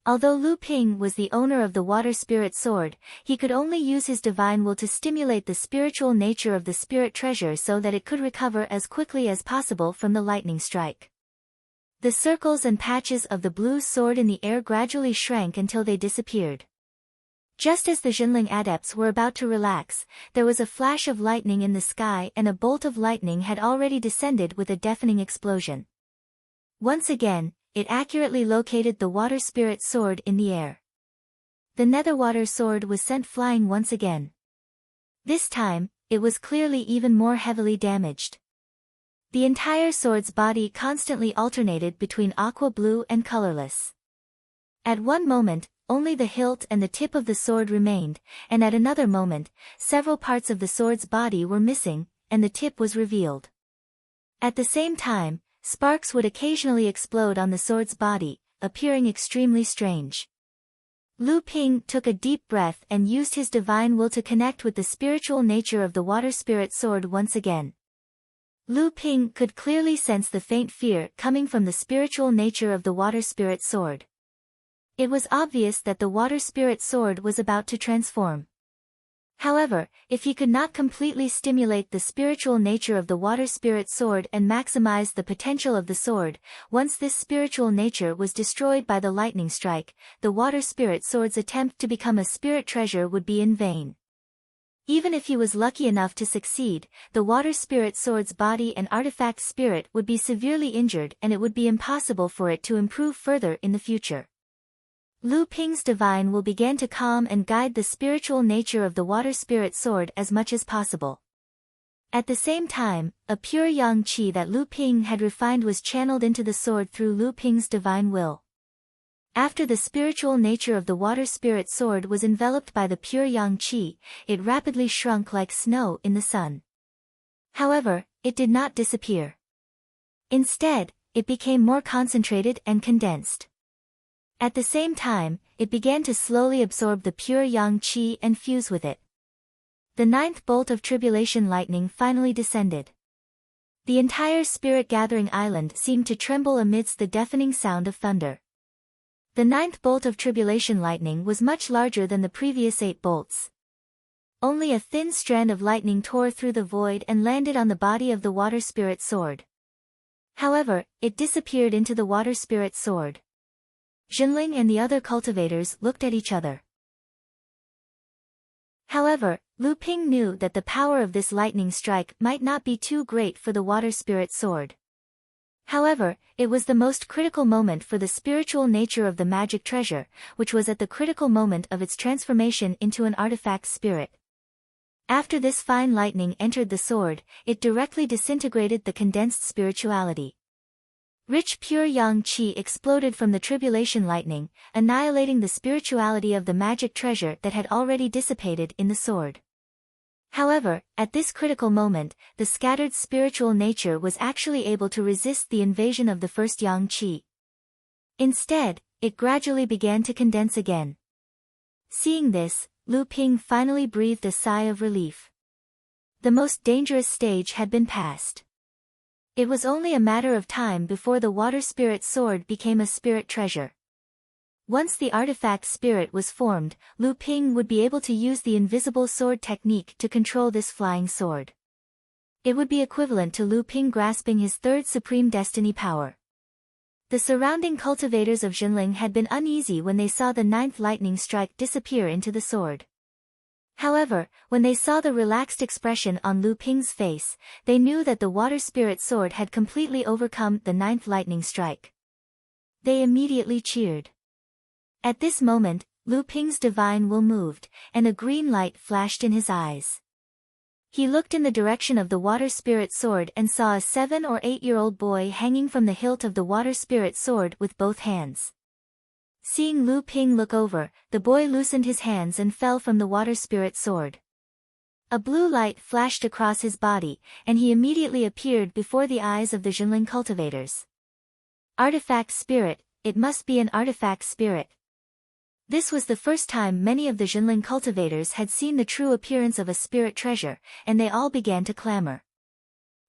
Although Lu Ping was the owner of the water spirit sword, he could only use his divine will to stimulate the spiritual nature of the spirit treasure so that it could recover as quickly as possible from the lightning strike. The circles and patches of the blue sword in the air gradually shrank until they disappeared. Just as the Jinling adepts were about to relax, there was a flash of lightning in the sky and a bolt of lightning had already descended with a deafening explosion. Once again, it accurately located the water spirit sword in the air. The netherwater sword was sent flying once again. This time, it was clearly even more heavily damaged. The entire sword's body constantly alternated between aqua blue and colorless. At one moment, only the hilt and the tip of the sword remained, and at another moment, several parts of the sword's body were missing, and the tip was revealed. At the same time, sparks would occasionally explode on the sword's body, appearing extremely strange. Lu Ping took a deep breath and used his divine will to connect with the spiritual nature of the water spirit sword once again. Lu Ping could clearly sense the faint fear coming from the spiritual nature of the water spirit sword. It was obvious that the water spirit sword was about to transform. However, if he could not completely stimulate the spiritual nature of the water spirit sword and maximize the potential of the sword, once this spiritual nature was destroyed by the lightning strike, the water spirit sword's attempt to become a spirit treasure would be in vain. Even if he was lucky enough to succeed, the water spirit sword's body and artifact spirit would be severely injured and it would be impossible for it to improve further in the future. Lu Ping's divine will began to calm and guide the spiritual nature of the water spirit sword as much as possible. At the same time, a pure yang qi that Lu Ping had refined was channeled into the sword through Lu Ping's divine will. After the spiritual nature of the water spirit sword was enveloped by the pure yang qi, it rapidly shrunk like snow in the sun. However, it did not disappear. Instead, it became more concentrated and condensed. At the same time, it began to slowly absorb the pure yang qi and fuse with it. The ninth bolt of tribulation lightning finally descended. The entire spirit-gathering island seemed to tremble amidst the deafening sound of thunder. The ninth bolt of tribulation lightning was much larger than the previous 8 bolts. Only a thin strand of lightning tore through the void and landed on the body of the water spirit sword. However, it disappeared into the water spirit sword. Jinling and the other cultivators looked at each other. However, Lu Ping knew that the power of this lightning strike might not be too great for the water spirit sword. However, it was the most critical moment for the spiritual nature of the magic treasure, which was at the critical moment of its transformation into an artifact spirit. After this fine lightning entered the sword, it directly disintegrated the condensed spirituality. Rich pure yang qi exploded from the tribulation lightning, annihilating the spirituality of the magic treasure that had already dissipated in the sword. However, at this critical moment, the scattered spiritual nature was actually able to resist the invasion of the first yang qi. Instead, it gradually began to condense again. Seeing this, Lu Ping finally breathed a sigh of relief. The most dangerous stage had been passed. It was only a matter of time before the water spirit sword became a spirit treasure. Once the artifact spirit was formed, Lu Ping would be able to use the invisible sword technique to control this flying sword. It would be equivalent to Lu Ping grasping his third supreme destiny power. The surrounding cultivators of Jinling had been uneasy when they saw the ninth lightning strike disappear into the sword. However, when they saw the relaxed expression on Lu Ping's face, they knew that the water spirit sword had completely overcome the ninth lightning strike. They immediately cheered. At this moment, Lu Ping's divine will moved, and a green light flashed in his eyes. He looked in the direction of the water spirit sword and saw a 7 or 8-year-old boy hanging from the hilt of the water spirit sword with both hands. Seeing Lu Ping look over, the boy loosened his hands and fell from the water spirit sword. A blue light flashed across his body, and he immediately appeared before the eyes of the Jinling cultivators. Artifact spirit, it must be an artifact spirit. This was the first time many of the Jinling cultivators had seen the true appearance of a spirit treasure, and they all began to clamor.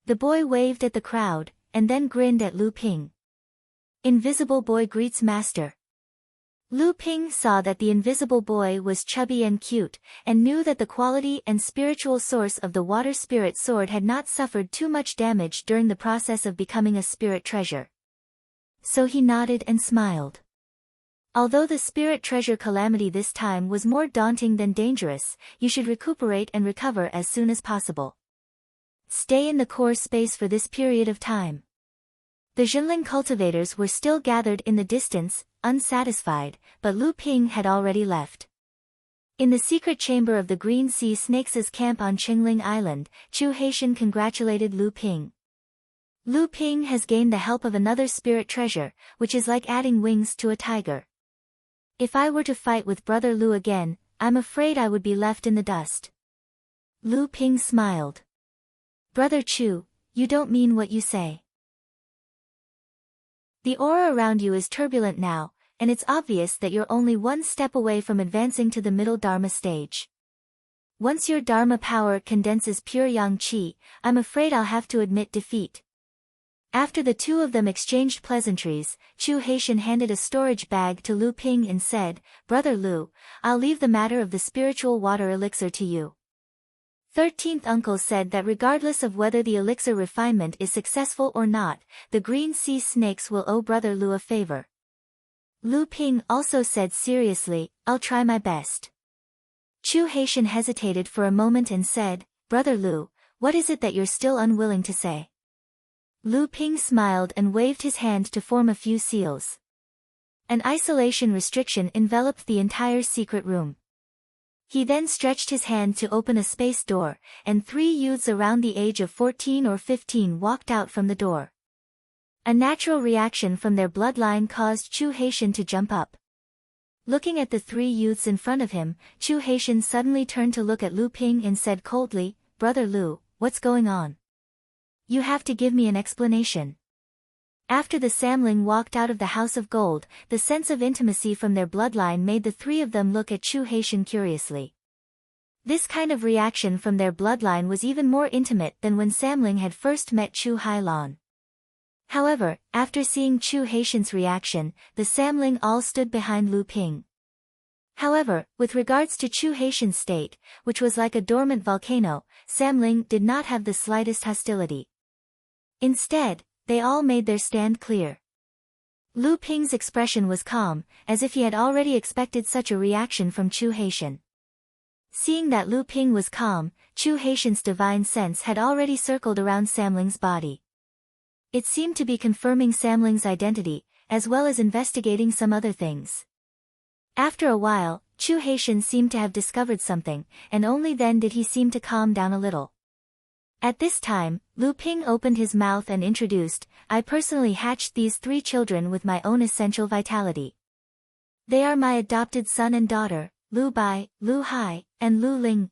The boy waved at the crowd, and then grinned at Lu Ping. Invisible boy greets master. Lu Ping saw that the invisible boy was chubby and cute, and knew that the quality and spiritual source of the water spirit sword had not suffered too much damage during the process of becoming a spirit treasure. So he nodded and smiled. Although the spirit treasure calamity this time was more daunting than dangerous, you should recuperate and recover as soon as possible. Stay in the core space for this period of time. The Jinling cultivators were still gathered in the distance, unsatisfied, but Lu Ping had already left. In the secret chamber of the Green Sea Snakes' camp on Qingling Island, Chu Haitian congratulated Lu Ping. Lu Ping has gained the help of another spirit treasure, which is like adding wings to a tiger. If I were to fight with Brother Lu again, I'm afraid I would be left in the dust. Lu Ping smiled. Brother Chu, you don't mean what you say. The aura around you is turbulent now, and it's obvious that you're only one step away from advancing to the middle Dharma stage. Once your Dharma power condenses pure Yang Qi, I'm afraid I'll have to admit defeat. After the two of them exchanged pleasantries, Chu Haitian handed a storage bag to Lu Ping and said, Brother Lu, I'll leave the matter of the spiritual water elixir to you. 13th uncle said that regardless of whether the elixir refinement is successful or not, the Green Sea Snakes will owe Brother Lu a favor. Lu Ping also said seriously, I'll try my best. Chu Haitian hesitated for a moment and said, Brother Lu, what is it that you're still unwilling to say? Lu Ping smiled and waved his hand to form a few seals. An isolation restriction enveloped the entire secret room. He then stretched his hand to open a space door, and 3 youths around the age of 14 or 15 walked out from the door. A natural reaction from their bloodline caused Chu Haitian to jump up. Looking at the 3 youths in front of him, Chu Haitian suddenly turned to look at Lu Ping and said coldly, Brother Lu, what's going on? You have to give me an explanation. After the Samling walked out of the House of Gold, the sense of intimacy from their bloodline made the 3 of them look at Chu Haitian curiously. This kind of reaction from their bloodline was even more intimate than when Samling had first met Chu Hailan. However, after seeing Chu Haitian's reaction, the Samling all stood behind Lu Ping. However, with regards to Chu Haitian's state, which was like a dormant volcano, Samling did not have the slightest hostility. Instead, they all made their stand clear. Lu Ping's expression was calm, as if he had already expected such a reaction from Chu Haitian. Seeing that Lu Ping was calm, Chu Haitian's divine sense had already circled around Samling's body. It seemed to be confirming Samling's identity, as well as investigating some other things. After a while, Chu Haitian seemed to have discovered something, and only then did he seem to calm down a little. At this time, Lu Ping opened his mouth and introduced, I personally hatched these 3 children with my own essential vitality. They are my adopted son and daughter, Lu Bai, Lu Hai, and Lu Ling,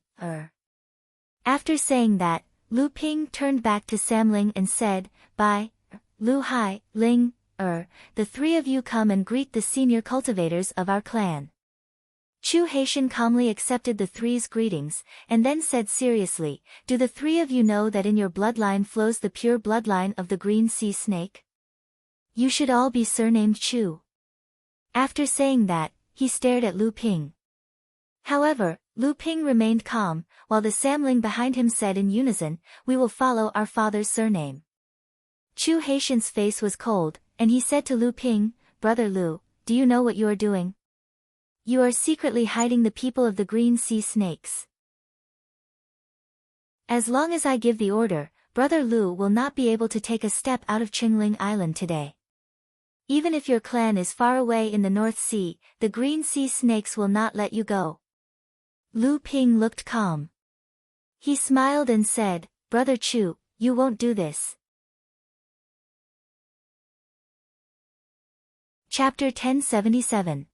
After saying that, Lu Ping turned back to Samling and said, Bai, Lu Hai, Ling, the 3 of you come and greet the senior cultivators of our clan. Chu Haitian calmly accepted the 3's greetings, and then said seriously, do the 3 of you know that in your bloodline flows the pure bloodline of the Green Sea Snake? You should all be surnamed Chu. After saying that, he stared at Lu Ping. However, Lu Ping remained calm, while the Samling behind him said in unison, we will follow our father's surname. Chu Haitian's face was cold, and he said to Lu Ping, Brother Lu, do you know what you are doing? You are secretly hiding the people of the Green Sea Snakes. As long as I give the order, Brother Lu will not be able to take a step out of Qingling Island today. Even if your clan is far away in the North Sea, the Green Sea Snakes will not let you go. Lu Ping looked calm. He smiled and said, Brother Chu, you won't do this. Chapter 1077.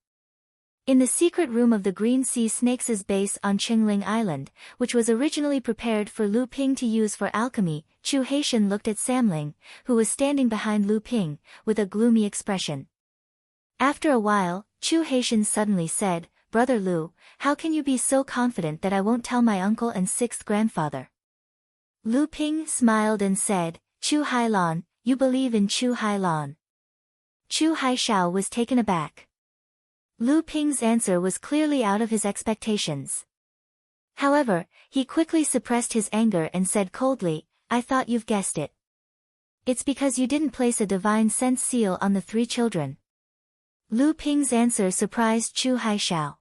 In the secret room of the Green Sea Snakes' base on Qingling Island, which was originally prepared for Lu Ping to use for alchemy, Chu Haitian looked at Samling, who was standing behind Lu Ping, with a gloomy expression. After a while, Chu Haitian suddenly said, "Brother Lu, how can you be so confident that I won't tell my uncle and sixth grandfather?" Lu Ping smiled and said, "Chu Hailan, you believe in Chu Hailan." Chu Haishao was taken aback. Lu Ping's answer was clearly out of his expectations. However, he quickly suppressed his anger and said coldly, "I thought you've guessed it. It's because you didn't place a divine sense seal on the three children." Lu Ping's answer surprised Chu Haishao.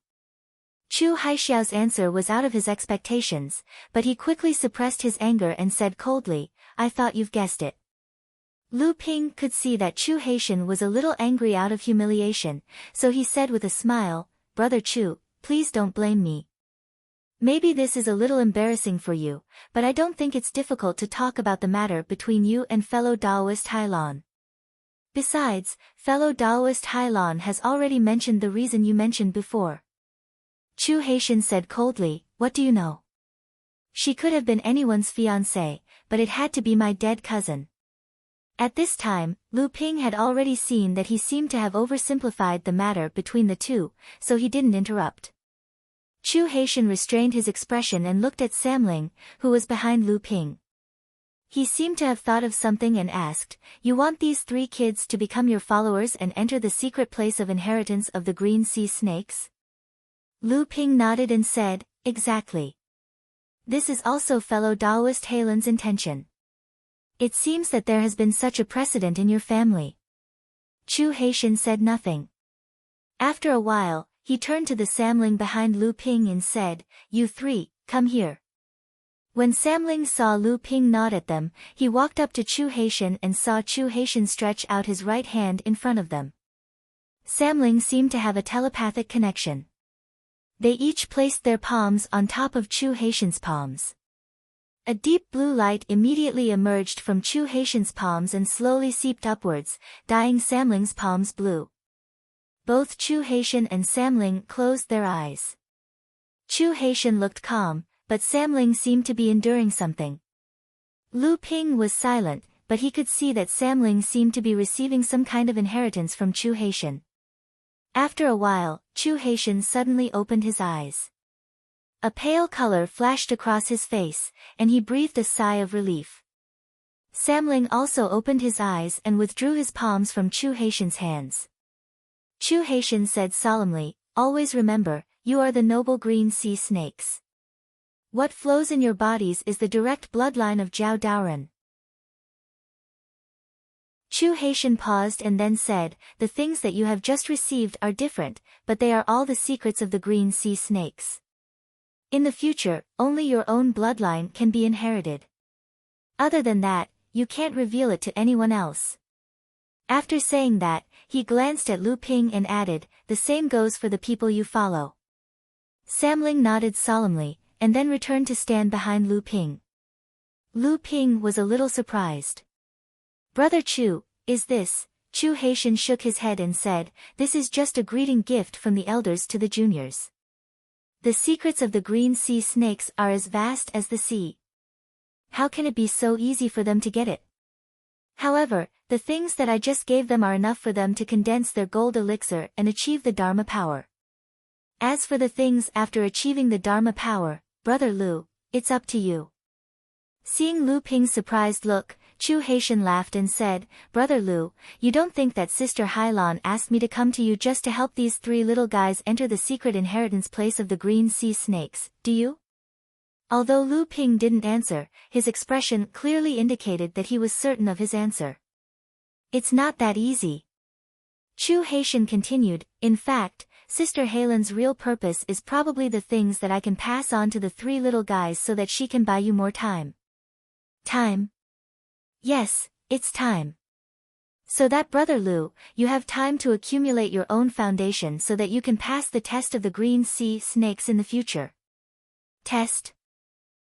Chu Haishao's answer was out of his expectations, but he quickly suppressed his anger and said coldly, "I thought you've guessed it." Lu Ping could see that Chu Haitian was a little angry out of humiliation, so he said with a smile, "Brother Chu, please don't blame me. Maybe this is a little embarrassing for you, but I don't think it's difficult to talk about the matter between you and fellow Taoist Hailan. Besides, fellow Taoist Hailan has already mentioned the reason you mentioned before." Chu Haitian said coldly, "What do you know?" "She could have been anyone's fiancée, but it had to be my dead cousin." At this time, Lu Ping had already seen that he seemed to have oversimplified the matter between the two, so he didn't interrupt. Chu Haitian restrained his expression and looked at Samling, who was behind Lu Ping. He seemed to have thought of something and asked, "You want these three kids to become your followers and enter the secret place of inheritance of the Green Sea Snakes?" Lu Ping nodded and said, "Exactly. This is also fellow Taoist Hailan's intention. It seems that there has been such a precedent in your family." Chu Haitian said nothing. After a while, he turned to the Samling behind Lu Ping and said, "You three, come here." When Samling saw Lu Ping nod at them, he walked up to Chu Haitian and saw Chu Haitian stretch out his right hand in front of them. Samling seemed to have a telepathic connection. They each placed their palms on top of Chu Haitian's palms. A deep blue light immediately emerged from Chu Haitian's palms and slowly seeped upwards, dyeing Samling's palms blue. Both Chu Haitian and Samling closed their eyes. Chu Haitian looked calm, but Samling seemed to be enduring something. Lu Ping was silent, but he could see that Samling seemed to be receiving some kind of inheritance from Chu Haitian. After a while, Chu Haitian suddenly opened his eyes. A pale color flashed across his face, and he breathed a sigh of relief. Samling also opened his eyes and withdrew his palms from Chu Haitian's hands. Chu Haitian said solemnly, "Always remember, you are the noble Green Sea Snakes. What flows in your bodies is the direct bloodline of Zhao Daoren." Chu Haitian paused and then said, "The things that you have just received are different, but they are all the secrets of the Green Sea Snakes. In the future, only your own bloodline can be inherited. Other than that, you can't reveal it to anyone else." After saying that, he glanced at Lu Ping and added, "The same goes for the people you follow." Samling nodded solemnly, and then returned to stand behind Lu Ping. Lu Ping was a little surprised. "Brother Chu, is this?" Chu Haitian shook his head and said, "This is just a greeting gift from the elders to the juniors. The secrets of the Green Sea Snakes are as vast as the sea. How can it be so easy for them to get it? However, the things that I just gave them are enough for them to condense their gold elixir and achieve the Dharma power. As for the things after achieving the Dharma power, Brother Lu, it's up to you." Seeing Lu Ping's surprised look, Chu Haitian laughed and said, "Brother Lu, you don't think that Sister Hailan asked me to come to you just to help these three little guys enter the secret inheritance place of the Green Sea Snakes, do you?" Although Lu Ping didn't answer, his expression clearly indicated that he was certain of his answer. "It's not that easy." Chu Haitian continued, "In fact, Sister Hailan's real purpose is probably the things that I can pass on to the three little guys so that she can buy you more time." "Time?" "Yes, it's time. So that Brother Lu, you have time to accumulate your own foundation so that you can pass the test of the Green Sea Snakes in the future." "Test?"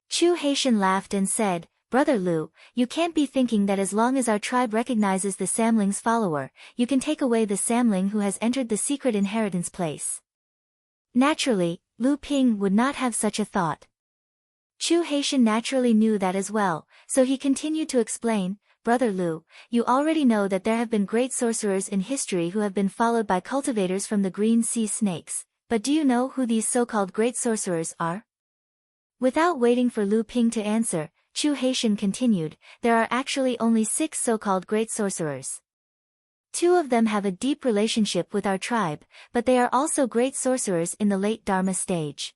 Chu Haitian laughed and said, "Brother Lu, you can't be thinking that as long as our tribe recognizes the Samling's follower, you can take away the Samling who has entered the secret inheritance place. Naturally, Lu Ping would not have such a thought. Chu Haitian naturally knew that as well, so he continued to explain, Brother Lu, you already know that there have been great sorcerers in history who have been followed by cultivators from the green sea snakes, but do you know who these so-called great sorcerers are? Without waiting for Lu Ping to answer, Chu Haitian continued, there are actually only 6 so-called great sorcerers. 2 of them have a deep relationship with our tribe, but they are also great sorcerers in the late Dharma stage.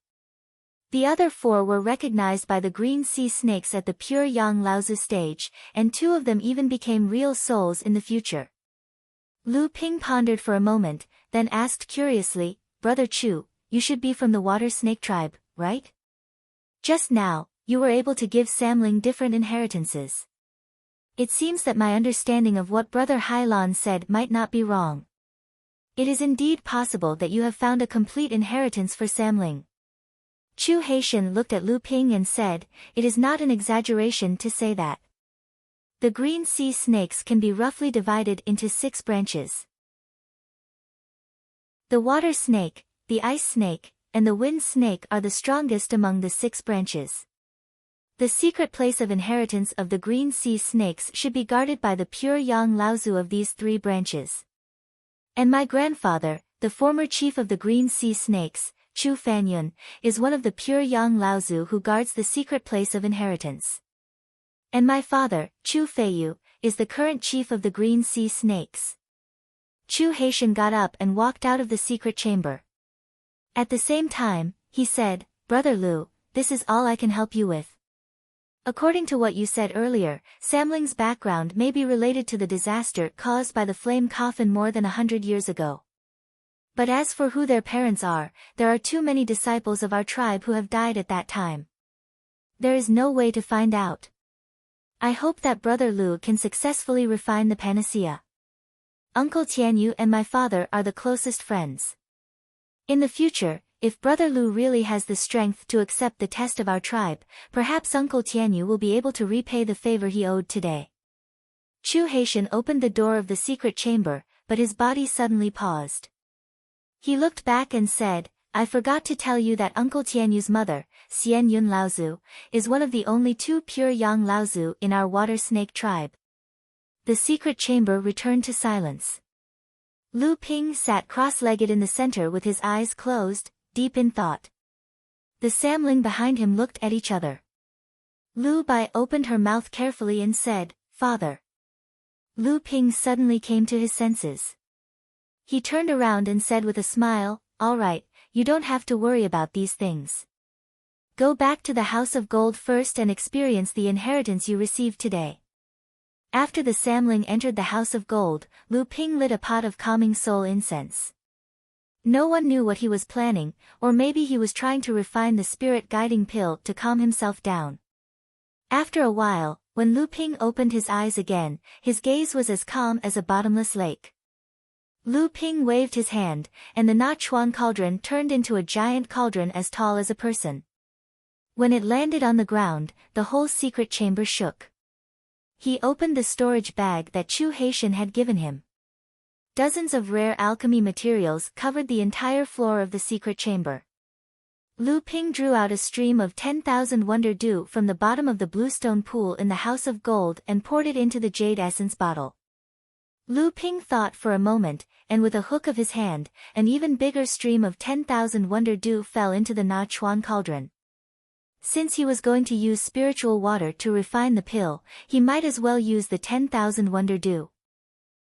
The other 4 were recognized by the green sea snakes at the pure Yang Laozu stage, and 2 of them even became real souls in the future. Lu Ping pondered for a moment, then asked curiously, Brother Chu, you should be from the water snake tribe, right? Just now, you were able to give Samling different inheritances. It seems that my understanding of what Brother Hailan said might not be wrong. It is indeed possible that you have found a complete inheritance for Samling. Chu Haitian looked at Lu Ping and said, it is not an exaggeration to say that. The green sea snakes can be roughly divided into 6 branches. The water snake, the ice snake, and the wind snake are the strongest among the 6 branches. The secret place of inheritance of the green sea snakes should be guarded by the pure Yang Laozu of these 3 branches. And my grandfather, the former chief of the green sea snakes, Chu Fanyun, is one of the pure Yang Laozu who guards the secret place of inheritance. And my father, Chu Feiyu, is the current chief of the green sea snakes. Chu Haitian got up and walked out of the secret chamber. At the same time, he said, Brother Lu, this is all I can help you with. According to what you said earlier, Samling's background may be related to the disaster caused by the flame coffin more than 100 years ago. But as for who their parents are, there are too many disciples of our tribe who have died at that time. There is no way to find out. I hope that Brother Lu can successfully refine the panacea. Uncle Tianyu and my father are the closest friends. In the future, if Brother Lu really has the strength to accept the test of our tribe, perhaps Uncle Tianyu will be able to repay the favor he owed today. Chu Haitian opened the door of the secret chamber, but his body suddenly paused. He looked back and said, I forgot to tell you that Uncle Tianyu's mother, Xian Yun Laozu, is one of the only 2 pure Yang Laozu in our water snake tribe. The secret chamber returned to silence. Lu Ping sat cross-legged in the center with his eyes closed, deep in thought. The Samling behind him looked at each other. Lu Bai opened her mouth carefully and said, Father. Lu Ping suddenly came to his senses. He turned around and said with a smile, all right, you don't have to worry about these things. Go back to the House of Gold first and experience the inheritance you received today. After the Samling entered the House of Gold, Lu Ping lit a pot of calming soul incense. No one knew what he was planning, or maybe he was trying to refine the spirit guiding pill to calm himself down. After a while, when Lu Ping opened his eyes again, his gaze was as calm as a bottomless lake. Lu Ping waved his hand, and the Na Chuan cauldron turned into a giant cauldron as tall as a person. When it landed on the ground, the whole secret chamber shook. He opened the storage bag that Chu Haitian had given him. Dozens of rare alchemy materials covered the entire floor of the secret chamber. Lu Ping drew out a stream of 10,000 wonder dew from the bottom of the bluestone pool in the House of Gold and poured it into the jade essence bottle. Lu Ping thought for a moment, and with a hook of his hand, an even bigger stream of 10,000 wonder dew fell into the Na Chuan cauldron. Since he was going to use spiritual water to refine the pill, he might as well use the 10,000 wonder dew.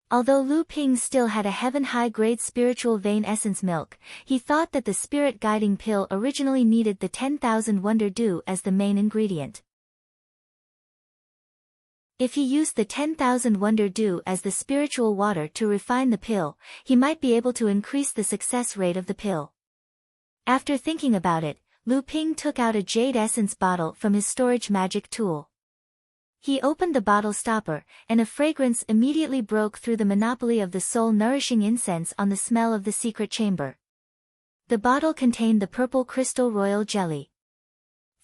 Although Lu Ping still had a heaven-high-grade spiritual vein essence milk, he thought that the spirit-guiding pill originally needed the 10,000 wonder dew as the main ingredient. If he used the 10,000 wonder dew as the spiritual water to refine the pill, he might be able to increase the success rate of the pill. After thinking about it, Lu Ping took out a jade essence bottle from his storage magic tool. He opened the bottle stopper, and a fragrance immediately broke through the monopoly of the soul-nourishing incense on the smell of the secret chamber. The bottle contained the purple crystal royal jelly.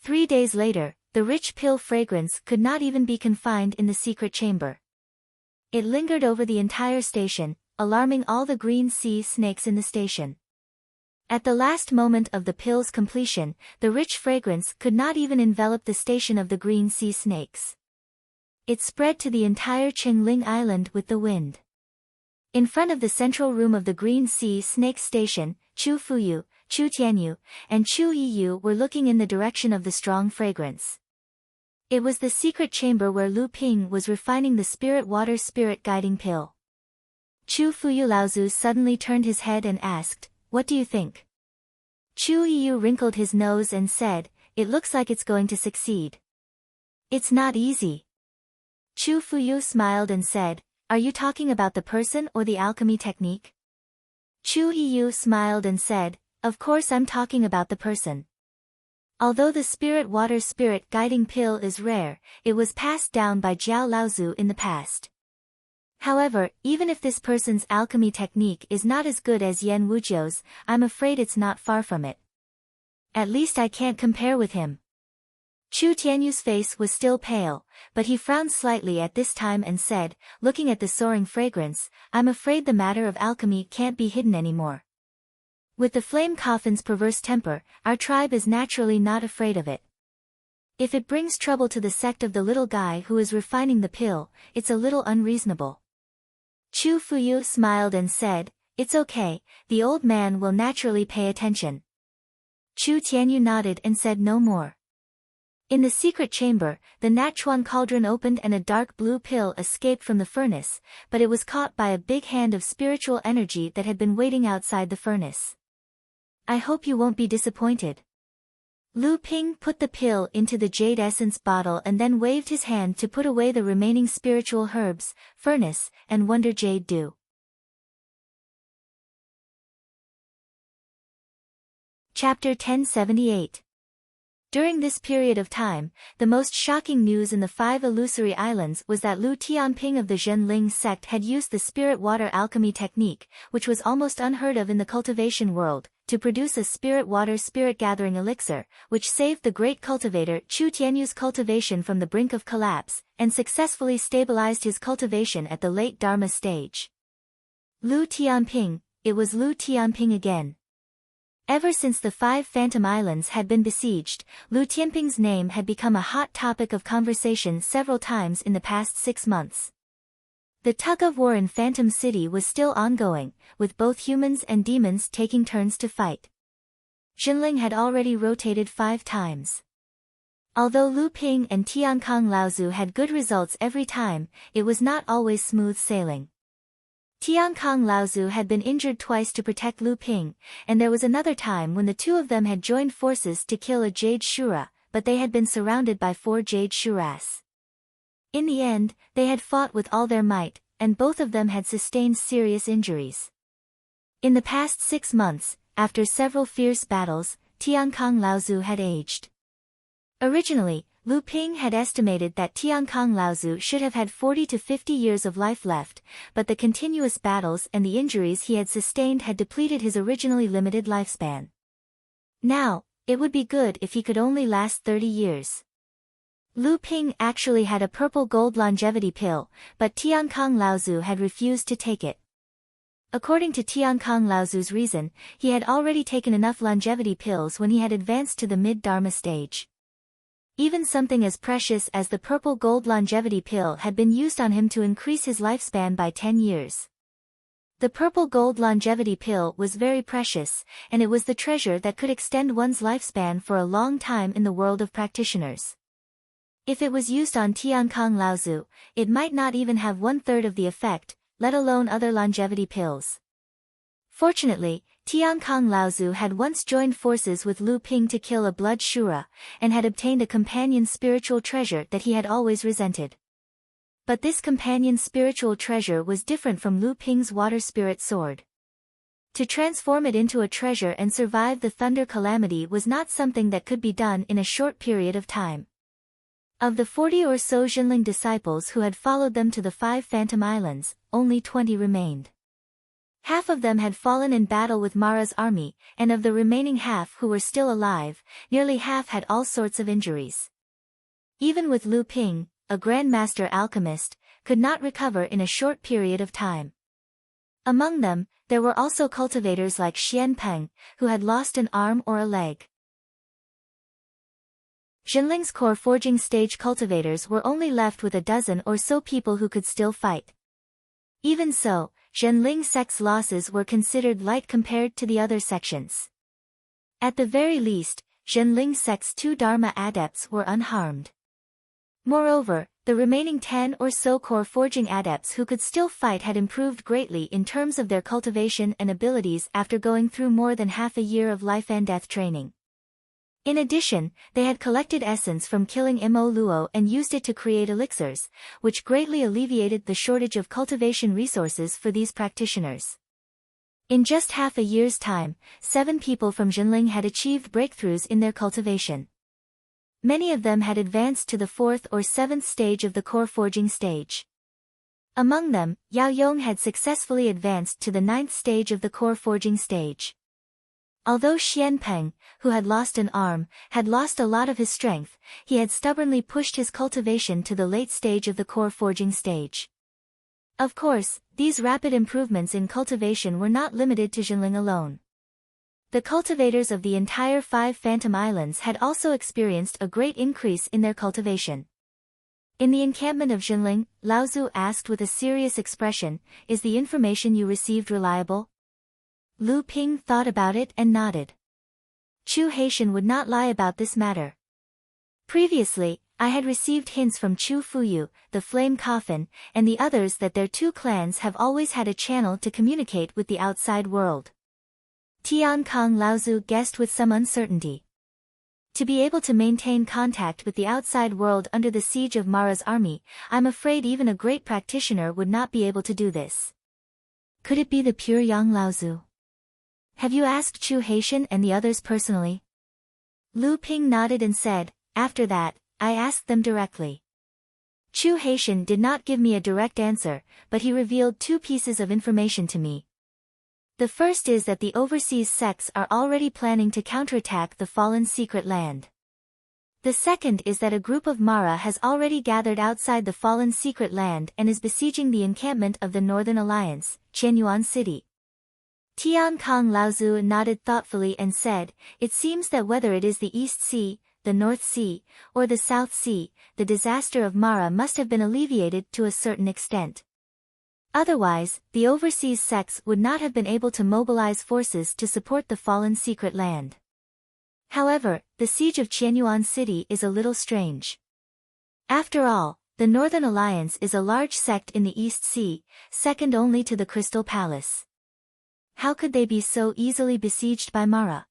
3 days later, the rich pill fragrance could not even be confined in the secret chamber. It lingered over the entire station, alarming all the green sea snakes in the station. At the last moment of the pill's completion, the rich fragrance could not even envelop the station of the green sea snakes. It spread to the entire Qingling Island with the wind. In front of the central room of the green sea snake station, Chu Fuyu, Chu Tianyu, and Chu Yiyu were looking in the direction of the strong fragrance. It was the secret chamber where Lu Ping was refining the spirit water spirit guiding pill. Chu Fuyu Laozu suddenly turned his head and asked, "What do you think?" Chu Yiyu wrinkled his nose and said, "It looks like it's going to succeed." "It's not easy." Chu Fuyu smiled and said, "Are you talking about the person or the alchemy technique?" Chu Yiyu smiled and said, "Of course I'm talking about the person." Although the spirit water spirit guiding pill is rare, it was passed down by Jiao Laozu in the past. However, even if this person's alchemy technique is not as good as Yan Wujiu's, I'm afraid it's not far from it. At least I can't compare with him. Chu Tianyu's face was still pale, but he frowned slightly at this time and said, looking at the soaring fragrance, "I'm afraid the matter of alchemy can't be hidden anymore. With the flame coffin's perverse temper, our tribe is naturally not afraid of it. If it brings trouble to the sect of the little guy who is refining the pill, it's a little unreasonable." Chu Fuyu smiled and said, "It's okay, the old man will naturally pay attention." Chu Tianyu nodded and said no more. In the secret chamber, the Nachuan cauldron opened and a dark blue pill escaped from the furnace, but it was caught by a big hand of spiritual energy that had been waiting outside the furnace. "I hope you won't be disappointed." Lu Ping put the pill into the jade essence bottle and then waved his hand to put away the remaining spiritual herbs, furnace, and wonder jade dew. Chapter 1078. During this period of time, the most shocking news in the 5 illusory islands was that Lu Tianping of the Zhenling sect had used the spirit water alchemy technique, which was almost unheard of in the cultivation world, to produce a spirit water spirit gathering elixir, which saved the great cultivator Chu Tianyu's cultivation from the brink of collapse, and successfully stabilized his cultivation at the late Dharma stage. Lu Tianping, it was Lu Tianping again. Ever since the 5 Phantom Islands had been besieged, Lu Tianping's name had become a hot topic of conversation several times in the past 6 months. The tug-of-war in Phantom City was still ongoing, with both humans and demons taking turns to fight. Zhenling had already rotated 5 times. Although Lu Ping and Tiankang Laozu had good results every time, it was not always smooth sailing. Tiankang Laozu had been injured twice to protect Lu Ping, and there was another time when the two of them had joined forces to kill a Jade Shura, but they had been surrounded by 4 Jade Shuras. In the end, they had fought with all their might, and both of them had sustained serious injuries. In the past 6 months, after several fierce battles, Tiankang Laozu had aged. Originally, Lu Ping had estimated that Tiankang Laozu should have had 40 to 50 years of life left, but the continuous battles and the injuries he had sustained had depleted his originally limited lifespan. Now, it would be good if he could only last 30 years. Lu Ping actually had a purple gold longevity pill, but Tiankang Laozu had refused to take it. According to Tiankang Laozu's reason, he had already taken enough longevity pills when he had advanced to the mid-Dharma stage. Even something as precious as the purple gold longevity pill had been used on him to increase his lifespan by 10 years. The purple gold longevity pill was very precious, and it was the treasure that could extend one's lifespan for a long time in the world of practitioners. If it was used on Tiankang Laozu, it might not even have 1/3 of the effect, let alone other longevity pills. Fortunately, Tiankang Laozu had once joined forces with Lu Ping to kill a blood Shura, and had obtained a companion spiritual treasure that he had always resented. But this companion spiritual treasure was different from Lu Ping's water spirit sword. To transform it into a treasure and survive the thunder calamity was not something that could be done in a short period of time. Of the 40 or so Zhenling disciples who had followed them to the 5 Phantom Islands, only 20 remained. Half of them had fallen in battle with Mara's army, and of the remaining half who were still alive, nearly half had all sorts of injuries. Even with Lu Ping, a grandmaster alchemist, could not recover in a short period of time. Among them, there were also cultivators like Xian Peng, who had lost an arm or a leg. Zhenling's core forging stage cultivators were only left with a dozen or so people who could still fight. Even so, Zhenling sect's losses were considered light compared to the other sections. At the very least, Zhenling sect's 2 Dharma adepts were unharmed. Moreover, the remaining 10 or so core forging adepts who could still fight had improved greatly in terms of their cultivation and abilities after going through more than half a year of life and death training. In addition, they had collected essence from killing Mo Luo and used it to create elixirs, which greatly alleviated the shortage of cultivation resources for these practitioners. In just half a year's time, 7 people from Zhenling had achieved breakthroughs in their cultivation. Many of them had advanced to the 4th or 7th stage of the core forging stage. Among them, Yao Yong had successfully advanced to the 9th stage of the core forging stage. Although Xian Peng, who had lost an arm, had lost a lot of his strength, he had stubbornly pushed his cultivation to the late stage of the core forging stage. Of course, these rapid improvements in cultivation were not limited to Zhenling alone. The cultivators of the entire 5 Phantom Islands had also experienced a great increase in their cultivation. In the encampment of Zhenling, Laozu asked with a serious expression, "Is the information you received reliable?" Lu Ping thought about it and nodded. Chu Haitian would not lie about this matter. Previously, I had received hints from Chu Fuyu, the Flame Coffin, and the others that their 2 clans have always had a channel to communicate with the outside world. Tian Kong Laozu guessed with some uncertainty. To be able to maintain contact with the outside world under the siege of Mara's army, I'm afraid even a great practitioner would not be able to do this. Could it be the pure Yang Laozu? Have you asked Chu Haitian and the others personally? Lu Ping nodded and said, "After that, I asked them directly." Chu Haitian did not give me a direct answer, but he revealed 2 pieces of information to me. The first is that the overseas sects are already planning to counterattack the fallen secret land. The second is that a group of Mara has already gathered outside the fallen secret land and is besieging the encampment of the Northern Alliance, Qianyuan City. Tian Kong Laozu nodded thoughtfully and said, "It seems that whether it is the East Sea, the North Sea, or the South Sea, the disaster of Mara must have been alleviated to a certain extent. Otherwise, the overseas sects would not have been able to mobilize forces to support the fallen secret land. However, the siege of Qianyuan City is a little strange. After all, the Northern Alliance is a large sect in the East Sea, second only to the Crystal Palace. How could they be so easily besieged by Mara?"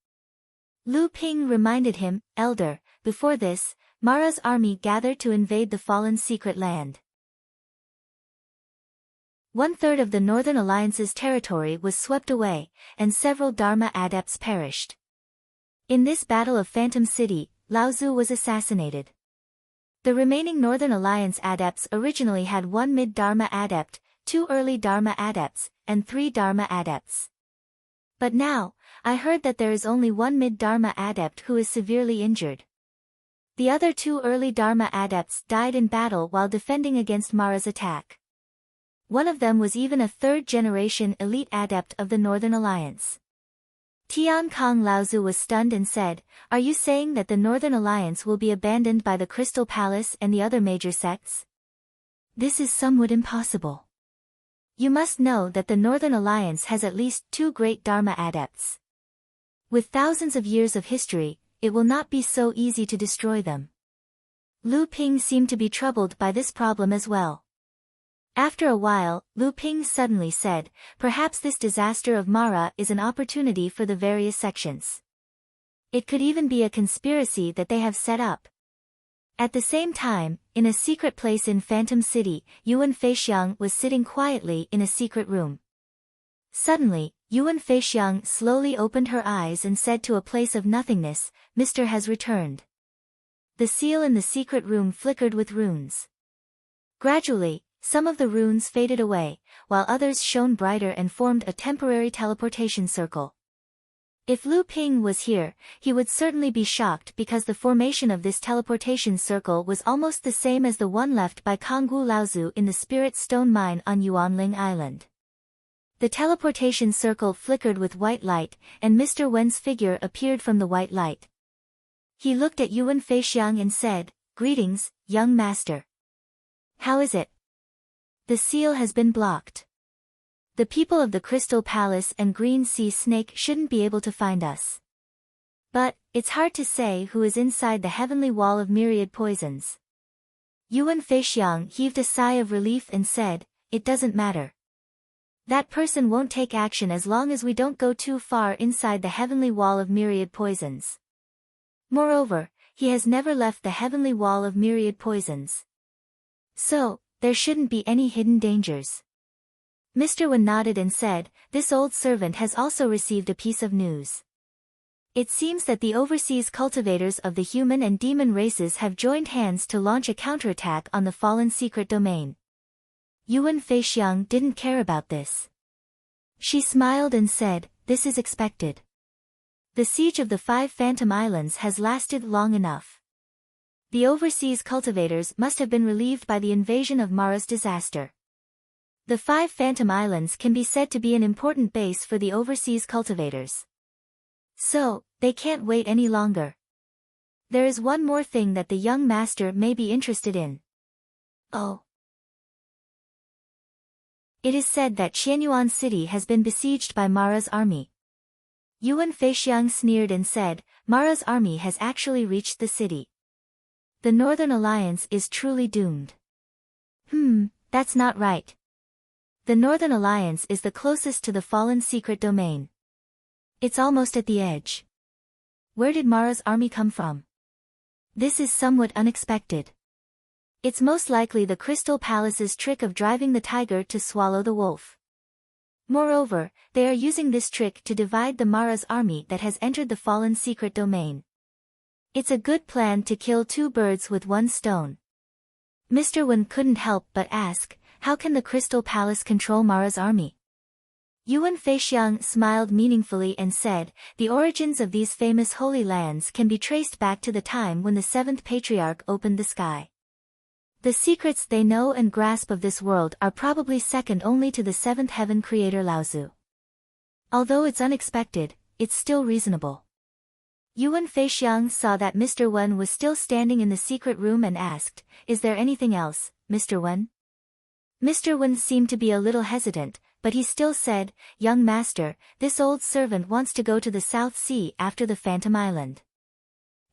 Lu Ping reminded him, "Elder, before this, Mara's army gathered to invade the fallen secret land. 1/3 of the Northern Alliance's territory was swept away, and several Dharma adepts perished. In this battle of Phantom City, Laozu was assassinated. The remaining Northern Alliance adepts originally had 1 mid-Dharma adept, 2 early Dharma adepts, and 3 Dharma adepts. But now, I heard that there is only 1 mid-Dharma adept who is severely injured. The other 2 early Dharma adepts died in battle while defending against Mara's attack. One of them was even a 3rd-generation elite adept of the Northern Alliance." Tian Kong Laozu was stunned and said, "Are you saying that the Northern Alliance will be abandoned by the Crystal Palace and the other major sects? This is somewhat impossible. You must know that the Northern Alliance has at least 2 great Dharma adepts. With thousands of years of history, it will not be so easy to destroy them." Lu Ping seemed to be troubled by this problem as well. After a while, Lu Ping suddenly said, "Perhaps this disaster of Mara is an opportunity for the various sections. It could even be a conspiracy that they have set up." At the same time, in a secret place in Phantom City, Yuan Feixiang was sitting quietly in a secret room. Suddenly, Yuan Feixiang slowly opened her eyes and said to a place of nothingness, "Mr. has returned." The seal in the secret room flickered with runes. Gradually, some of the runes faded away, while others shone brighter and formed a temporary teleportation circle. If Lu Ping was here, he would certainly be shocked because the formation of this teleportation circle was almost the same as the one left by Kongwu Laozu in the Spirit Stone Mine on Yuanling Island. The teleportation circle flickered with white light, and Mr. Wen's figure appeared from the white light. He looked at Yuan Feixiang and said, "Greetings, young master. How is it? The seal has been blocked. The people of the Crystal Palace and Green Sea Snake shouldn't be able to find us. But, it's hard to say who is inside the heavenly wall of myriad poisons." Yuan Feixiang heaved a sigh of relief and said, "It doesn't matter. That person won't take action as long as we don't go too far inside the heavenly wall of myriad poisons. Moreover, he has never left the heavenly wall of myriad poisons. So, there shouldn't be any hidden dangers." Mr. Wen nodded and said, "This old servant has also received a piece of news. It seems that the overseas cultivators of the human and demon races have joined hands to launch a counterattack on the fallen secret domain." Yuan Feixiang didn't care about this. She smiled and said, "This is expected. The siege of the 5 Phantom Islands has lasted long enough. The overseas cultivators must have been relieved by the invasion of Mara's disaster. The 5 Phantom Islands can be said to be an important base for the overseas cultivators. So, they can't wait any longer. There is one more thing that the young master may be interested in." "Oh." "It is said that Qianyuan City has been besieged by Mara's army." Yuan Feixiang sneered and said, "Mara's army has actually reached the city. The Northern Alliance is truly doomed." That's not right. The Northern Alliance is the closest to the fallen secret domain. It's almost at the edge. Where did Mara's army come from? This is somewhat unexpected. It's most likely the Crystal Palace's trick of driving the tiger to swallow the wolf. Moreover, they are using this trick to divide the Mara's army that has entered the fallen secret domain. It's a good plan to kill 2 birds with 1 stone." Mr. Wen couldn't help but ask, "How can the Crystal Palace control Mara's army?" Yuan Feixiang smiled meaningfully and said, "The origins of these famous holy lands can be traced back to the time when the 7th Patriarch opened the sky. The secrets they know and grasp of this world are probably second only to the 7th heaven creator Laozu. Although it's unexpected, it's still reasonable." Yuan Feixiang saw that Mr. Wen was still standing in the secret room and asked, "Is there anything else, Mr. Wen?" Mr. Wen seemed to be a little hesitant, but he still said, "Young master, this old servant wants to go to the South Sea after the Phantom Island."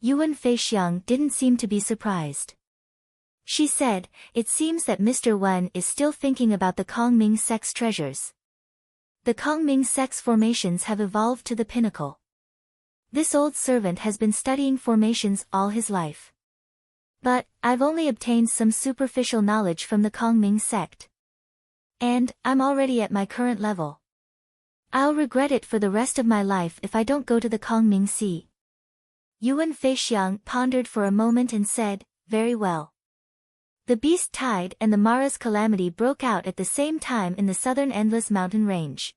Yuan Feixiang didn't seem to be surprised. She said, "It seems that Mr. Wen is still thinking about the Kongming sex treasures. The Kongming sex formations have evolved to the pinnacle. This old servant has been studying formations all his life. But, I've only obtained some superficial knowledge from the Kongming sect. And, I'm already at my current level. I'll regret it for the rest of my life if I don't go to the Kongming Sea." Yuan Feixiang pondered for a moment and said, "Very well." The beast tide and the Mara's calamity broke out at the same time in the southern Endless Mountain Range.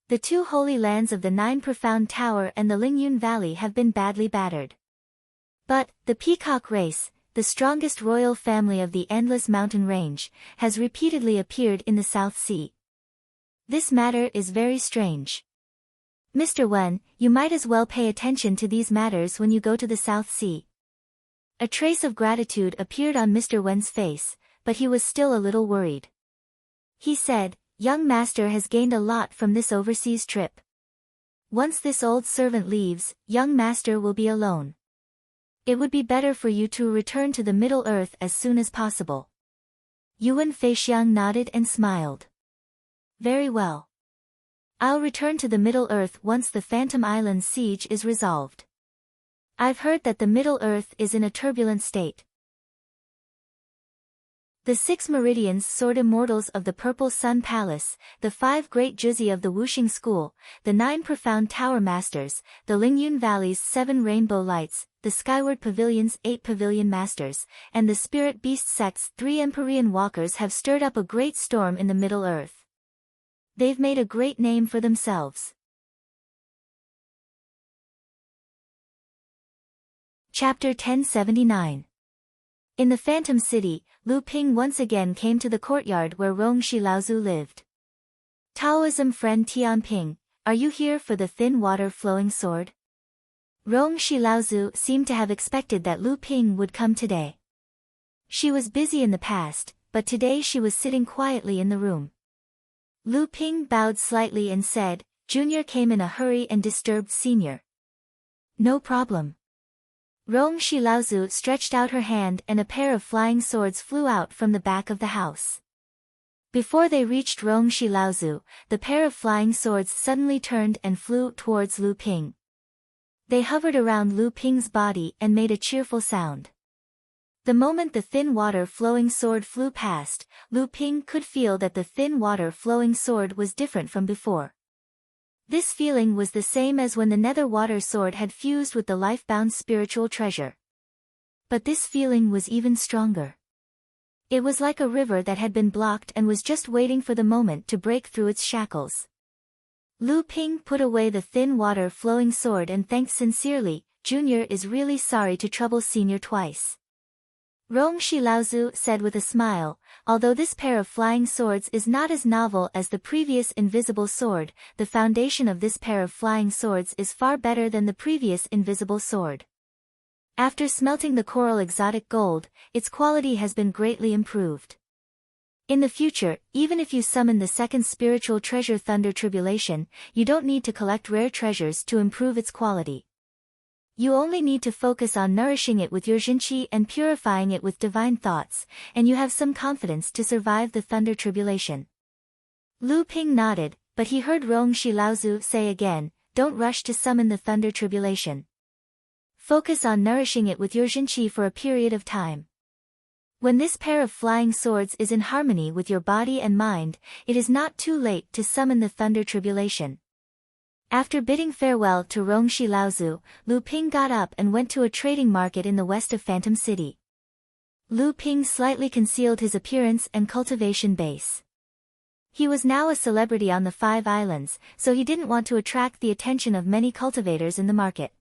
The 2 holy lands of the 9 Profound Tower and the Lingyun Valley have been badly battered. But, the Peacock race, the strongest royal family of the Endless Mountain Range, has repeatedly appeared in the South Sea. This matter is very strange. Mr. Wen, you might as well pay attention to these matters when you go to the South Sea." A trace of gratitude appeared on Mr. Wen's face, but he was still a little worried. He said, "Young master has gained a lot from this overseas trip. Once this old servant leaves, young master will be alone. It would be better for you to return to the Middle Earth as soon as possible." Yuan Feixiang nodded and smiled. "Very well. I'll return to the Middle Earth once the Phantom Island siege is resolved. I've heard that the Middle Earth is in a turbulent state." The 6 meridians sword immortals of the Purple Sun Palace, the 5 great Juzi of the Wuxing School, the 9 Profound Tower Masters, the Lingyun Valley's 7 Rainbow Lights, the Skyward Pavilion's 8 Pavilion Masters, and the Spirit Beast Sect's 3 Empyrean Walkers have stirred up a great storm in the Middle Earth. They've made a great name for themselves. Chapter 1079. In the Phantom City, Lu Ping once again came to the courtyard where Rongxi Laozu lived. Taoism friend Tianping, are you here for the thin water flowing sword? Rong Shi Laozu seemed to have expected that Lu Ping would come today. She was busy in the past, but today she was sitting quietly in the room. Lu Ping bowed slightly and said, Junior came in a hurry and disturbed Senior. No problem. Rong Shi Laozu stretched out her hand and a pair of flying swords flew out from the back of the house. Before they reached Rong Shi Laozu, the pair of flying swords suddenly turned and flew towards Lu Ping. They hovered around Lu Ping's body and made a cheerful sound. The moment the thin water flowing sword flew past, Lu Ping could feel that the thin water flowing sword was different from before. This feeling was the same as when the nether water sword had fused with the life-bound spiritual treasure. But this feeling was even stronger. It was like a river that had been blocked and was just waiting for the moment to break through its shackles. Lu Ping put away the thin water flowing sword and thanked sincerely, Junior is really sorry to trouble Senior twice. Rong Shi Laozu said with a smile, although this pair of flying swords is not as novel as the previous invisible sword, the foundation of this pair of flying swords is far better than the previous invisible sword. After smelting the coral exotic gold, its quality has been greatly improved. In the future, even if you summon the second spiritual treasure Thunder Tribulation, you don't need to collect rare treasures to improve its quality. You only need to focus on nourishing it with your Jinqi and purifying it with divine thoughts, and you have some confidence to survive the Thunder Tribulation. Lu Ping nodded, but he heard Rong Shi Laozu say again, don't rush to summon the Thunder Tribulation. Focus on nourishing it with your Jinqi for a period of time. When this pair of flying swords is in harmony with your body and mind, it is not too late to summon the Thunder Tribulation. After bidding farewell to Rong Shi Laozu, Lu Ping got up and went to a trading market in the west of Phantom City. Lu Ping slightly concealed his appearance and cultivation base. He was now a celebrity on the 5 islands, so he didn't want to attract the attention of many cultivators in the market.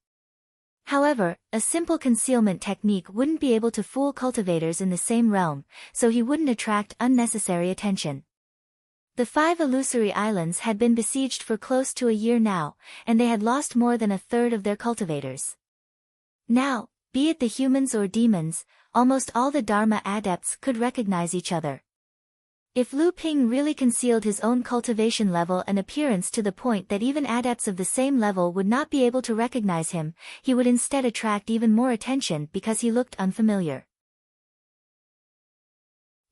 However, a simple concealment technique wouldn't be able to fool cultivators in the same realm, so he wouldn't attract unnecessary attention. The 5 illusory islands had been besieged for close to a year now, and they had lost more than a third of their cultivators. Now, be it the humans or demons, almost all the Dharma adepts could recognize each other. If Lu Ping really concealed his own cultivation level and appearance to the point that even adepts of the same level would not be able to recognize him, he would instead attract even more attention because he looked unfamiliar.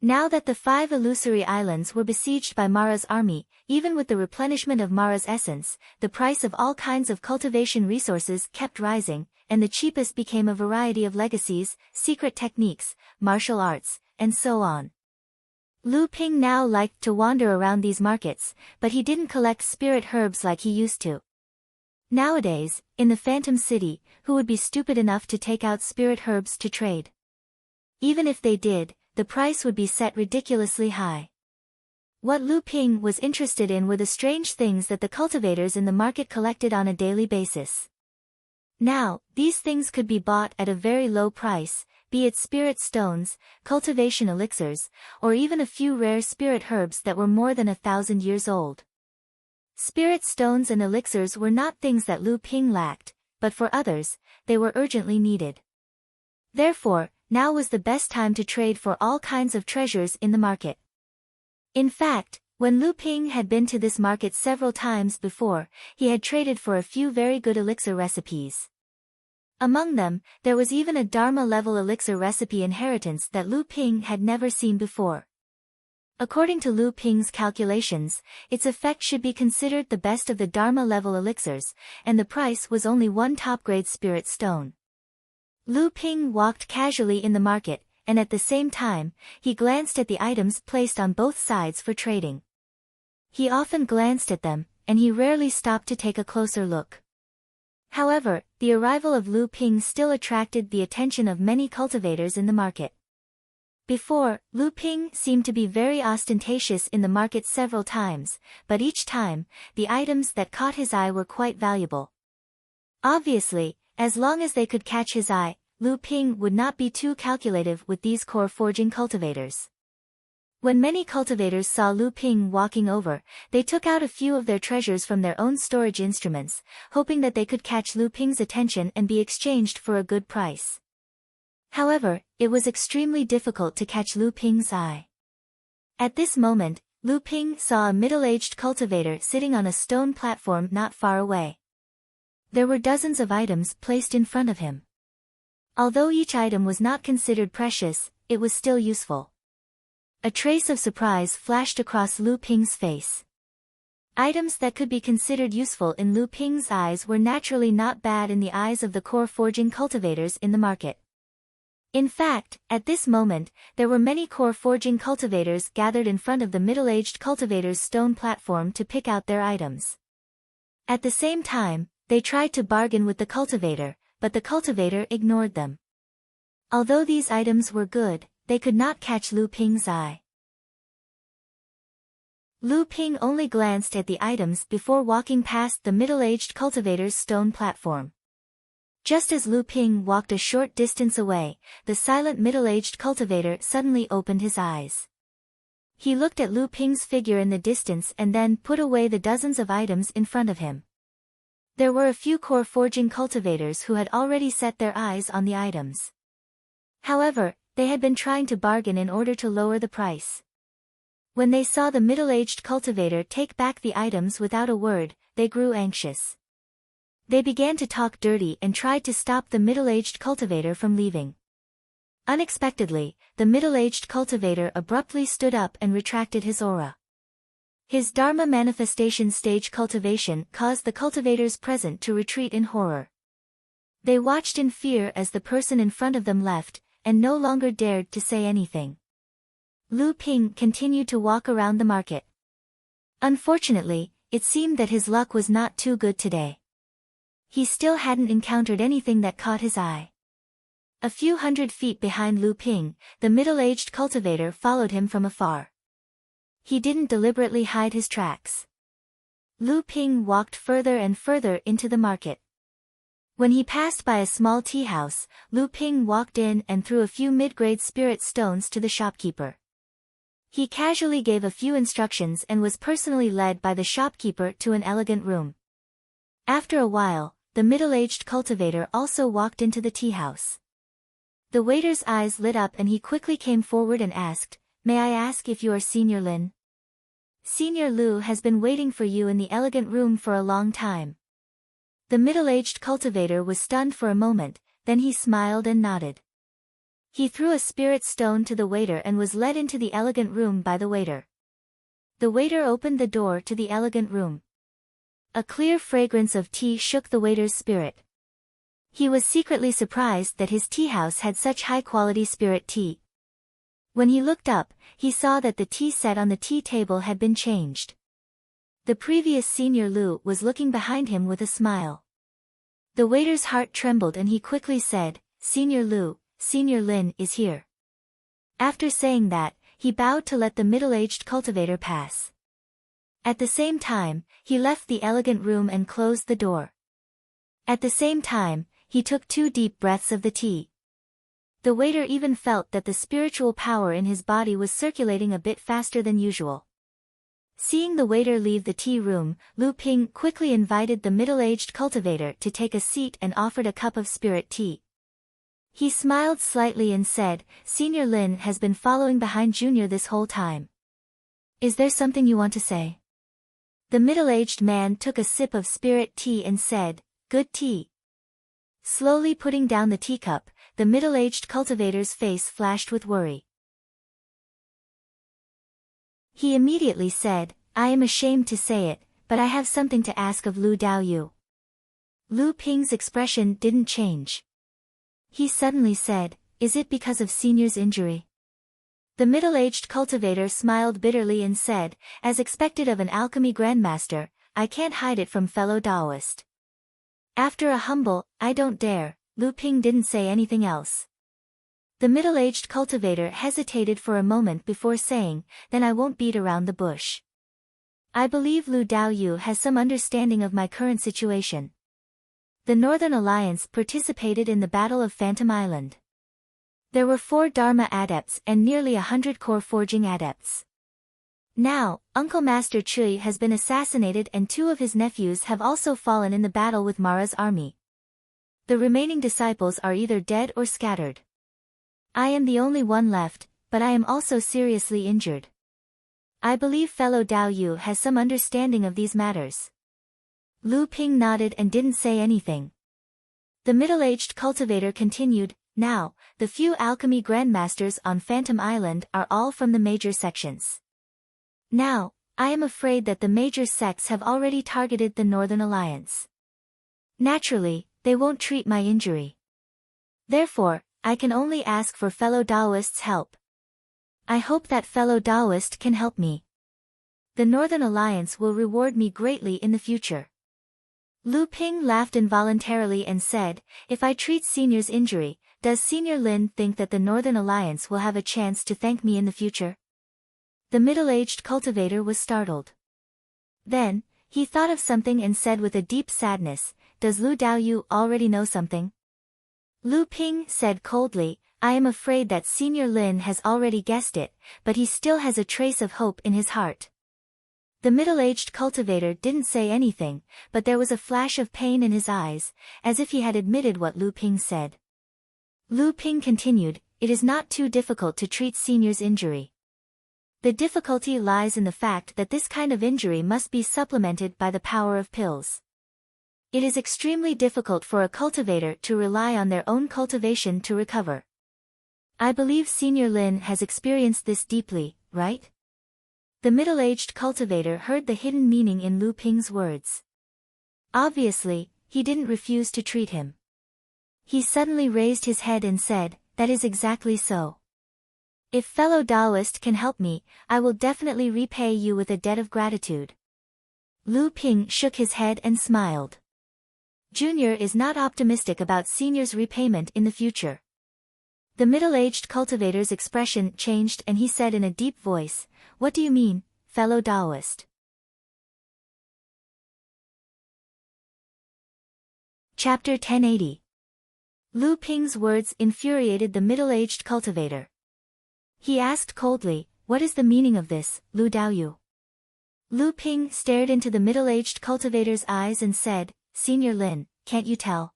Now that the 5 illusory islands were besieged by Mara's army, even with the replenishment of Mara's essence, the price of all kinds of cultivation resources kept rising, and the cheapest became a variety of legacies, secret techniques, martial arts, and so on. Lu Ping now liked to wander around these markets, but he didn't collect spirit herbs like he used to. Nowadays, in the Phantom City, who would be stupid enough to take out spirit herbs to trade? Even if they did, the price would be set ridiculously high. What Lu Ping was interested in were the strange things that the cultivators in the market collected on a daily basis. Now, these things could be bought at a very low price, be it spirit stones, cultivation elixirs, or even a few rare spirit herbs that were more than 1,000 years old. Spirit stones and elixirs were not things that Lu Ping lacked, but for others, they were urgently needed. Therefore, now was the best time to trade for all kinds of treasures in the market. In fact, when Lu Ping had been to this market several times before, he had traded for a few very good elixir recipes. Among them, there was even a Dharma-level elixir recipe inheritance that Lu Ping had never seen before. According to Lu Ping's calculations, its effect should be considered the best of the Dharma-level elixirs, and the price was only 1 top-grade spirit stone. Lu Ping walked casually in the market, and at the same time, he glanced at the items placed on both sides for trading. He often glanced at them, and he rarely stopped to take a closer look. However, the arrival of Lu Ping still attracted the attention of many cultivators in the market. Before, Lu Ping seemed to be very ostentatious in the market several times, but each time, the items that caught his eye were quite valuable. Obviously, as long as they could catch his eye, Lu Ping would not be too calculative with these core forging cultivators. When many cultivators saw Lu Ping walking over, they took out a few of their treasures from their own storage instruments, hoping that they could catch Lu Ping's attention and be exchanged for a good price. However, it was extremely difficult to catch Lu Ping's eye. At this moment, Lu Ping saw a middle-aged cultivator sitting on a stone platform not far away. There were dozens of items placed in front of him. Although each item was not considered precious, it was still useful. A trace of surprise flashed across Lu Ping's face. Items that could be considered useful in Lu Ping's eyes were naturally not bad in the eyes of the core forging cultivators in the market. In fact, at this moment, there were many core forging cultivators gathered in front of the middle-aged cultivator's stone platform to pick out their items. At the same time, they tried to bargain with the cultivator, but the cultivator ignored them. Although these items were good, they could not catch Lu Ping's eye. Lu Ping only glanced at the items before walking past the middle-aged cultivator's stone platform. Just as Lu Ping walked a short distance away, the silent middle-aged cultivator suddenly opened his eyes. He looked at Lu Ping's figure in the distance and then put away the dozens of items in front of him. There were a few core forging cultivators who had already set their eyes on the items. However, they had been trying to bargain in order to lower the price. When they saw the middle-aged cultivator take back the items without a word, they grew anxious. They began to talk dirty and tried to stop the middle-aged cultivator from leaving. Unexpectedly, the middle-aged cultivator abruptly stood up and retracted his aura. His Dharma manifestation stage cultivation caused the cultivators present to retreat in horror. They watched in fear as the person in front of them left, and no longer dared to say anything. Lu Ping continued to walk around the market. Unfortunately, it seemed that his luck was not too good today. He still hadn't encountered anything that caught his eye. A few hundred feet behind Lu Ping, the middle-aged cultivator followed him from afar. He didn't deliberately hide his tracks. Lu Ping walked further and further into the market. When he passed by a small tea house, Lu Ping walked in and threw a few mid-grade spirit stones to the shopkeeper. He casually gave a few instructions and was personally led by the shopkeeper to an elegant room. After a while, the middle-aged cultivator also walked into the tea house. The waiter's eyes lit up and he quickly came forward and asked, "May I ask if you are Senior Lin? Senior Lu has been waiting for you in the elegant room for a long time." The middle-aged cultivator was stunned for a moment, then he smiled and nodded. He threw a spirit stone to the waiter and was led into the elegant room by the waiter. The waiter opened the door to the elegant room. A clear fragrance of tea shook the waiter's spirit. He was secretly surprised that his tea house had such high-quality spirit tea. When he looked up, he saw that the tea set on the tea table had been changed. The previous Senior Lu was looking behind him with a smile. The waiter's heart trembled and he quickly said, "Senior Lu, Senior Lin is here." After saying that, he bowed to let the middle-aged cultivator pass. At the same time, he left the elegant room and closed the door. At the same time, he took 2 deep breaths of the tea. The waiter even felt that the spiritual power in his body was circulating a bit faster than usual. Seeing the waiter leave the tea room, Lu Ping quickly invited the middle-aged cultivator to take a seat and offered a cup of spirit tea. He smiled slightly and said, "Senior Lin has been following behind Junior this whole time. Is there something you want to say?" The middle-aged man took a sip of spirit tea and said, "Good tea." Slowly putting down the teacup, the middle-aged cultivator's face flashed with worry. He immediately said, "I am ashamed to say it, but I have something to ask of Lu Daoyu." Lu Ping's expression didn't change. He suddenly said, "Is it because of Senior's injury?" The middle-aged cultivator smiled bitterly and said, "As expected of an alchemy grandmaster, I can't hide it from fellow Taoist." After a humble, "I don't dare," Lu Ping didn't say anything else. The middle-aged cultivator hesitated for a moment before saying, "Then I won't beat around the bush. I believe Lu Daoyu has some understanding of my current situation. The Northern Alliance participated in the Battle of Phantom Island. There were 4 Dharma adepts and nearly 100 core forging adepts. Now, Uncle Master Chui has been assassinated and 2 of his nephews have also fallen in the battle with Mara's army. The remaining disciples are either dead or scattered. I am the only one left, but I am also seriously injured. I believe fellow Dao Yu has some understanding of these matters. Lu Ping nodded and didn't say anything. The middle-aged cultivator continued, now, the few alchemy grandmasters on Phantom Island are all from the major sections. Now, I am afraid that the major sects have already targeted the Northern Alliance. Naturally, they won't treat my injury. Therefore, I can only ask for fellow Daoists' help. I hope that fellow Daoist can help me. The Northern Alliance will reward me greatly in the future. Lu Ping laughed involuntarily and said, if I treat Senior's injury, does Senior Lin think that the Northern Alliance will have a chance to thank me in the future? The middle-aged cultivator was startled. Then, he thought of something and said with a deep sadness, does Lu Daoyu already know something? Lu Ping said coldly, I am afraid that Senior Lin has already guessed it, but he still has a trace of hope in his heart. The middle-aged cultivator didn't say anything, but there was a flash of pain in his eyes, as if he had admitted what Lu Ping said. Lu Ping continued, it is not too difficult to treat Senior's injury. The difficulty lies in the fact that this kind of injury must be supplemented by the power of pills. It is extremely difficult for a cultivator to rely on their own cultivation to recover. I believe Senior Lin has experienced this deeply, right? The middle-aged cultivator heard the hidden meaning in Lu Ping's words. Obviously, he didn't refuse to treat him. He suddenly raised his head and said, that is exactly so. If fellow Daoist can help me, I will definitely repay you with a debt of gratitude. Lu Ping shook his head and smiled. Junior is not optimistic about Senior's repayment in the future. The middle-aged cultivator's expression changed and he said in a deep voice, what do you mean, fellow Daoist? Chapter 1080. Lu Ping's words infuriated the middle-aged cultivator. He asked coldly, what is the meaning of this, Lu Daoyu? Lu Ping stared into the middle-aged cultivator's eyes and said, Senior Lin, can't you tell?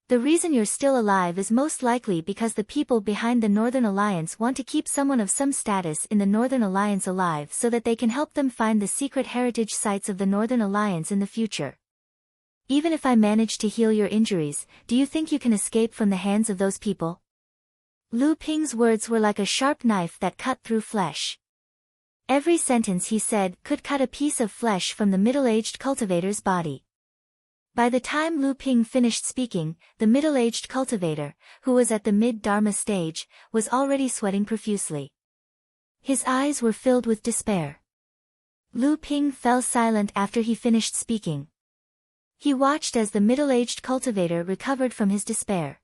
The reason you're still alive is most likely because the people behind the Northern Alliance want to keep someone of some status in the Northern Alliance alive so that they can help them find the secret heritage sites of the Northern Alliance in the future. Even if I manage to heal your injuries, do you think you can escape from the hands of those people? Lu Ping's words were like a sharp knife that cut through flesh. Every sentence he said could cut a piece of flesh from the middle-aged cultivator's body. By the time Lu Ping finished speaking, the middle-aged cultivator, who was at the mid-Dharma stage, was already sweating profusely. His eyes were filled with despair. Lu Ping fell silent after he finished speaking. He watched as the middle-aged cultivator recovered from his despair.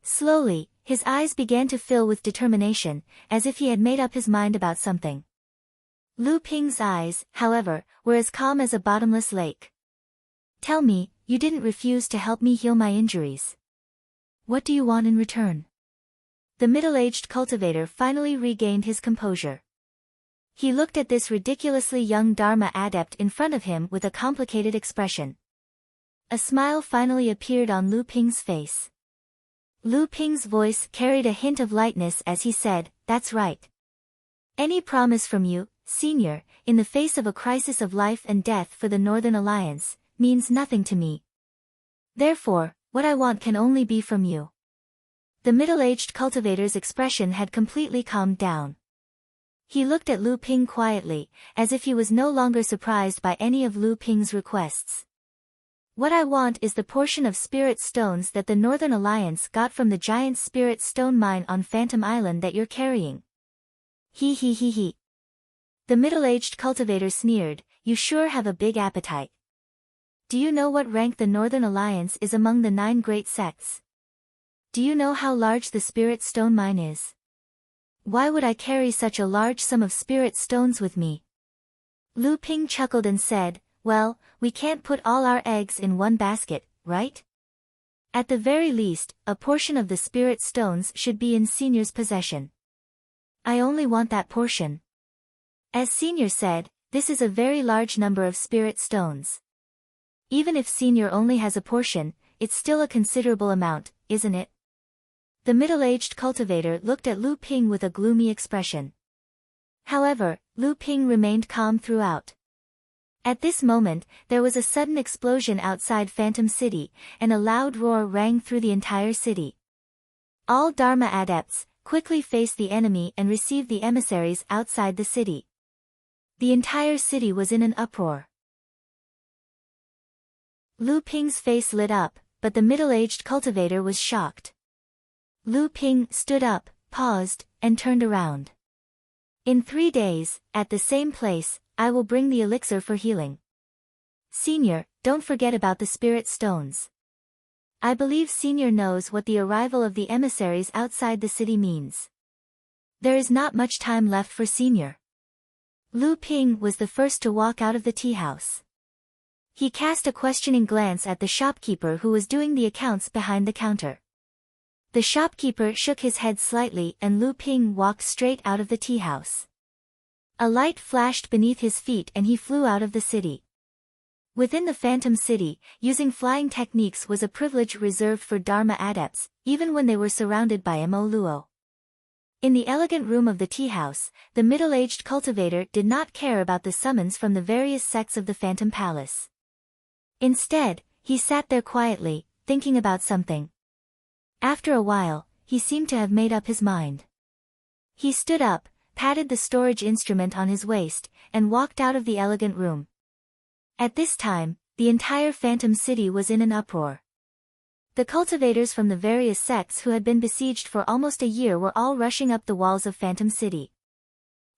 Slowly, his eyes began to fill with determination, as if he had made up his mind about something. Lu Ping's eyes, however, were as calm as a bottomless lake. Tell me, you didn't refuse to help me heal my injuries. What do you want in return? The middle-aged cultivator finally regained his composure. He looked at this ridiculously young Dharma adept in front of him with a complicated expression. A smile finally appeared on Lu Ping's face. Lu Ping's voice carried a hint of lightness as he said, that's right. Any promise from you, Senior, in the face of a crisis of life and death for the Northern Alliance, means nothing to me. Therefore, what I want can only be from you. The middle-aged cultivator's expression had completely calmed down. He looked at Lu Ping quietly, as if he was no longer surprised by any of Lu Ping's requests. What I want is the portion of spirit stones that the Northern Alliance got from the giant spirit stone mine on Phantom Island that you're carrying. He. The middle-aged cultivator sneered, you sure have a big appetite. Do you know what rank the Northern Alliance is among the 9 great sects? Do you know how large the spirit stone mine is? Why would I carry such a large sum of spirit stones with me? Lu Ping chuckled and said, well, we can't put all our eggs in one basket, right? At the very least, a portion of the spirit stones should be in Senior's possession. I only want that portion. As Senior said, this is a very large number of spirit stones. Even if Senior only has a portion, it's still a considerable amount, isn't it? The middle-aged cultivator looked at Lu Ping with a gloomy expression. However, Lu Ping remained calm throughout. At this moment, there was a sudden explosion outside Phantom City, and a loud roar rang through the entire city. All Dharma adepts quickly faced the enemy and received the emissaries outside the city. The entire city was in an uproar. Lu Ping's face lit up, but the middle-aged cultivator was shocked. Lu Ping stood up, paused, and turned around. In 3 days, at the same place, I will bring the elixir for healing. Senior, don't forget about the spirit stones. I believe Senior knows what the arrival of the emissaries outside the city means. There is not much time left for Senior. Lu Ping was the first to walk out of the tea house. He cast a questioning glance at the shopkeeper who was doing the accounts behind the counter. The shopkeeper shook his head slightly and Lu Ping walked straight out of the tea house. A light flashed beneath his feet and he flew out of the city. Within the Phantom City, using flying techniques was a privilege reserved for Dharma adepts, even when they were surrounded by Mo Luo. In the elegant room of the tea house, the middle-aged cultivator did not care about the summons from the various sects of the Phantom Palace. Instead, he sat there quietly, thinking about something. After a while, he seemed to have made up his mind. He stood up, patted the storage instrument on his waist, and walked out of the elegant room. At this time, the entire Phantom City was in an uproar. The cultivators from the various sects who had been besieged for almost a year were all rushing up the walls of Phantom City.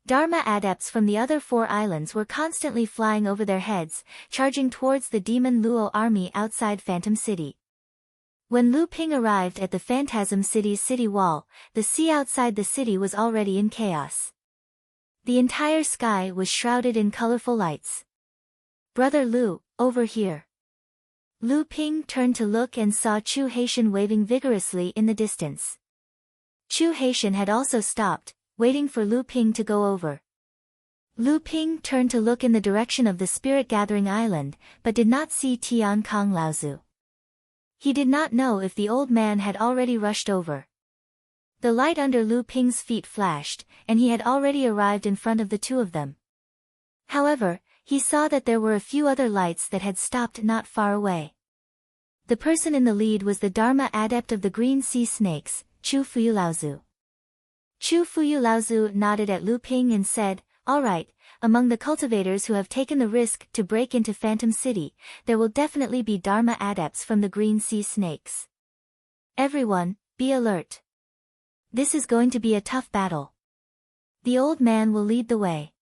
Dharma adepts from the other 4 islands were constantly flying over their heads, charging towards the Demon Luo army outside Phantom City. When Lu Ping arrived at the Phantasm City's city wall, the sea outside the city was already in chaos. The entire sky was shrouded in colorful lights. Brother Lu, over here. Lu Ping turned to look and saw Chu Haitian waving vigorously in the distance. Chu Haitian had also stopped, waiting for Lu Ping to go over. Lu Ping turned to look in the direction of the Spirit Gathering Island, but did not see Tian Kong Laozu. He did not know if the old man had already rushed over. The light under Lu Ping's feet flashed, and he had already arrived in front of the 2 of them. However, he saw that there were a few other lights that had stopped not far away. The person in the lead was the Dharma adept of the Green Sea Snakes, Chu Fuyu Laozu. Chu Fuyu Laozu nodded at Lu Ping and said, "All right, among the cultivators who have taken the risk to break into Phantom City, there will definitely be Dharma adepts from the Green Sea Snakes. Everyone, be alert. This is going to be a tough battle. The old man will lead the way.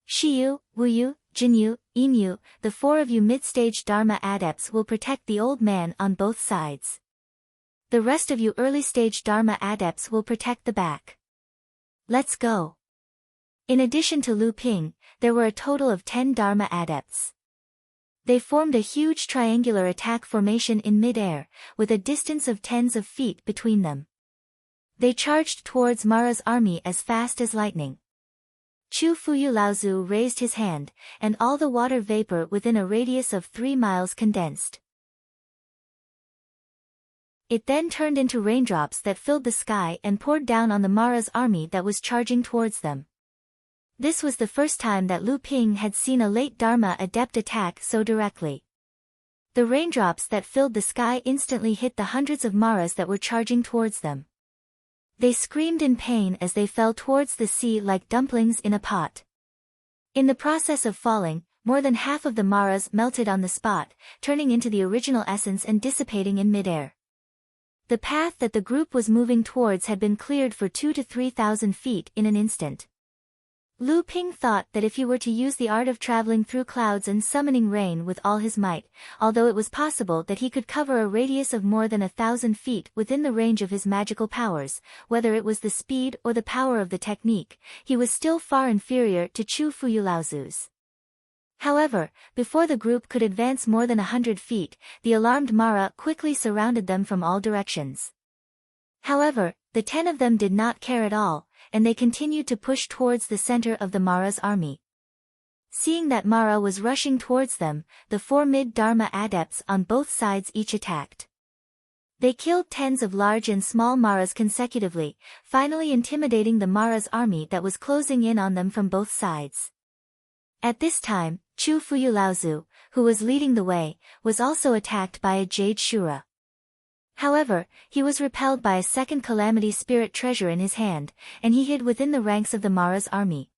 Shiyu, Wuyu, Jinyu, Inyu, the 4 of you mid-stage Dharma adepts will protect the old man on both sides. The rest of you early-stage Dharma adepts will protect the back. Let's go." In addition to Lu Ping, there were a total of 10 Dharma adepts. They formed a huge triangular attack formation in mid-air, with a distance of tens of feet between them. They charged towards Mara's army as fast as lightning. Chu Fuyu Laozu raised his hand, and all the water vapor within a radius of 3 miles condensed. It then turned into raindrops that filled the sky and poured down on the Mara's army that was charging towards them. This was the first time that Lu Ping had seen a late Dharma adept attack so directly. The raindrops that filled the sky instantly hit the hundreds of Maras that were charging towards them. They screamed in pain as they fell towards the sea like dumplings in a pot. In the process of falling, more than half of the Maras melted on the spot, turning into the original essence and dissipating in midair. The path that the group was moving towards had been cleared for 2,000 to 3,000 feet in an instant. Lu Ping thought that if he were to use the art of traveling through clouds and summoning rain with all his might, although it was possible that he could cover a radius of more than 1,000 feet within the range of his magical powers, whether it was the speed or the power of the technique, he was still far inferior to Chu Fuyu Laozu's. However, before the group could advance more than 100 feet, the alarmed Mara quickly surrounded them from all directions. However, the 10 of them did not care at all, and they continued to push towards the center of the Mara's army. Seeing that Mara was rushing towards them, the 4 mid-Dharma adepts on both sides each attacked. They killed tens of large and small Maras consecutively, finally intimidating the Mara's army that was closing in on them from both sides. At this time, Chu Fuyu Laozu, who was leading the way, was also attacked by a Jade Shura. However, he was repelled by a second Calamity Spirit treasure in his hand, and he hid within the ranks of the Mara's army.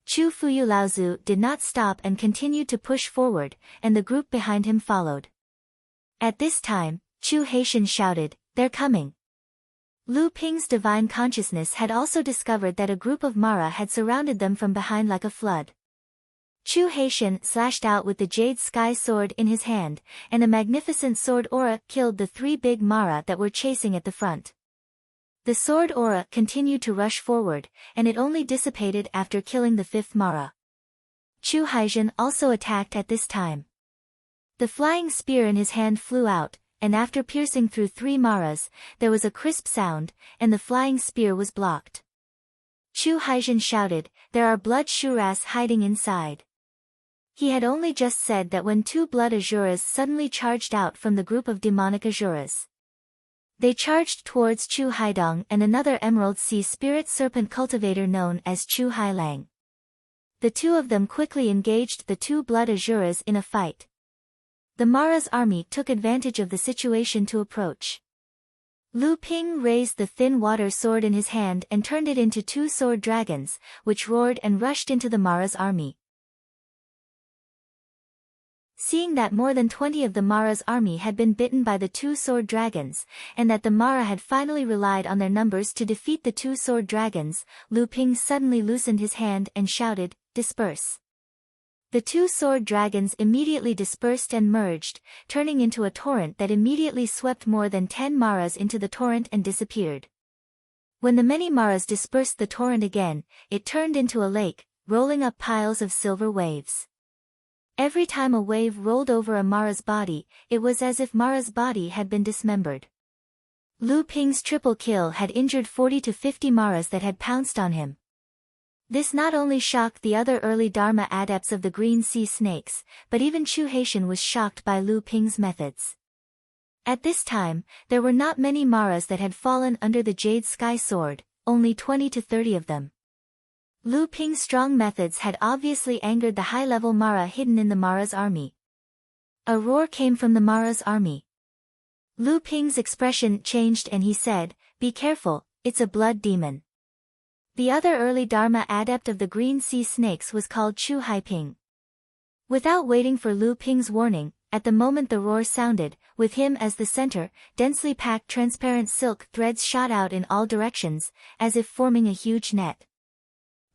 Chu Fuyu Laozu did not stop and continued to push forward, and the group behind him followed. At this time, Chu Haitian shouted, "They're coming!" Lu Ping's divine consciousness had also discovered that a group of Mara had surrounded them from behind like a flood. Chu Haitian slashed out with the Jade Sky Sword in his hand, and a magnificent sword aura killed the 3 big Mara that were chasing at the front. The sword aura continued to rush forward, and it only dissipated after killing the 5th Mara. Chu Haitian also attacked at this time. The flying spear in his hand flew out, and after piercing through 3 Maras, there was a crisp sound, and the flying spear was blocked. Chu Haitian shouted, "There are blood Shuras hiding inside." He had only just said that when 2 blood Azuras suddenly charged out from the group of demonic Azuras. They charged towards Chu Haidong and another Emerald Sea Spirit Serpent cultivator known as Chu Hailang. The 2 of them quickly engaged the 2 blood Azuras in a fight. The Mara's army took advantage of the situation to approach. Lu Ping raised the thin water sword in his hand and turned it into 2 sword dragons, which roared and rushed into the Mara's army. Seeing that more than 20 of the Mara's army had been bitten by the 2 sword dragons, and that the Mara had finally relied on their numbers to defeat the 2 sword dragons, Lu Ping suddenly loosened his hand and shouted, "Disperse!" The 2 sword dragons immediately dispersed and merged, turning into a torrent that immediately swept more than 10 Maras into the torrent and disappeared. When the many Maras dispersed the torrent again, it turned into a lake, rolling up piles of silver waves. Every time a wave rolled over a Mara's body, it was as if Mara's body had been dismembered. Lu Ping's triple kill had injured 40 to 50 Maras that had pounced on him. This not only shocked the other early Dharma adepts of the Green Sea Snakes, but even Chu Haitian was shocked by Lu Ping's methods. At this time, there were not many Maras that had fallen under the Jade Sky Sword, only 20 to 30 of them. Lu Ping's strong methods had obviously angered the high-level Mara hidden in the Mara's army. A roar came from the Mara's army. Lu Ping's expression changed and he said, "Be careful, it's a blood demon." The other early Dharma adept of the Green Sea Snakes was called Chu Haiping. Without waiting for Lu Ping's warning, at the moment the roar sounded, with him as the center, densely packed transparent silk threads shot out in all directions, as if forming a huge net.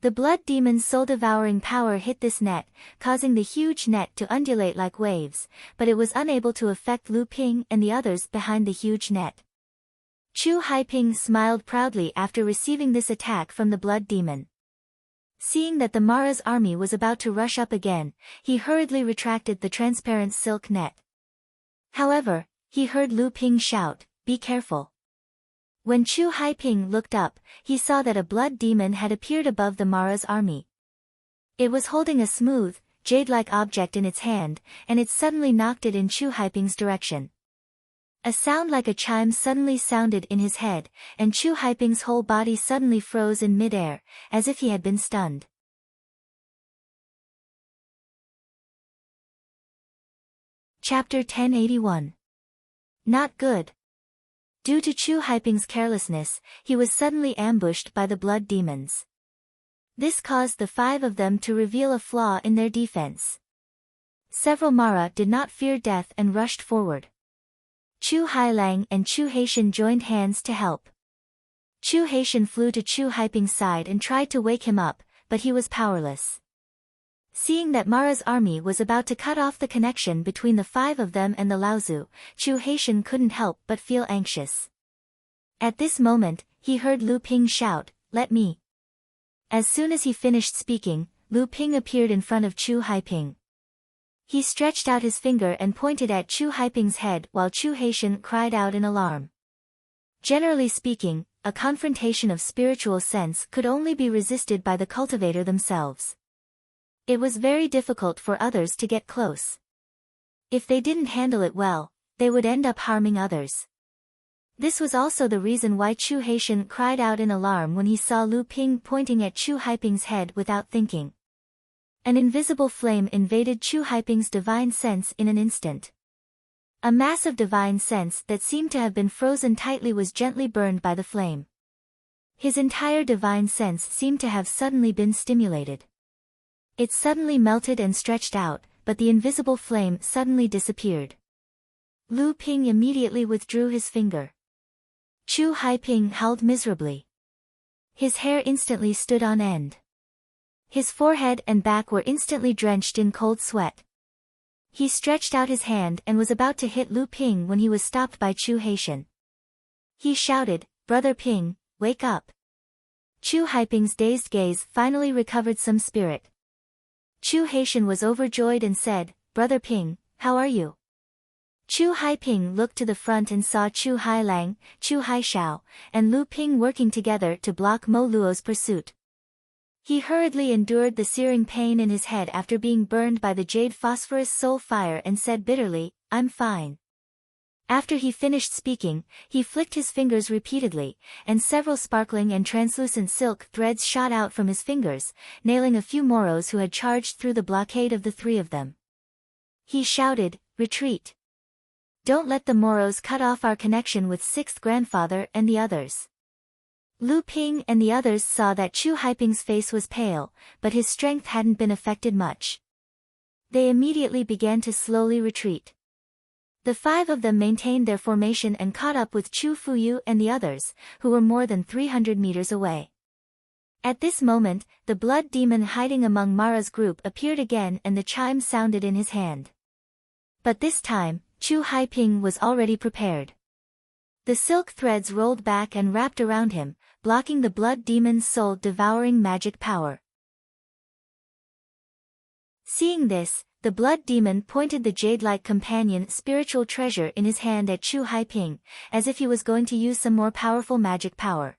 The blood demon's soul-devouring power hit this net, causing the huge net to undulate like waves, but it was unable to affect Lu Ping and the others behind the huge net. Chu Haiping smiled proudly after receiving this attack from the blood demon. Seeing that the Mara's army was about to rush up again, he hurriedly retracted the transparent silk net. However, he heard Lu Ping shout, "Be careful." When Chu Haiping looked up, he saw that a blood demon had appeared above the Mara's army. It was holding a smooth, jade-like object in its hand, and it suddenly knocked it in Chu Haiping's direction. A sound like a chime suddenly sounded in his head, and Chu Haiping's whole body suddenly froze in mid-air, as if he had been stunned. Chapter 1081. Not good. Due to Chu Haiping's carelessness, he was suddenly ambushed by the blood demons. This caused the 5 of them to reveal a flaw in their defense. Several Mara did not fear death and rushed forward. Chu Hailang and Chu Haitian joined hands to help. Chu Haitian flew to Chu Haiping's side and tried to wake him up, but he was powerless. Seeing that Mara's army was about to cut off the connection between the 5 of them and the Laozu, Chu Haitian couldn't help but feel anxious. At this moment, he heard Lu Ping shout, "Let me." As soon as he finished speaking, Lu Ping appeared in front of Chu Haiping. He stretched out his finger and pointed at Chu Haiping's head while Chu Haitian cried out in alarm. Generally speaking, a confrontation of spiritual sense could only be resisted by the cultivator themselves. It was very difficult for others to get close. If they didn't handle it well, they would end up harming others. This was also the reason why Chu Haitian cried out in alarm when he saw Lu Ping pointing at Chu Haiping's head without thinking. An invisible flame invaded Chu Haiping's divine sense in an instant. A mass of divine sense that seemed to have been frozen tightly was gently burned by the flame. His entire divine sense seemed to have suddenly been stimulated. It suddenly melted and stretched out, but the invisible flame suddenly disappeared. Lu Ping immediately withdrew his finger. Chu Haiping howled miserably. His hair instantly stood on end. His forehead and back were instantly drenched in cold sweat. He stretched out his hand and was about to hit Lu Ping when he was stopped by Chu Haitian. He shouted, "Brother Ping, wake up." Chu Haiping's dazed gaze finally recovered some spirit. Chu Haitian was overjoyed and said, "Brother Ping, how are you?" Chu Haiping looked to the front and saw Chu Hailang, Chu Haishao, and Lu Ping working together to block Mo Luo's pursuit. He hurriedly endured the searing pain in his head after being burned by the jade phosphorus soul fire and said bitterly, "I'm fine." After he finished speaking, he flicked his fingers repeatedly, and several sparkling and translucent silk threads shot out from his fingers, nailing a few Moros who had charged through the blockade of the three of them. He shouted, "Retreat! Don't let the Moros cut off our connection with Sixth Grandfather and the others." Lu Ping and the others saw that Chu Haiping's face was pale, but his strength hadn't been affected much. They immediately began to slowly retreat. The five of them maintained their formation and caught up with Chu Fuyu and the others, who were more than 300 meters away. At this moment, the blood demon hiding among Mara's group appeared again and the chime sounded in his hand. But this time, Chu Haiping was already prepared. The silk threads rolled back and wrapped around him, blocking the blood demon's soul-devouring magic power. Seeing this, the blood demon pointed the jade-like companion spiritual treasure in his hand at Chu Haiping, as if he was going to use some more powerful magic power.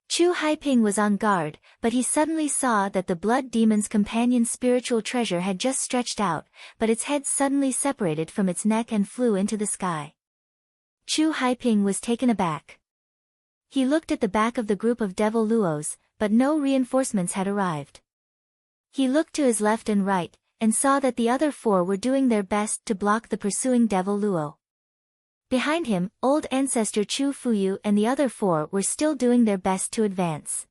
Chu Haiping was on guard, but he suddenly saw that the blood demon's companion's spiritual treasure had just stretched out, but its head suddenly separated from its neck and flew into the sky. Chu Haiping was taken aback. He looked at the back of the group of devil luos, but no reinforcements had arrived. He looked to his left and right, and saw that the other four were doing their best to block the pursuing devil luo. Behind him, old ancestor Chu Fuyu and the other four were still doing their best to advance.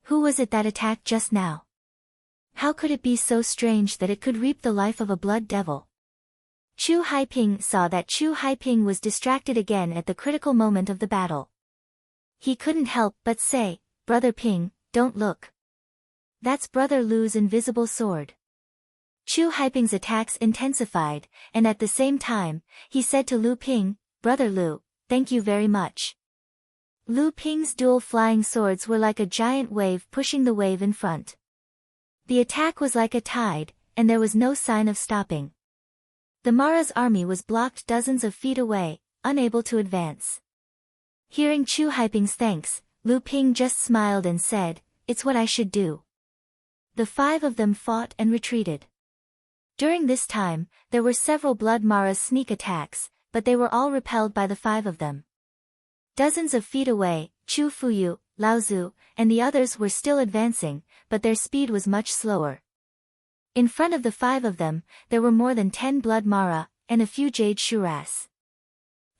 Who was it that attacked just now? How could it be so strange that it could reap the life of a blood devil? Chu Haiping saw that Chu Haiping was distracted again at the critical moment of the battle. He couldn't help but say, "Brother Ping, don't look. That's Brother Lu's invisible sword." Chu Haiping's attacks intensified, and at the same time, he said to Lu Ping, "Brother Lu, thank you very much." Lu Ping's dual flying swords were like a giant wave pushing the wave in front. The attack was like a tide, and there was no sign of stopping. The Mara's army was blocked dozens of feet away, unable to advance. Hearing Chu Haiping's thanks, Lu Ping just smiled and said, "It's what I should do." The five of them fought and retreated. During this time, there were several blood Mara's sneak attacks, but they were all repelled by the five of them. Dozens of feet away, Chu Fuyu, Lao Zu, and the others were still advancing, but their speed was much slower. In front of the five of them, there were more than 10 blood Mara, and a few jade Shuras.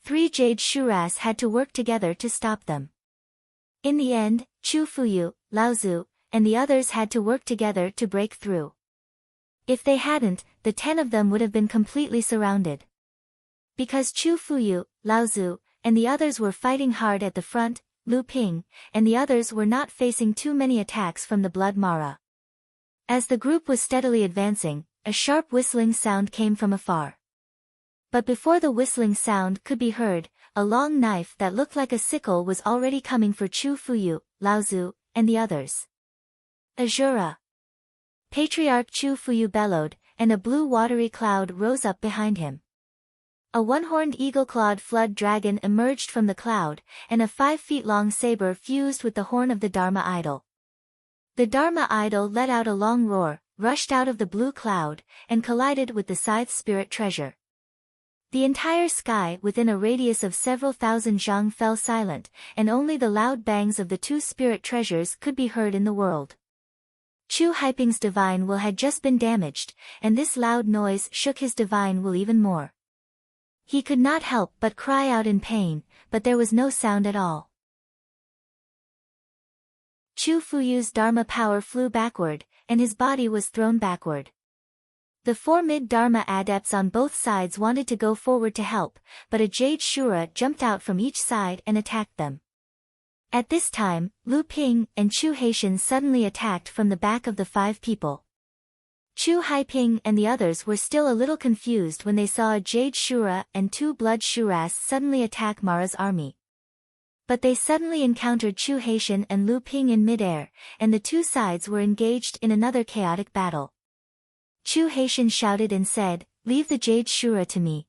3 jade Shuras had to work together to stop them. In the end, Chu Fuyu, Lao Zu, and the others had to work together to break through. If they hadn't, the 10 of them would have been completely surrounded. Because Chu Fuyu, Lao Zu, and the others were fighting hard at the front, Lu Ping, and the others were not facing too many attacks from the blood Mara. As the group was steadily advancing, a sharp whistling sound came from afar. But before the whistling sound could be heard, a long knife that looked like a sickle was already coming for Chu Fuyu, Lao Zu, and the others. Azura. Patriarch Chu Fuyu bellowed, and a blue watery cloud rose up behind him. A one-horned eagle-clawed flood dragon emerged from the cloud, and a 5-feet-long saber fused with the horn of the Dharma idol. The Dharma idol let out a long roar, rushed out of the blue cloud, and collided with the scythe spirit treasure. The entire sky within a radius of several thousand zhang fell silent, and only the loud bangs of the two spirit treasures could be heard in the world. Chu Haiping's divine will had just been damaged, and this loud noise shook his divine will even more. He could not help but cry out in pain, but there was no sound at all. Chu Fuyu's Dharma power flew backward, and his body was thrown backward. The 4 mid-Dharma adepts on both sides wanted to go forward to help, but a jade Shura jumped out from each side and attacked them. At this time, Lu Ping and Chu Haishan suddenly attacked from the back of the 5 people. Chu Haiping and the others were still a little confused when they saw a jade Shura and 2 blood Shuras suddenly attack Mara's army. But they suddenly encountered Chu Haishan and Lu Ping in midair, and the two sides were engaged in another chaotic battle. Chu Haishan shouted and said, "Leave the jade Shura to me.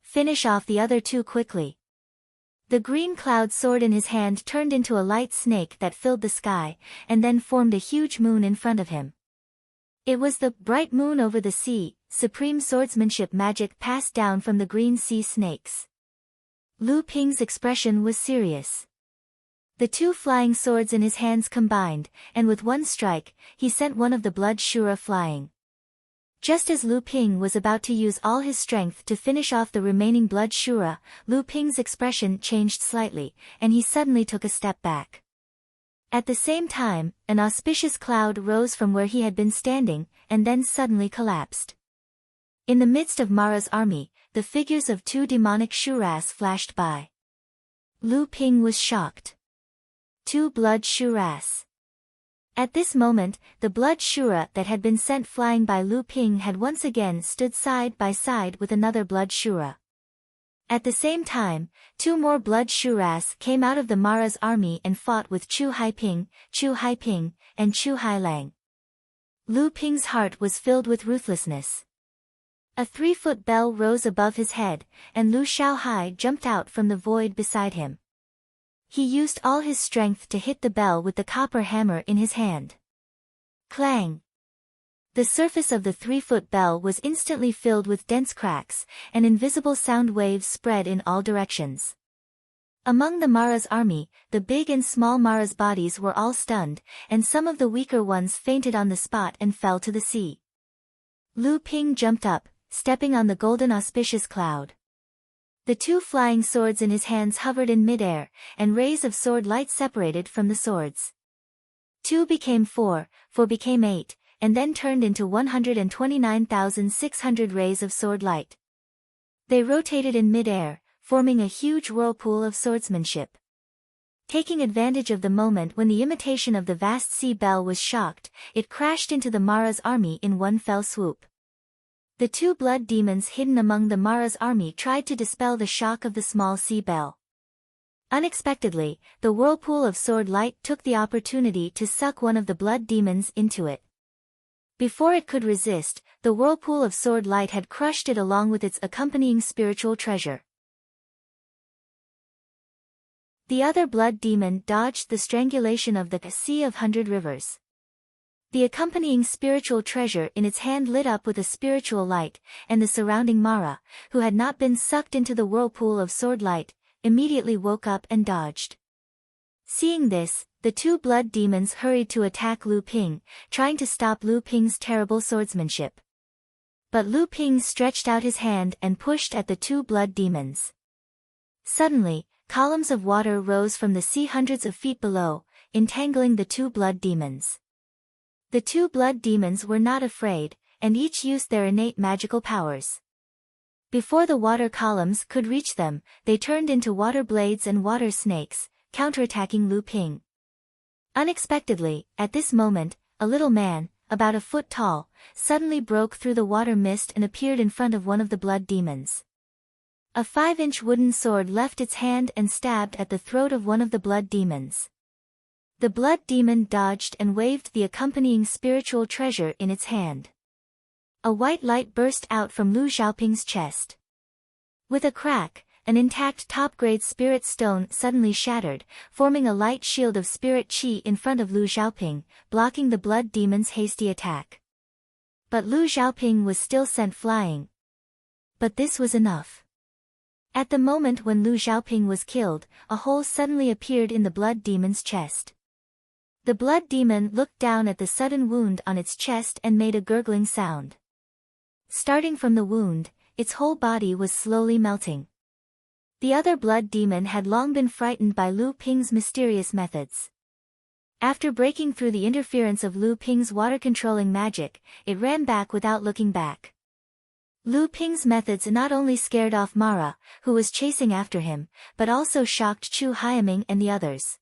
Finish off the other 2 quickly." The green cloud sword in his hand turned into a light snake that filled the sky, and then formed a huge moon in front of him. It was the bright moon over the sea. Supreme swordsmanship magic passed down from the green sea snakes. Lu Ping's expression was serious. The 2 flying swords in his hands combined, and with one strike, he sent one of the blood Shura flying. Just as Lu Ping was about to use all his strength to finish off the remaining blood Shura, Lu Ping's expression changed slightly, and he suddenly took a step back. At the same time, an auspicious cloud rose from where he had been standing, and then suddenly collapsed. In the midst of Mara's army, the figures of 2 demonic Shuras flashed by. Lu Ping was shocked. 2 blood Shuras. At this moment, the blood Shura that had been sent flying by Lu Ping had once again stood side by side with another blood Shura. At the same time, 2 more blood Shuras came out of the Mara's army and fought with Chu Haiping, and Chu Hailang. Lu Ping's heart was filled with ruthlessness. A 3-foot bell rose above his head, and Lu Xiaohai jumped out from the void beside him. He used all his strength to hit the bell with the copper hammer in his hand. Clang! The surface of the 3-foot bell was instantly filled with dense cracks, and invisible sound waves spread in all directions. Among the Mara's army, the big and small Mara's bodies were all stunned, and some of the weaker ones fainted on the spot and fell to the sea. Lu Ping jumped up, stepping on the golden auspicious cloud. The 2 flying swords in his hands hovered in midair, and rays of sword light separated from the swords. 2 became 4, 4 became 8, and then turned into 129,600 rays of sword light. They rotated in midair, forming a huge whirlpool of swordsmanship. Taking advantage of the moment when the imitation of the vast sea bell was shocked, it crashed into the Mara's army in one fell swoop. The 2 blood demons hidden among the Mara's army tried to dispel the shock of the small sea bell. Unexpectedly, the whirlpool of sword light took the opportunity to suck one of the blood demons into it. Before it could resist, the whirlpool of sword light had crushed it along with its accompanying spiritual treasure. The other blood demon dodged the strangulation of the Sea of 100 Rivers. The accompanying spiritual treasure in its hand lit up with a spiritual light, and the surrounding Mara, who had not been sucked into the whirlpool of sword light, immediately woke up and dodged. Seeing this, the 2 blood demons hurried to attack Lu Ping, trying to stop Lu Ping's terrible swordsmanship. But Lu Ping stretched out his hand and pushed at the 2 blood demons. Suddenly, columns of water rose from the sea hundreds of feet below, entangling the 2 blood demons. The 2 blood demons were not afraid, and each used their innate magical powers. Before the water columns could reach them, they turned into water blades and water snakes, counterattacking Lu Ping. Unexpectedly, at this moment, a little man, about a foot tall, suddenly broke through the water mist and appeared in front of one of the blood demons. A 5-inch wooden sword left its hand and stabbed at the throat of one of the blood demons. The blood demon dodged and waved the accompanying spiritual treasure in its hand. A white light burst out from Lu Xiaoping's chest. With a crack, an intact top-grade spirit stone suddenly shattered, forming a light shield of spirit qi in front of Lu Xiaoping, blocking the blood demon's hasty attack. But Lu Xiaoping was still sent flying. But this was enough. At the moment when Lu Xiaoping was killed, a hole suddenly appeared in the blood demon's chest. The blood demon looked down at the sudden wound on its chest and made a gurgling sound. Starting from the wound, its whole body was slowly melting. The other blood demon had long been frightened by Lu Ping's mysterious methods. After breaking through the interference of Lu Ping's water-controlling magic, it ran back without looking back. Lu Ping's methods not only scared off Mara, who was chasing after him, but also shocked Chu Haiming and the others.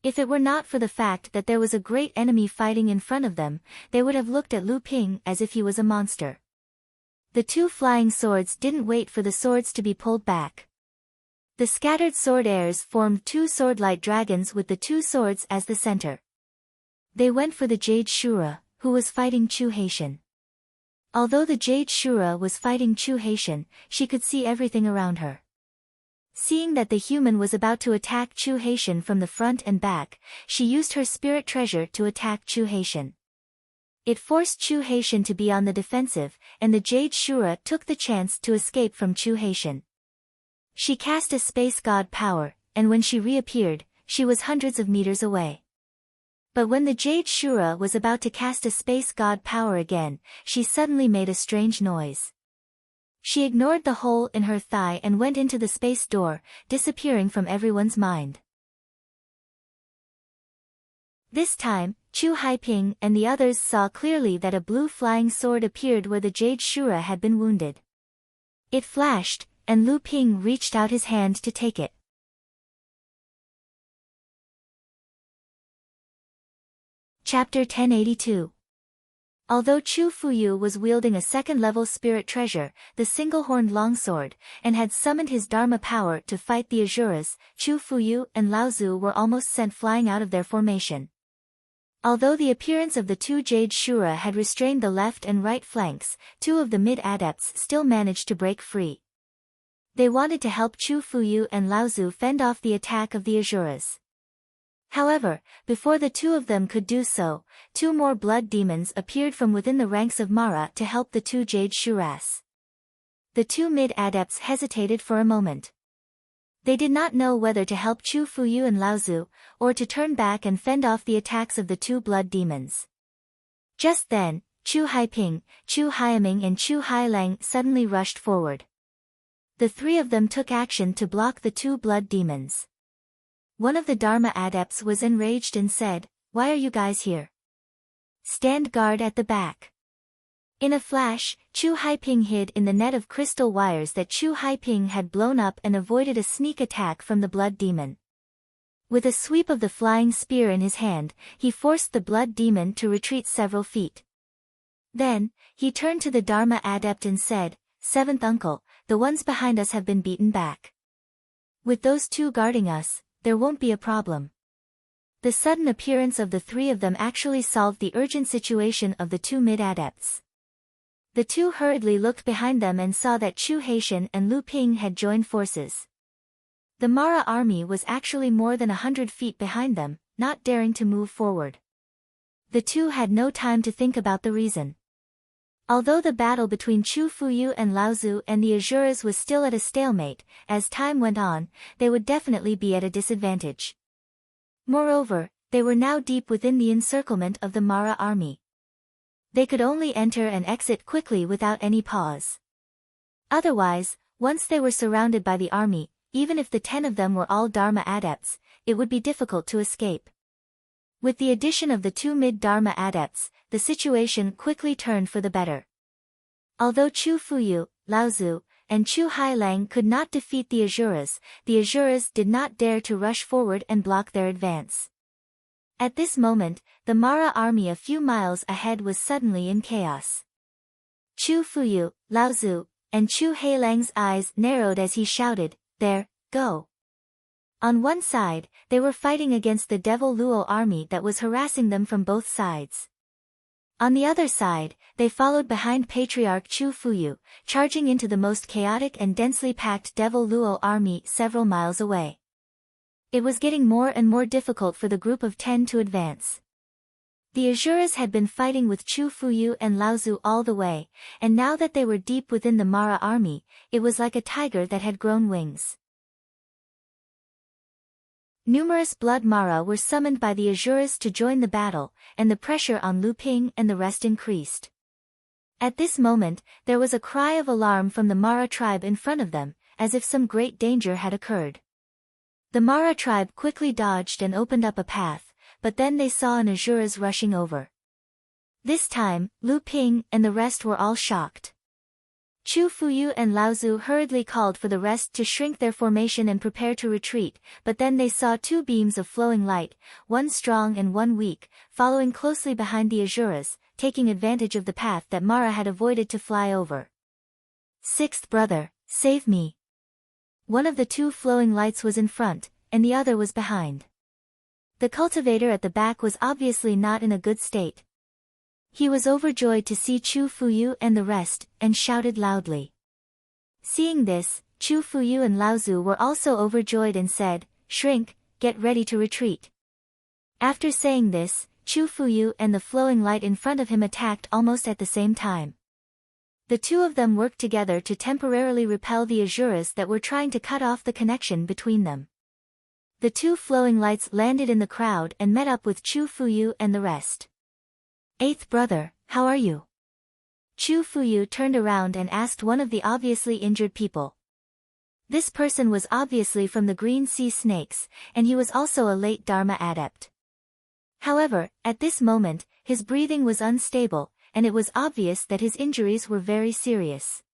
If it were not for the fact that there was a great enemy fighting in front of them, they would have looked at Lu Ping as if he was a monster. The two flying swords didn't wait for the swords to be pulled back. The scattered sword heirs formed two sword-light dragons with the two swords as the center. They went for the Jade Shura, who was fighting Chu Haitian. Although the Jade Shura was fighting Chu Haitian, she could see everything around her. Seeing that the human was about to attack Chu Haitian from the front and back, she used her spirit treasure to attack Chu Haitian. It forced Chu Haitian to be on the defensive, and the Jade Shura took the chance to escape from Chu Haitian. She cast a space god power, and when she reappeared, she was hundreds of meters away. But when the Jade Shura was about to cast a space god power again, she suddenly made a strange noise. She ignored the hole in her thigh and went into the space door, disappearing from everyone's mind. This time, Chu Haiping and the others saw clearly that a blue flying sword appeared where the Jade Shura had been wounded. It flashed, and Lu Ping reached out his hand to take it. Chapter 1082. Although Chu Fuyu was wielding a second-level spirit treasure, the single-horned longsword, and had summoned his Dharma power to fight the Asuras, Chu Fuyu and Laozu were almost sent flying out of their formation. Although the appearance of the two Jade Shura had restrained the left and right flanks, two of the mid-adepts still managed to break free. They wanted to help Chu Fuyu and Laozu fend off the attack of the Asuras. However, before the two of them could do so, two more blood demons appeared from within the ranks of Mara to help the two Jade Shuras. The two mid-adepts hesitated for a moment. They did not know whether to help Chu Fuyu and Laozu, or to turn back and fend off the attacks of the two blood demons. Just then, Chu Haiping, Chu Haiming and Chu Hailang suddenly rushed forward. The three of them took action to block the two blood demons. One of the Dharma adepts was enraged and said, "Why are you guys here? Stand guard at the back." In a flash, Chu Haiping hid in the net of crystal wires that Chu Haiping had blown up and avoided a sneak attack from the blood demon. With a sweep of the flying spear in his hand, he forced the blood demon to retreat several feet. Then, he turned to the Dharma adept and said, "Seventh uncle, the ones behind us have been beaten back. With those two guarding us, there won't be a problem." The sudden appearance of the three of them actually solved the urgent situation of the two mid-adepts. The two hurriedly looked behind them and saw that Chu Haitian and Lu Ping had joined forces. The Mara army was actually more than 100 feet behind them, not daring to move forward. The two had no time to think about the reason. Although the battle between Chu Fuyu and Laozu and the Asuras was still at a stalemate, as time went on, they would definitely be at a disadvantage. Moreover, they were now deep within the encirclement of the Mara army. They could only enter and exit quickly without any pause. Otherwise, once they were surrounded by the army, even if the 10 of them were all Dharma adepts, it would be difficult to escape. With the addition of the two mid-Dharma adepts, the situation quickly turned for the better. Although Chu Fuyu, Laozu, and Chu Hailang could not defeat the Asuras did not dare to rush forward and block their advance. At this moment, the Mara army a few miles ahead was suddenly in chaos. Chu Fuyu, Laozu, and Chu Hailang's eyes narrowed as he shouted, "There, go!" On one side, they were fighting against the devil Luo army that was harassing them from both sides. On the other side, they followed behind Patriarch Chu Fuyu, charging into the most chaotic and densely packed devil Luo army several miles away. It was getting more and more difficult for the group of 10 to advance. The Asuras had been fighting with Chu Fuyu and Laozu all the way, and now that they were deep within the Mara army, it was like a tiger that had grown wings. Numerous blood Mara were summoned by the Asuras to join the battle, and the pressure on Lu Ping and the rest increased. At this moment, there was a cry of alarm from the Mara tribe in front of them, as if some great danger had occurred. The Mara tribe quickly dodged and opened up a path, but then they saw an Asuras rushing over. This time, Lu Ping and the rest were all shocked. Chu Fuyu and Laozu hurriedly called for the rest to shrink their formation and prepare to retreat, but then they saw two beams of flowing light, one strong and one weak, following closely behind the Asuras, taking advantage of the path that Mara had avoided to fly over. "Sixth brother, save me." One of the two flowing lights was in front, and the other was behind. The cultivator at the back was obviously not in a good state. He was overjoyed to see Chu Fuyu and the rest, and shouted loudly. Seeing this, Chu Fuyu and Laozu were also overjoyed and said, "Shrink, get ready to retreat." After saying this, Chu Fuyu and the flowing light in front of him attacked almost at the same time. The two of them worked together to temporarily repel the Asuras that were trying to cut off the connection between them. The two flowing lights landed in the crowd and met up with Chu Fuyu and the rest. "Eighth brother, how are you?" Chu Fuyu turned around and asked one of the obviously injured people. This person was obviously from the Green Sea Snakes, and he was also a late Dharma adept. However, at this moment, his breathing was unstable, and it was obvious that his injuries were very serious.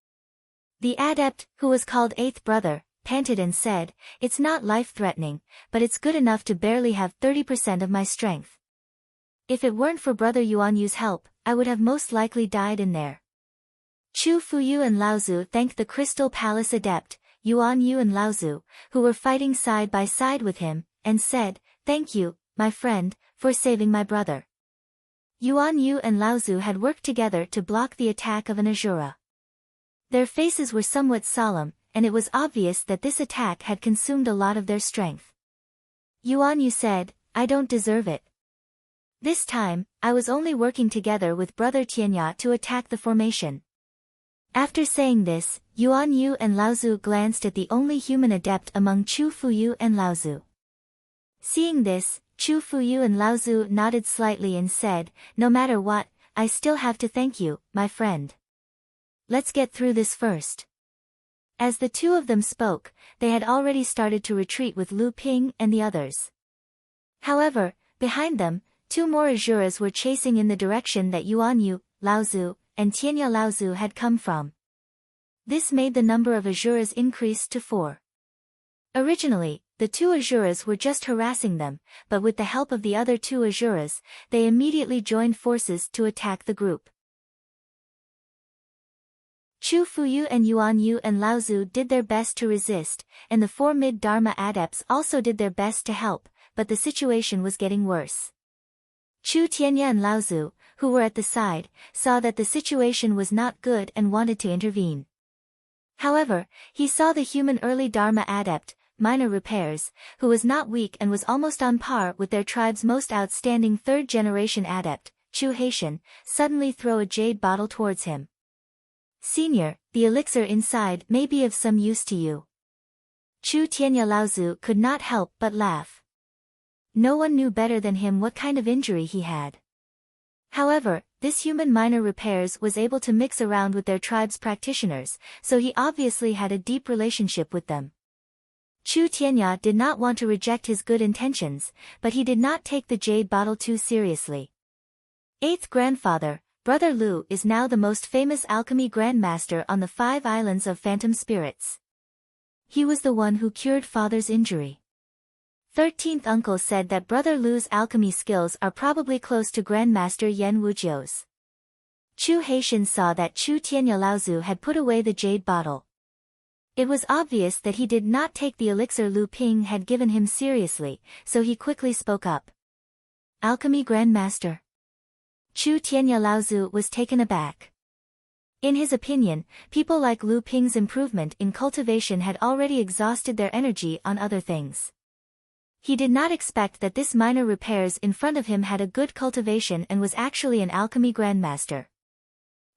The adept, who was called Eighth Brother, panted and said, "It's not life-threatening, but it's good enough to barely have 30% of my strength. If it weren't for Brother Yuanyu's help, I would have most likely died in there." Chu Fuyu and Laozu thanked the Crystal Palace adept, Yuanyu and Laozu, who were fighting side by side with him, and said, "Thank you, my friend, for saving my brother." Yuanyu and Laozu had worked together to block the attack of an Asura. Their faces were somewhat solemn, and it was obvious that this attack had consumed a lot of their strength. Yuanyu said, "I don't deserve it. This time, I was only working together with Brother Tianya to attack the formation." After saying this, Yuanyu and Laozu glanced at the only human adept among Chu Fuyu and Laozu. Seeing this, Chu Fuyu and Laozu nodded slightly and said, "No matter what, I still have to thank you, my friend. Let's get through this first." As the two of them spoke, they had already started to retreat with Lu Ping and the others. However, behind them, two more Asuras were chasing in the direction that Yuanyu, Laozu, and Tianya Laozu had come from. This made the number of Asuras increase to 4. Originally, the two Asuras were just harassing them, but with the help of the other two Asuras, they immediately joined forces to attack the group. Chu Fuyu and Yuanyu and Laozu did their best to resist, and the 4 mid-Dharma adepts also did their best to help, but the situation was getting worse. Chu Tianya and Laozu, who were at the side, saw that the situation was not good and wanted to intervene. However, he saw the human early Dharma adept, Minor Repairs, who was not weak and was almost on par with their tribe's most outstanding third-generation adept, Chu Haitian, suddenly throw a jade bottle towards him. "Senior, the elixir inside may be of some use to you." Chu Tianya Laozu could not help but laugh. No one knew better than him what kind of injury he had. However, this human Minor Repairs was able to mix around with their tribe's practitioners, so he obviously had a deep relationship with them. Chu Tianya did not want to reject his good intentions, but he did not take the jade bottle too seriously. Eighth grandfather, Brother Lu is now the most famous alchemy grandmaster on the 5 islands of phantom spirits. He was the one who cured father's injury. 13th uncle said that Brother Lu's alchemy skills are probably close to Grandmaster Yen Wujiu's. Chu Haitian saw that Chu Tianya Laozu had put away the jade bottle. It was obvious that he did not take the elixir Lu Ping had given him seriously, so he quickly spoke up. Alchemy Grandmaster. Chu Tianya Laozu was taken aback. In his opinion, people like Lu Ping's improvement in cultivation had already exhausted their energy on other things. He did not expect that this minor repairs in front of him had a good cultivation and was actually an alchemy grandmaster.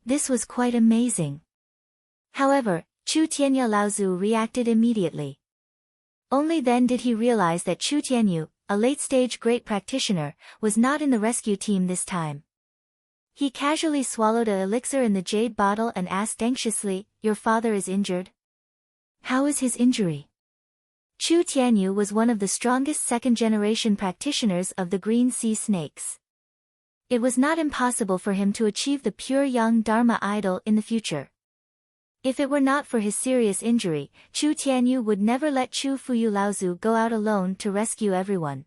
This was quite amazing. However, Chu Tianya Laozu reacted immediately. Only then did he realize that Chu Tianyu, a late-stage great practitioner, was not in the rescue team this time. He casually swallowed an elixir in the jade bottle and asked anxiously, "Your father is injured? How is his injury?" Chu Tianyu was one of the strongest second-generation practitioners of the Green Sea Snakes. It was not impossible for him to achieve the pure young Dharma idol in the future. If it were not for his serious injury, Chu Tianyu would never let Chu Fuyu Laozu go out alone to rescue everyone.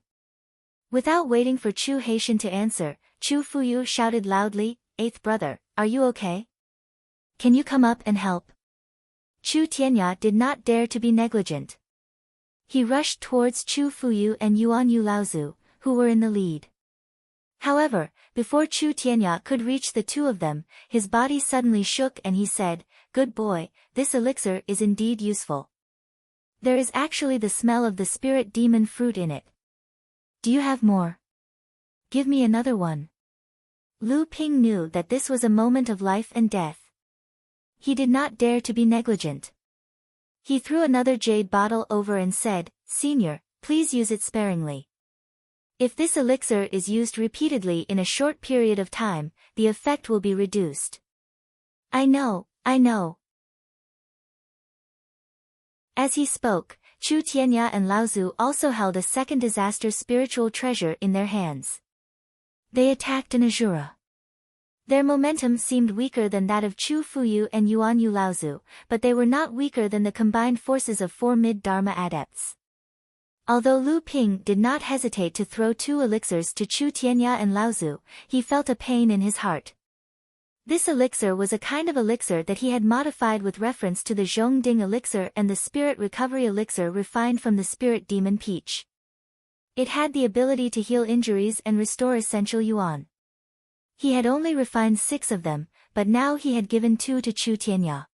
Without waiting for Chu Haitian to answer, Chu Fuyu shouted loudly, "Eighth brother, are you okay? Can you come up and help?" Chu Tianya did not dare to be negligent. He rushed towards Chu Fuyu and Yuan Yu Laozu, who were in the lead. However, before Chu Tianya could reach the two of them, his body suddenly shook and he said, "Good boy, this elixir is indeed useful. There is actually the smell of the spirit demon fruit in it. Do you have more? Give me another one." Lu Ping knew that this was a moment of life and death. He did not dare to be negligent. He threw another jade bottle over and said, "Senior, please use it sparingly. If this elixir is used repeatedly in a short period of time, the effect will be reduced." I know. As he spoke, Chu Tianya and Laozu also held a second disaster spiritual treasure in their hands. They attacked an Azura. Their momentum seemed weaker than that of Chu Fuyu and Yuan Yu Laozu, but they were not weaker than the combined forces of 4 mid-Dharma adepts. Although Lu Ping did not hesitate to throw 2 elixirs to Chu Tianya and Laozu, he felt a pain in his heart. This elixir was a kind of elixir that he had modified with reference to the Zhongding elixir and the spirit recovery elixir refined from the spirit demon peach. It had the ability to heal injuries and restore essential yuan. He had only refined 6 of them, but now he had given 2 to Chu Tianya.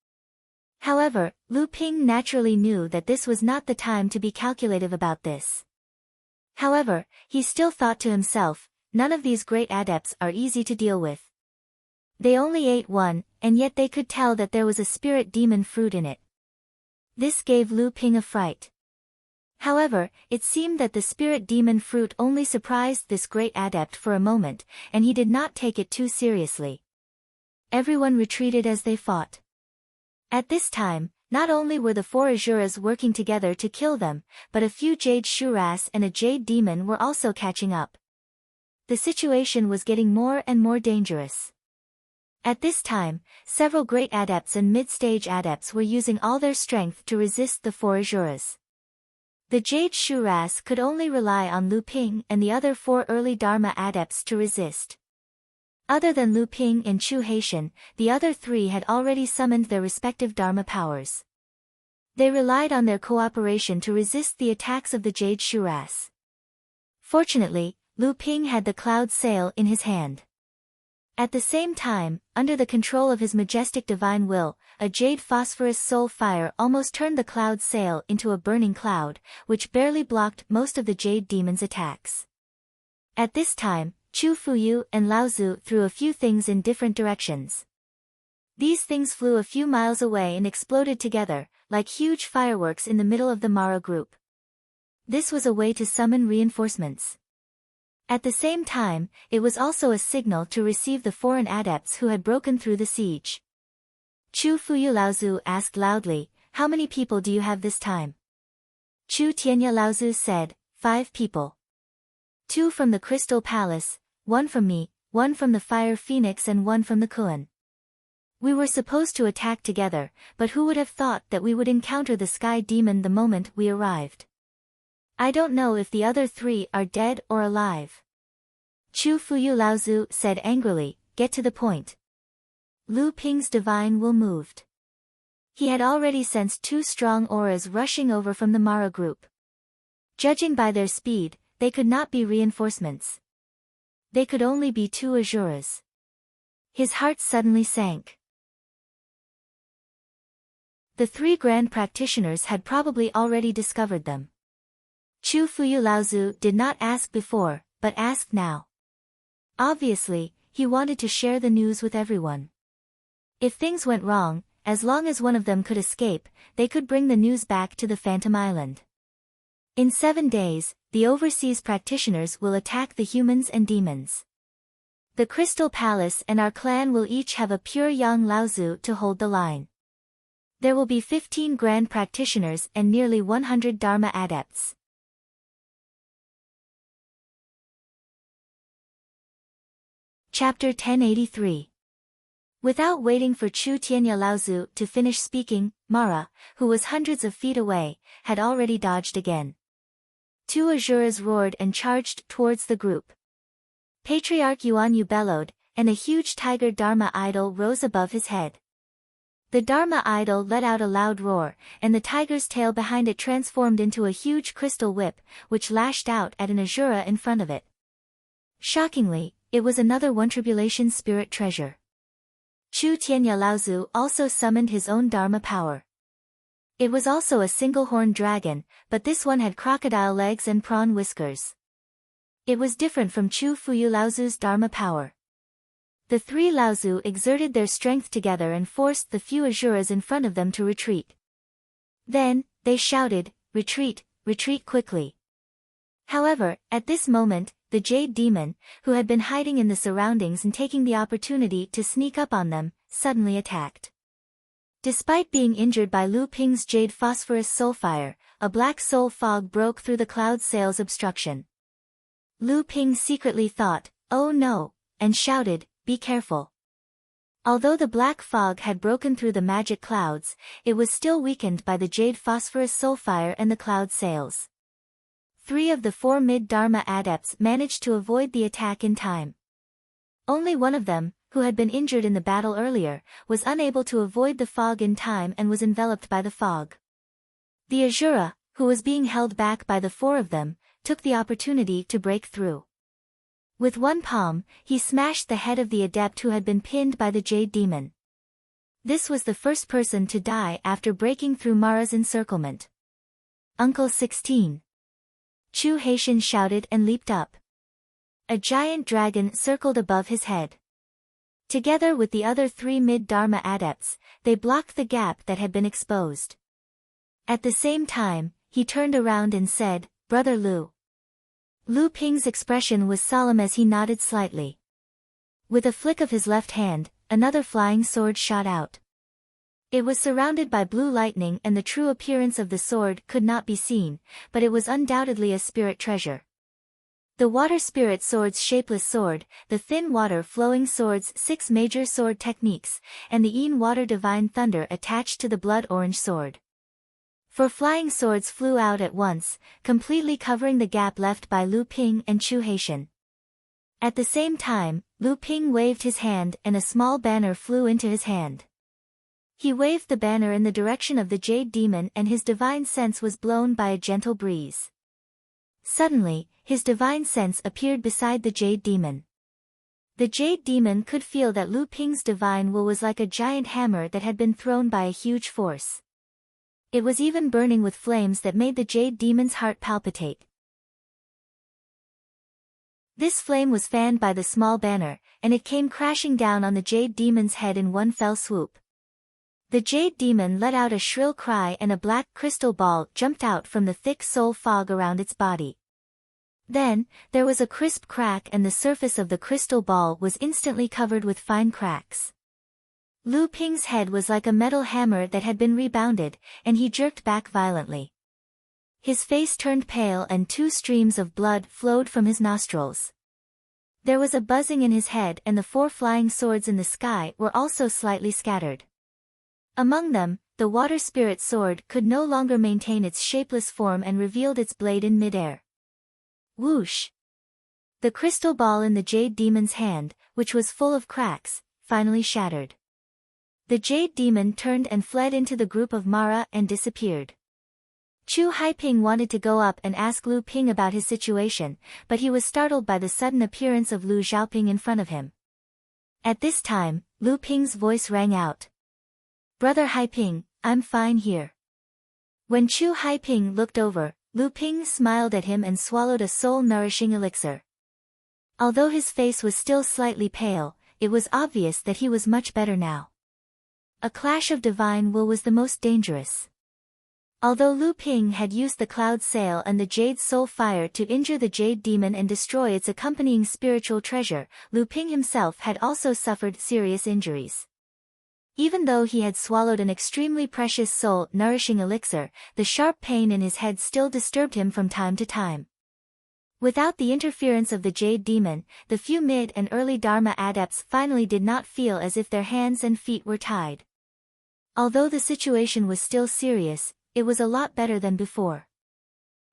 However, Lu Ping naturally knew that this was not the time to be calculative about this. However, he still thought to himself, none of these great adepts are easy to deal with. They only ate one, and yet they could tell that there was a spirit demon fruit in it. This gave Lu Ping a fright. However, it seemed that the spirit demon fruit only surprised this great adept for a moment, and he did not take it too seriously. Everyone retreated as they fought. At this time, not only were the 4 Azuras working together to kill them, but a few Jade Shuras and a Jade Demon were also catching up. The situation was getting more and more dangerous. At this time, several great adepts and mid-stage adepts were using all their strength to resist the 4 Azuras. The Jade Shuras could only rely on Lu Ping and the other 4 early Dharma adepts to resist. Other than Lu Ping and Chu Haitian, the other 3 had already summoned their respective Dharma powers. They relied on their cooperation to resist the attacks of the Jade Shuras. Fortunately, Lu Ping had the cloud sail in his hand. At the same time, under the control of his majestic divine will, a jade phosphorus soul fire almost turned the cloud sail into a burning cloud, which barely blocked most of the jade demon's attacks. At this time, Chu Fuyu and Laozu threw a few things in different directions. These things flew a few miles away and exploded together, like huge fireworks in the middle of the Mara group. This was a way to summon reinforcements. At the same time, it was also a signal to receive the foreign adepts who had broken through the siege. Chu Fuyu Laozu asked loudly, "How many people do you have this time?" Chu Tianya Laozu said, 5 people. 2 from the Crystal Palace, 1 from me, 1 from the Fire Phoenix and 1 from the Kuan. We were supposed to attack together, but who would have thought that we would encounter the Sky Demon the moment we arrived? I don't know if the other 3 are dead or alive. Chu Fuyu Laozu said angrily, "Get to the point." Lu Ping's divine will moved. He had already sensed 2 strong auras rushing over from the Mara group. Judging by their speed, they could not be reinforcements. They could only be 2 Asuras. His heart suddenly sank. The 3 grand practitioners had probably already discovered them. Chu Fuyu Laozu did not ask before, but asked now. Obviously, he wanted to share the news with everyone. If things went wrong, as long as one of them could escape, they could bring the news back to the Phantom Island. In 7 days, the overseas practitioners will attack the humans and demons. The Crystal Palace and our clan will each have a pure Yang Laozu to hold the line. There will be 15 grand practitioners and nearly 100 Dharma adepts. Chapter 1083. Without waiting for Chu Tianya Laozu to finish speaking, Mara, who was hundreds of feet away, had already dodged again. 2 Asuras roared and charged towards the group. Patriarch Yuanyu bellowed, and a huge tiger Dharma idol rose above his head. The Dharma idol let out a loud roar, and the tiger's tail behind it transformed into a huge crystal whip, which lashed out at an Asura in front of it. Shockingly, it was another One Tribulation spirit treasure. Chu Tianya Laozu also summoned his own Dharma power. It was also a single-horned dragon, but this one had crocodile legs and prawn whiskers. It was different from Chu Fuyu Laozu's Dharma power. The 3 Laozu exerted their strength together and forced the few Asuras in front of them to retreat. Then, they shouted, "Retreat, retreat quickly." However, at this moment, the Jade Demon, who had been hiding in the surroundings and taking the opportunity to sneak up on them, suddenly attacked. Despite being injured by Lu Ping's Jade Phosphorus Soulfire, a black soul fog broke through the cloud sail's obstruction. Lu Ping secretly thought, "Oh no," and shouted, "Be careful." Although the black fog had broken through the magic clouds, it was still weakened by the Jade Phosphorus Soulfire and the cloud sails. 3 of the 4 mid-Dharma adepts managed to avoid the attack in time. Only one of them, who had been injured in the battle earlier, was unable to avoid the fog in time and was enveloped by the fog. The Asura, who was being held back by the 4 of them, took the opportunity to break through. With one palm, he smashed the head of the adept who had been pinned by the Jade Demon. This was the first person to die after breaking through Mara's encirclement. Uncle 16. Chu Haitian shouted and leaped up. A giant dragon circled above his head. Together with the other 3 mid-Dharma adepts, they blocked the gap that had been exposed. At the same time, he turned around and said, "Brother Lu." Lu Ping's expression was solemn as he nodded slightly. With a flick of his left hand, another flying sword shot out. It was surrounded by blue lightning and the true appearance of the sword could not be seen, but it was undoubtedly a spirit treasure. The water spirit sword's shapeless sword, the thin water flowing sword's 6 major sword techniques, and the Yin water divine thunder attached to the blood orange sword. 4 flying swords flew out at once, completely covering the gap left by Lu Ping and Chu Haitian. At the same time, Lu Ping waved his hand and a small banner flew into his hand. He waved the banner in the direction of the Jade Demon and his divine sense was blown by a gentle breeze. Suddenly, his divine sense appeared beside the Jade Demon. The Jade Demon could feel that Lu Ping's divine will was like a giant hammer that had been thrown by a huge force. It was even burning with flames that made the Jade Demon's heart palpitate. This flame was fanned by the small banner, and it came crashing down on the Jade Demon's head in one fell swoop. The Jade Demon let out a shrill cry and a black crystal ball jumped out from the thick soul fog around its body. Then, there was a crisp crack and the surface of the crystal ball was instantly covered with fine cracks. Lu Ping's head was like a metal hammer that had been rebounded, and he jerked back violently. His face turned pale and 2 streams of blood flowed from his nostrils. There was a buzzing in his head and the 4 flying swords in the sky were also slightly scattered. Among them, the water spirit sword could no longer maintain its shapeless form and revealed its blade in midair. Whoosh! The crystal ball in the Jade Demon's hand, which was full of cracks, finally shattered. The jade demon turned and fled into the group of Mara and disappeared. Chu Haiping wanted to go up and ask Lu Ping about his situation, but he was startled by the sudden appearance of Lu Xiaoping in front of him. At this time, Lu Ping's voice rang out. "Brother Haiping, I'm fine here." When Chu Haiping looked over, Lu Ping smiled at him and swallowed a soul-nourishing elixir. Although his face was still slightly pale, it was obvious that he was much better now. A clash of divine will was the most dangerous. Although Lu Ping had used the cloud sail and the jade soul fire to injure the jade demon and destroy its accompanying spiritual treasure, Lu Ping himself had also suffered serious injuries. Even though he had swallowed an extremely precious soul-nourishing elixir, the sharp pain in his head still disturbed him from time to time. Without the interference of the jade demon, the few mid and early Dharma adepts finally did not feel as if their hands and feet were tied. Although the situation was still serious, it was a lot better than before.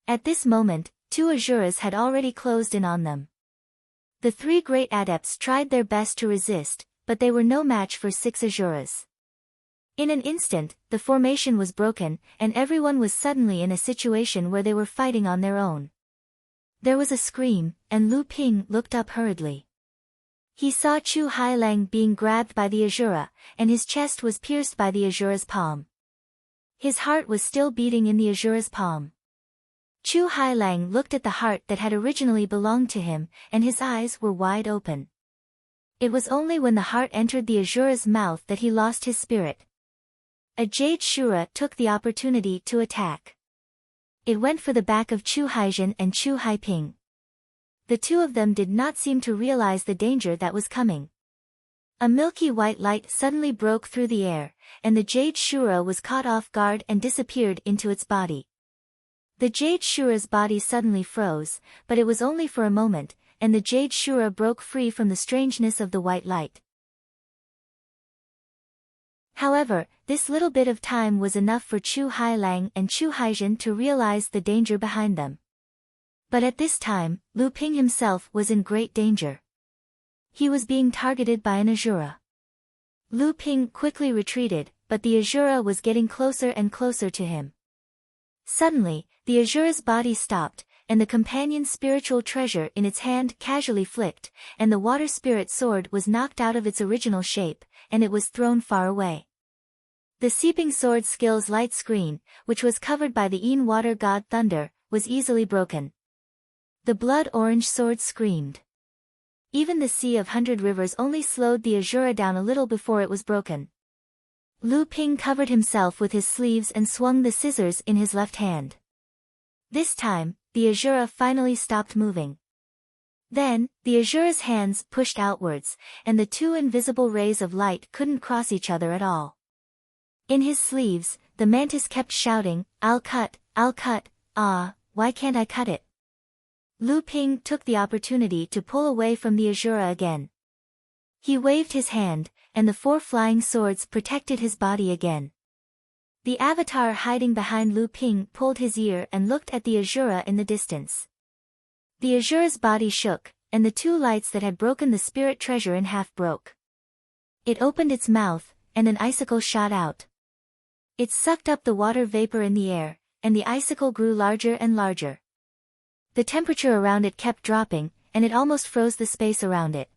At this moment, 2 Asuras had already closed in on them. The 3 great adepts tried their best to resist, but they were no match for 6 Asuras. In an instant, the formation was broken, and everyone was suddenly in a situation where they were fighting on their own. There was a scream, and Lu Ping looked up hurriedly. He saw Chu Hailang being grabbed by the Asura, and his chest was pierced by the Asura's palm. His heart was still beating in the Asura's palm. Chu Hailang looked at the heart that had originally belonged to him, and his eyes were wide open. It was only when the heart entered the Asura's mouth that he lost his spirit. A jade Shura took the opportunity to attack. It went for the back of Chu Haijin and Chu Haiping. The 2 of them did not seem to realize the danger that was coming. A milky white light suddenly broke through the air, and the jade Shura was caught off guard and disappeared into its body. The jade Shura's body suddenly froze, but it was only for a moment, and the jade Shura broke free from the strangeness of the white light. However, this little bit of time was enough for Chu Hailang and Chu Haijin to realize the danger behind them. But at this time, Lu Ping himself was in great danger. He was being targeted by an Asura. Lu Ping quickly retreated, but the Asura was getting closer and closer to him. Suddenly, the Asura's body stopped, and the companion's spiritual treasure in its hand casually flicked, and the water spirit sword was knocked out of its original shape, and it was thrown far away. The seeping sword skill's light screen, which was covered by the Een water god Thunder, was easily broken. The blood-orange sword screamed. Even the Sea of 100 Rivers only slowed the Asura down a little before it was broken. Lu Ping covered himself with his sleeves and swung the scissors in his left hand. This time, the Asura finally stopped moving. Then, the Asura's hands pushed outwards, and the 2 invisible rays of light couldn't cross each other at all. In his sleeves, the mantis kept shouting, I'll cut, ah, why can't I cut it?" Lu Ping took the opportunity to pull away from the Asura again. He waved his hand, and the 4 flying swords protected his body again. The avatar hiding behind Lu Ping pulled his ear and looked at the Asura in the distance. The Asura's body shook, and the 2 lights that had broken the spirit treasure in half broke. It opened its mouth, and an icicle shot out. It sucked up the water vapor in the air, and the icicle grew larger and larger. The temperature around it kept dropping, and it almost froze the space around it.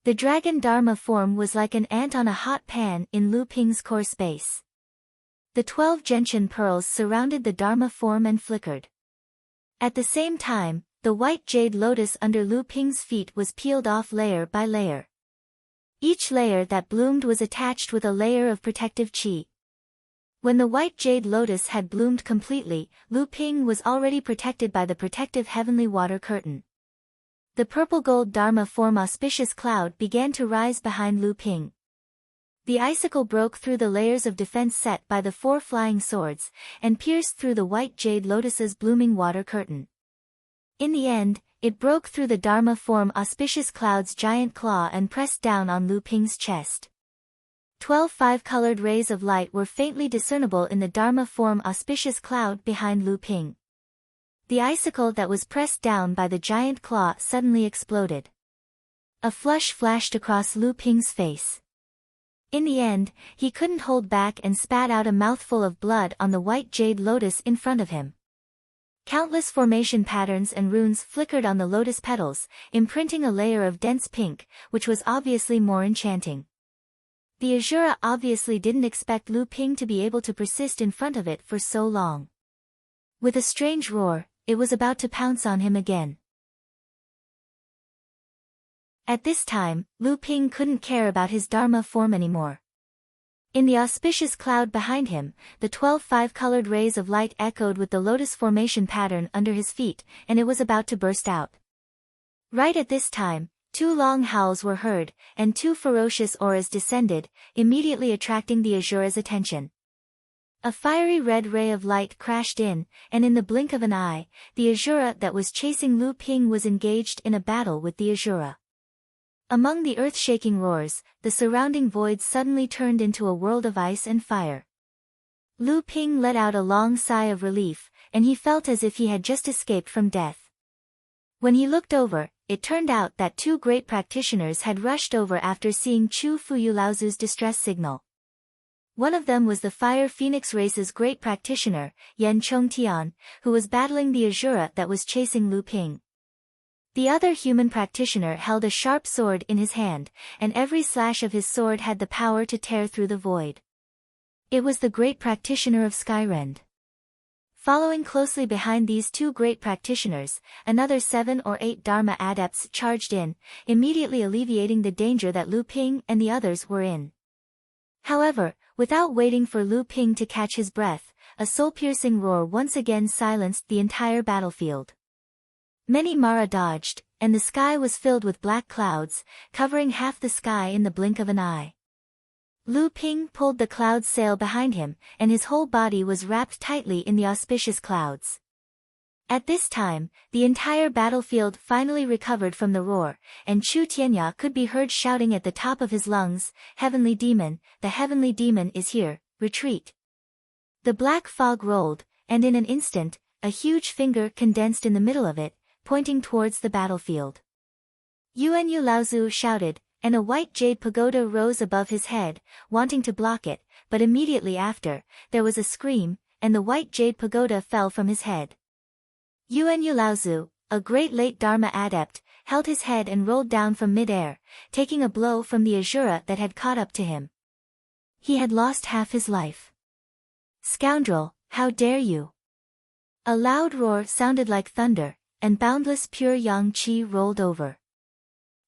The dragon Dharma form was like an ant on a hot pan in Lu Ping's core space. The 12 gentian pearls surrounded the Dharma form and flickered. At the same time, the white jade lotus under Lu Ping's feet was peeled off layer by layer. Each layer that bloomed was attached with a layer of protective qi. When the white jade lotus had bloomed completely, Lu Ping was already protected by the protective heavenly water curtain. The purple-gold Dharma form auspicious cloud began to rise behind Lu Ping. The icicle broke through the layers of defense set by the 4 flying swords, and pierced through the white jade lotus's blooming water curtain. In the end, it broke through the Dharma form auspicious cloud's giant claw and pressed down on Lu Ping's chest. 12 5-colored rays of light were faintly discernible in the Dharma form auspicious cloud behind Lu Ping. The icicle that was pressed down by the giant claw suddenly exploded. A flush flashed across Lu Ping's face. In the end, he couldn't hold back and spat out a mouthful of blood on the white jade lotus in front of him. Countless formation patterns and runes flickered on the lotus petals, imprinting a layer of dense pink, which was obviously more enchanting. The Azura obviously didn't expect Lu Ping to be able to persist in front of it for so long. With a strange roar, it was about to pounce on him again. At this time, Lu Ping couldn't care about his Dharma form anymore. In the auspicious cloud behind him, the 12 five-colored rays of light echoed with the lotus formation pattern under his feet, and it was about to burst out. Right at this time, 2 long howls were heard, and 2 ferocious auras descended, immediately attracting the Azura's attention. A fiery red ray of light crashed in, and in the blink of an eye, the Azura that was chasing Lu Ping was engaged in a battle with the Azura. Among the earth-shaking roars, the surrounding void suddenly turned into a world of ice and fire. Lu Ping let out a long sigh of relief, and he felt as if he had just escaped from death. When he looked over, it turned out that 2 great practitioners had rushed over after seeing Chu Fuyu Laozu's distress signal. One of them was the Fire Phoenix race's great practitioner, Yan Chongtian, who was battling the Azura that was chasing Lu Ping. The other human practitioner held a sharp sword in his hand, and every slash of his sword had the power to tear through the void. It was the great practitioner of Skyrend. Following closely behind these 2 great practitioners, another 7 or 8 Dharma adepts charged in, immediately alleviating the danger that Lu Ping and the others were in. However, without waiting for Lu Ping to catch his breath, a soul-piercing roar once again silenced the entire battlefield. Many Mara dodged, and the sky was filled with black clouds, covering half the sky in the blink of an eye. Lu Ping pulled the cloud's sail behind him, and his whole body was wrapped tightly in the auspicious clouds. At this time, the entire battlefield finally recovered from the roar, and Chu Tianya could be heard shouting at the top of his lungs, "Heavenly Demon, the Heavenly Demon is here, retreat." The black fog rolled, and in an instant, a huge finger condensed in the middle of it, pointing towards the battlefield. Yuanyu Laozu shouted, and a white jade pagoda rose above his head, wanting to block it, but immediately after, there was a scream, and the white jade pagoda fell from his head. Yuanyu Laozu, a great late Dharma adept, held his head and rolled down from mid-air, taking a blow from the Azura that had caught up to him. He had lost half his life. "Scoundrel, how dare you!" A loud roar sounded like thunder, and boundless pure yang qi rolled over.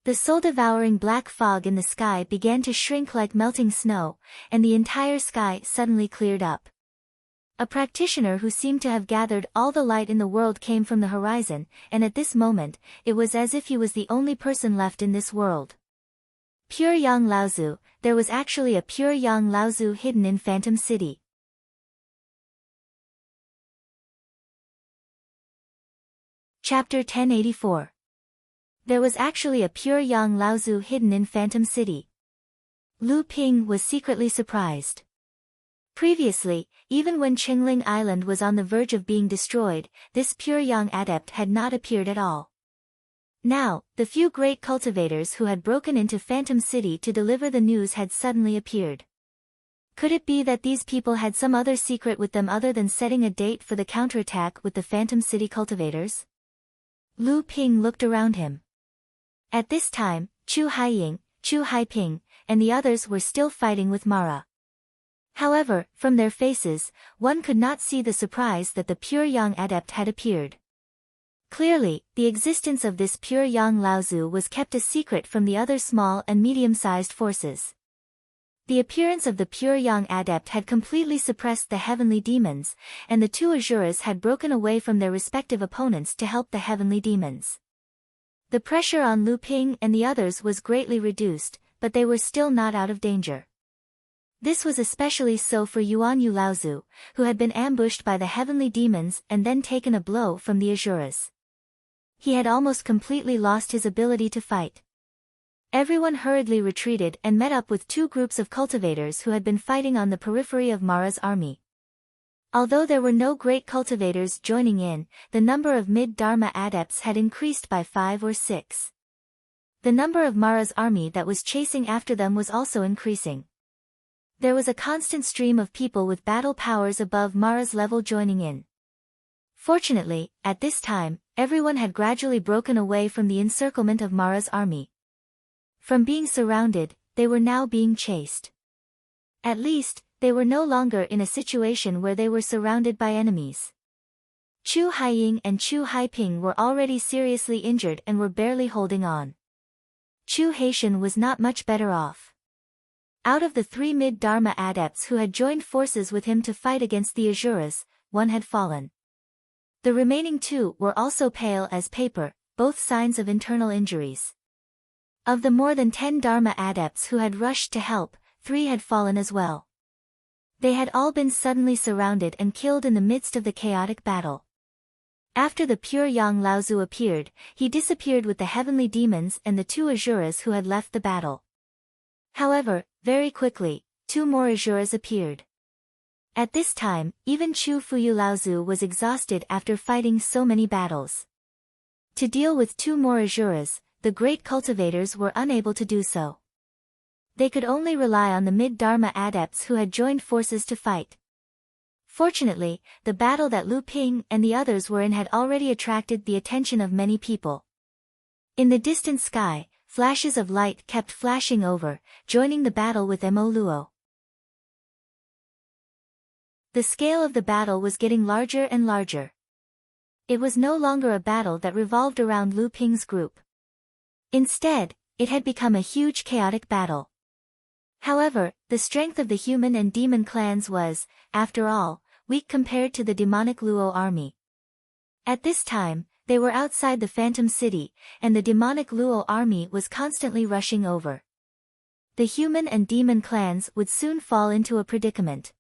The soul-devouring black fog in the sky began to shrink like melting snow, and the entire sky suddenly cleared up. A practitioner who seemed to have gathered all the light in the world came from the horizon, and at this moment, it was as if he was the only person left in this world. Pure Yang Laozu, there was actually a Pure Yang Laozu hidden in Phantom City. Chapter 1084. There was actually a Pure Yang Laozu hidden in Phantom City. Lu Ping was secretly surprised. Previously, even when Qingling Island was on the verge of being destroyed, this Pure Yang adept had not appeared at all. Now, the few great cultivators who had broken into Phantom City to deliver the news had suddenly appeared. Could it be that these people had some other secret with them other than setting a date for the counterattack with the Phantom City cultivators? Lu Ping looked around him. At this time, Chu Haiying, Chu Haiping, and the others were still fighting with Mara. However, from their faces, one could not see the surprise that the Pure Yang adept had appeared. Clearly, the existence of this Pure Yang Laozu was kept a secret from the other small and medium-sized forces. The appearance of the Pure Yang adept had completely suppressed the heavenly demons, and the 2 Azuras had broken away from their respective opponents to help the heavenly demons. The pressure on Lu Ping and the others was greatly reduced, but they were still not out of danger. This was especially so for Yuanyu Laozu, who had been ambushed by the heavenly demons and then taken a blow from the Azuras. He had almost completely lost his ability to fight. Everyone hurriedly retreated and met up with 2 groups of cultivators who had been fighting on the periphery of Mara's army. Although there were no great cultivators joining in, the number of mid-Dharma adepts had increased by 5 or 6. The number of Mara's army that was chasing after them was also increasing. There was a constant stream of people with battle powers above Mara's level joining in. Fortunately, at this time, everyone had gradually broken away from the encirclement of Mara's army. From being surrounded, they were now being chased. At least, they were no longer in a situation where they were surrounded by enemies. Chu Haiying and Chu Haiping were already seriously injured and were barely holding on. Chu Haitian was not much better off. Out of the 3 mid-Dharma adepts who had joined forces with him to fight against the Asuras, 1 had fallen. The remaining 2 were also pale as paper, both signs of internal injuries. Of the more than 10 Dharma adepts who had rushed to help, 3 had fallen as well. They had all been suddenly surrounded and killed in the midst of the chaotic battle. After the pure Yang Laozu appeared, he disappeared with the heavenly demons and the 2 Asuras who had left the battle. However, very quickly, 2 more Asuras appeared. At this time, even Chu Fuyu Laozu was exhausted after fighting so many battles. To deal with 2 more Asuras, the great cultivators were unable to do so. They could only rely on the mid-Dharma adepts who had joined forces to fight. Fortunately, the battle that Lu Ping and the others were in had already attracted the attention of many people. In the distant sky, flashes of light kept flashing over, joining the battle with Mo Luo. The scale of the battle was getting larger and larger. It was no longer a battle that revolved around Lu Ping's group. Instead, it had become a huge chaotic battle. However, the strength of the human and demon clans was, after all, weak compared to the demonic Luo army. At this time, they were outside the Phantom City, and the demonic Luo army was constantly rushing over. The human and demon clans would soon fall into a predicament.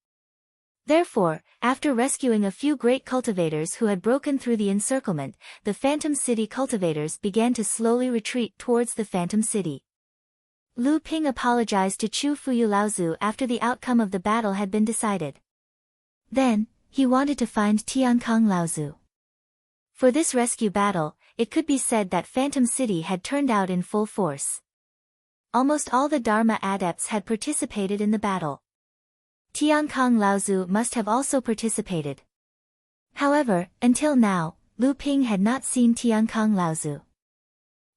Therefore, after rescuing a few great cultivators who had broken through the encirclement, the Phantom City cultivators began to slowly retreat towards the Phantom City. Lu Ping apologized to Chu Fuyu Laozu after the outcome of the battle had been decided. Then, he wanted to find Tiankang Laozu. For this rescue battle, it could be said that Phantom City had turned out in full force. Almost all the Dharma adepts had participated in the battle. Tiankang Laozu must have also participated. However, until now, Lu Ping had not seen Tiankang Laozu.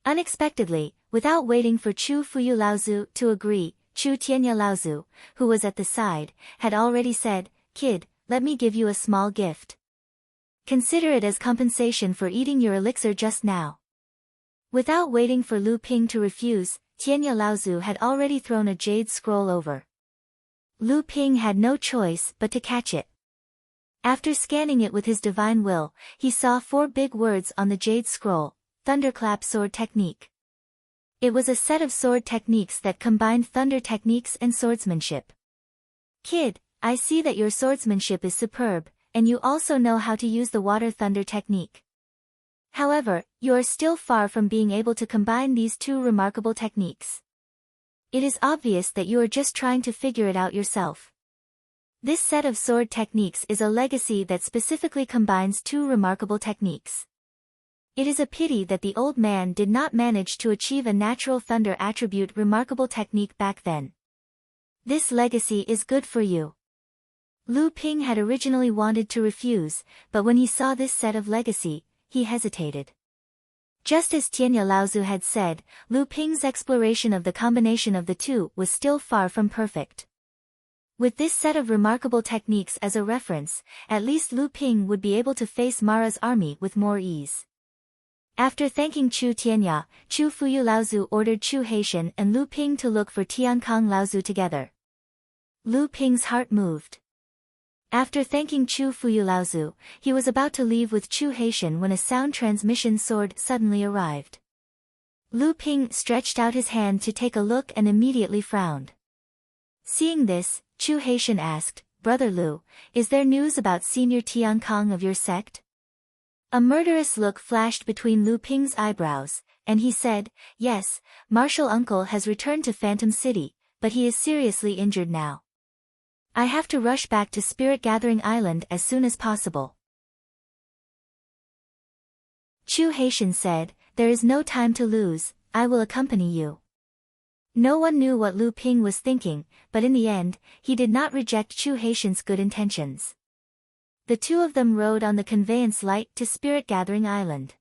Unexpectedly, without waiting for Chu Fuyu Laozu to agree, Chu Tianya Laozu, who was at the side, had already said, "Kid, let me give you a small gift. Consider it as compensation for eating your elixir just now." Without waiting for Lu Ping to refuse, Tianya Laozu had already thrown a jade scroll over. Lu Ping had no choice but to catch it. After scanning it with his divine will, he saw 4 big words on the jade scroll: Thunderclap Sword Technique. It was a set of sword techniques that combined thunder techniques and swordsmanship. "Kid, I see that your swordsmanship is superb, and you also know how to use the water thunder technique. However, you are still far from being able to combine these 2 remarkable techniques. It is obvious that you are just trying to figure it out yourself. This set of sword techniques is a legacy that specifically combines 2 remarkable techniques. It is a pity that the old man did not manage to achieve a natural thunder attribute remarkable technique back then. This legacy is good for you." Lu Ping had originally wanted to refuse, but when he saw this set of legacy, he hesitated. Just as Tianya Laozu had said, Lu Ping's exploration of the combination of the 2 was still far from perfect. With this set of remarkable techniques as a reference, at least Lu Ping would be able to face Mara's army with more ease. After thanking Chu Tianya, Chu Fuyu Laozu ordered Chu Haitian and Lu Ping to look for Tiankang Laozu together. Lu Ping's heart moved. After thanking Chu Fuyu Laozu, he was about to leave with Chu Haitian when a sound transmission sword suddenly arrived. Lu Ping stretched out his hand to take a look and immediately frowned. Seeing this, Chu Haitian asked, "Brother Lu, is there news about Senior Tiankang of your sect?" A murderous look flashed between Lu Ping's eyebrows, and he said, "Yes, Martial Uncle has returned to Phantom City, but he is seriously injured now. I have to rush back to Spirit Gathering Island as soon as possible." Chu Haitian said, "There is no time to lose, I will accompany you." No one knew what Lu Ping was thinking, but in the end, he did not reject Chu Haitian's good intentions. The two of them rode on the conveyance light to Spirit Gathering Island.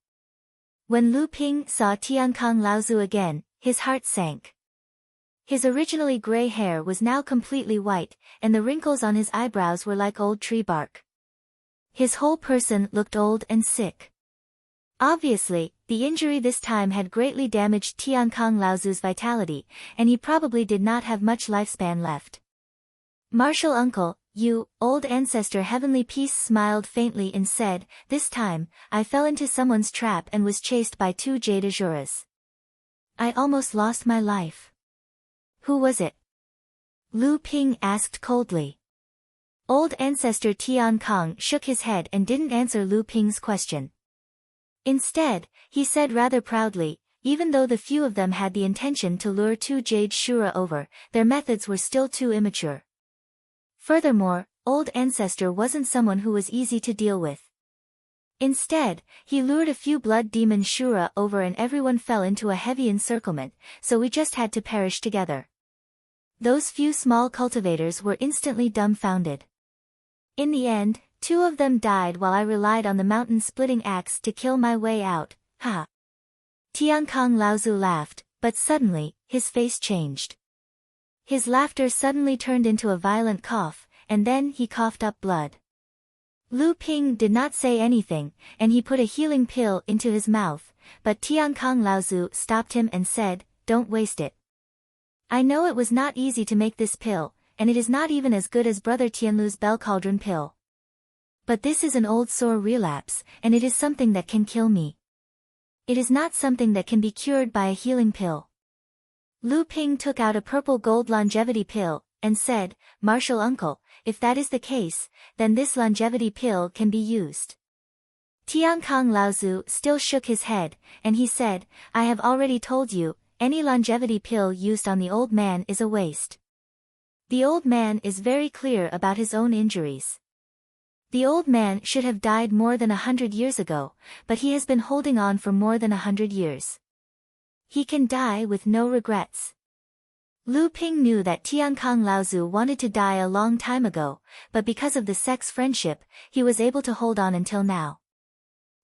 When Lu Ping saw Tiankang Laozu again, his heart sank. His originally gray hair was now completely white, and the wrinkles on his eyebrows were like old tree bark. His whole person looked old and sick. Obviously, the injury this time had greatly damaged Tiankang Laozu's vitality, and he probably did not have much lifespan left. Martial uncle, you, old ancestor Heavenly Peace smiled faintly and said, this time, I fell into someone's trap and was chased by two jade azuras. I almost lost my life. Who was it? Lu Ping asked coldly. Old ancestor Tiankang shook his head and didn't answer Lu Ping's question. Instead, he said rather proudly, even though the few of them had the intention to lure two jade shura over, their methods were still too immature. Furthermore, old ancestor wasn't someone who was easy to deal with. Instead, he lured a few blood demon shura over and everyone fell into a heavy encirclement, so we just had to perish together. Those few small cultivators were instantly dumbfounded. In the end, two of them died while I relied on the mountain-splitting axe to kill my way out, ha. Tiankang Laozu laughed, but suddenly, his face changed. His laughter suddenly turned into a violent cough, and then he coughed up blood. Lu Ping did not say anything, and he put a healing pill into his mouth, but Tiankang Laozu stopped him and said, don't waste it. I know it was not easy to make this pill, and it is not even as good as Brother Tianlu's Bell Cauldron pill. But this is an old sore relapse, and it is something that can kill me. It is not something that can be cured by a healing pill. Lu Ping took out a purple gold longevity pill, and said, Martial uncle, if that is the case, then this longevity pill can be used. Tiankang Laozu still shook his head, and he said, I have already told you, any longevity pill used on the old man is a waste. The old man is very clear about his own injuries. The old man should have died more than 100 years ago, but he has been holding on for more than 100 years. He can die with no regrets. Lu Ping knew that Tiankang Laozu wanted to die a long time ago, but because of the sex friendship, he was able to hold on until now.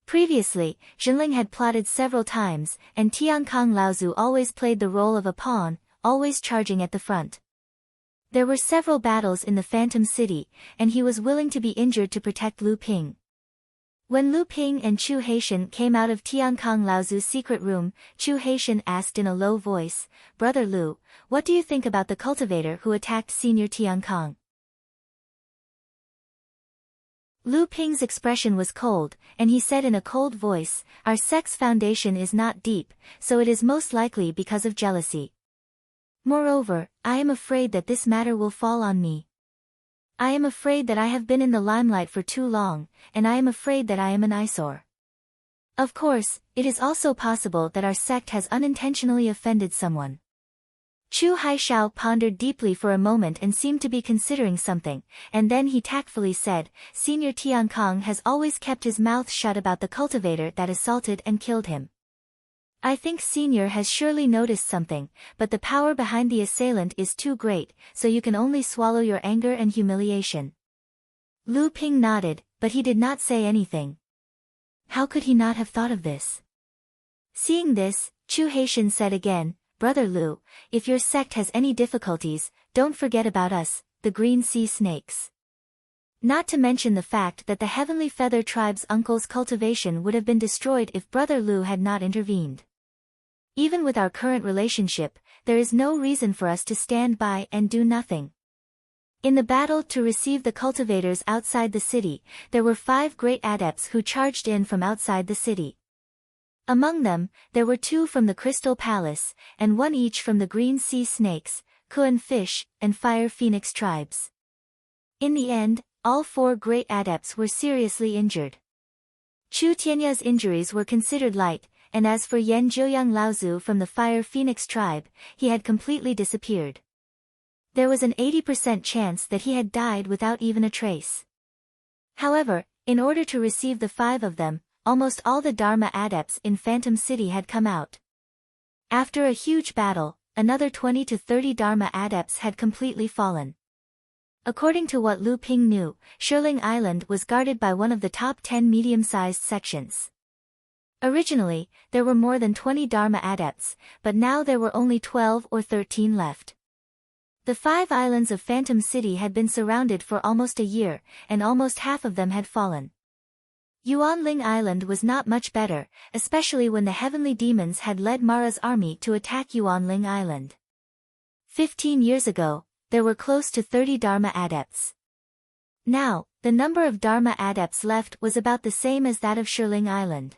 Previously, Zhenling had plotted several times, and Tiankang Laozu always played the role of a pawn, always charging at the front. There were several battles in the Phantom City, and he was willing to be injured to protect Lu Ping. When Lu Ping and Chu Haitian came out of Tiankang Laozu's secret room, Chu Haitian asked in a low voice, Brother Lu, what do you think about the cultivator who attacked Senior Tiankang? Lu Ping's expression was cold, and he said in a cold voice, our sex foundation is not deep, so it is most likely because of jealousy. Moreover, I am afraid that this matter will fall on me. I am afraid that I have been in the limelight for too long, and I am afraid that I am an eyesore. Of course, it is also possible that our sect has unintentionally offended someone. Chu Haishao pondered deeply for a moment and seemed to be considering something, and then he tactfully said, Senior Tiankang has always kept his mouth shut about the cultivator that assaulted and killed him. I think Senior has surely noticed something, but the power behind the assailant is too great, so you can only swallow your anger and humiliation. Lu Ping nodded, but he did not say anything. How could he not have thought of this? Seeing this, Chu Haitian said again, Brother Lu, if your sect has any difficulties, don't forget about us, the Green Sea Snakes. Not to mention the fact that the Heavenly Feather Tribe's uncle's cultivation would have been destroyed if Brother Lu had not intervened. Even with our current relationship, there is no reason for us to stand by and do nothing. In the battle to receive the cultivators outside the city, there were 5 great adepts who charged in from outside the city. Among them, there were 2 from the Crystal Palace, and 1 each from the Green Sea Snakes, Kuan Fish, and Fire Phoenix tribes. In the end, all 4 great adepts were seriously injured. Chu Tianya's injuries were considered light, and as for Yan Jiuyang Laozu from the Fire Phoenix tribe, he had completely disappeared. There was an 80% chance that he had died without even a trace. However, in order to receive the 5 of them, almost all the Dharma adepts in Phantom City had come out. After a huge battle, another 20 to 30 Dharma adepts had completely fallen. According to what Lu Ping knew, Shirling Island was guarded by one of the top 10 medium-sized sections. Originally, there were more than 20 Dharma adepts, but now there were only 12 or 13 left. The 5 islands of Phantom City had been surrounded for almost a year, and almost half of them had fallen. Yuanling Island was not much better, especially when the heavenly demons had led Mara's army to attack Yuanling Island. 15 years ago, there were close to 30 Dharma adepts. Now, the number of Dharma adepts left was about the same as that of Shirling Island.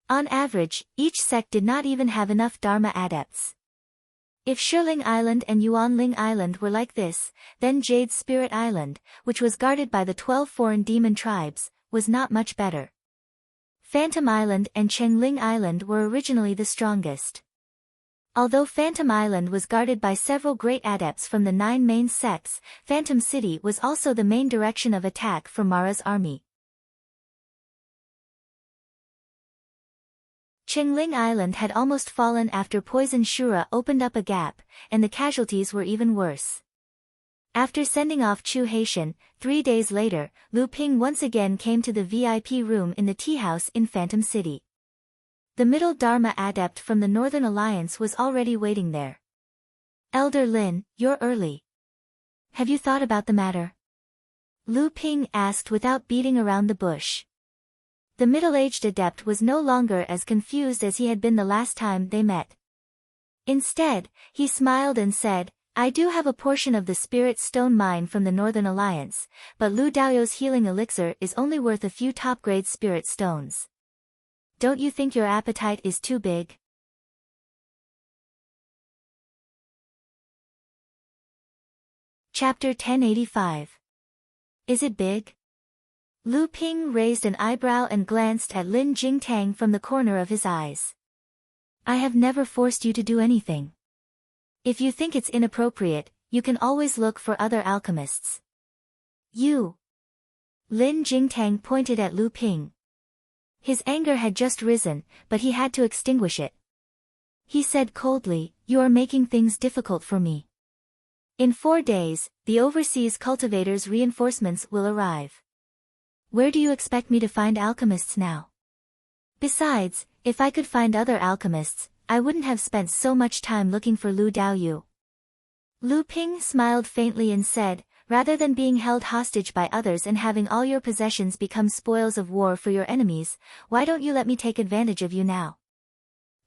On average, each sect did not even have enough Dharma adepts. If Shirling Island and Yuanling Island were like this, then Jade's Spirit Island, which was guarded by the 12 foreign demon tribes, was not much better. Phantom Island and Chengling Island were originally the strongest. Although Phantom Island was guarded by several great adepts from the 9 main sects, Phantom City was also the main direction of attack for Mara's army. Chengling Island had almost fallen after Poison Shura opened up a gap, and the casualties were even worse. After sending off Chu Haitian, 3 days later, Lu Ping once again came to the VIP room in the tea house in Phantom City. The middle Dharma adept from the Northern Alliance was already waiting there. Elder Lin, you're early. Have you thought about the matter? Lu Ping asked without beating around the bush. The middle-aged adept was no longer as confused as he had been the last time they met. Instead, he smiled and said, I do have a portion of the Spirit Stone mine from the Northern Alliance, but Lu Daoyou's healing elixir is only worth a few top-grade Spirit Stones. Don't you think your appetite is too big? Chapter 1085. Is it big? Lu Ping raised an eyebrow and glanced at Lin Jingtang from the corner of his eyes. I have never forced you to do anything. If you think it's inappropriate, you can always look for other alchemists. You. Lin Jingtang pointed at Lu Ping. His anger had just risen, but he had to extinguish it. He said coldly, you are making things difficult for me. In 4 days, the overseas cultivators' reinforcements will arrive. Where do you expect me to find alchemists now? Besides, if I could find other alchemists, I wouldn't have spent so much time looking for Lu Daoyou. Lu Ping smiled faintly and said, rather than being held hostage by others and having all your possessions become spoils of war for your enemies, why don't you let me take advantage of you now?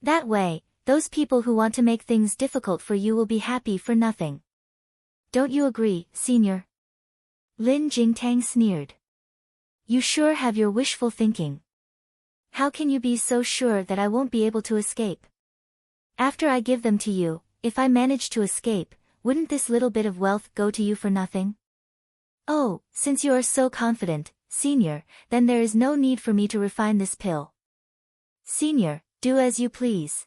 That way, those people who want to make things difficult for you will be happy for nothing. Don't you agree, senior? Lin Jingtang sneered. You sure have your wishful thinking. How can you be so sure that I won't be able to escape? After I give them to you, if I manage to escape, wouldn't this little bit of wealth go to you for nothing? Oh, since you are so confident, senior, then there is no need for me to refine this pill. Senior, do as you please.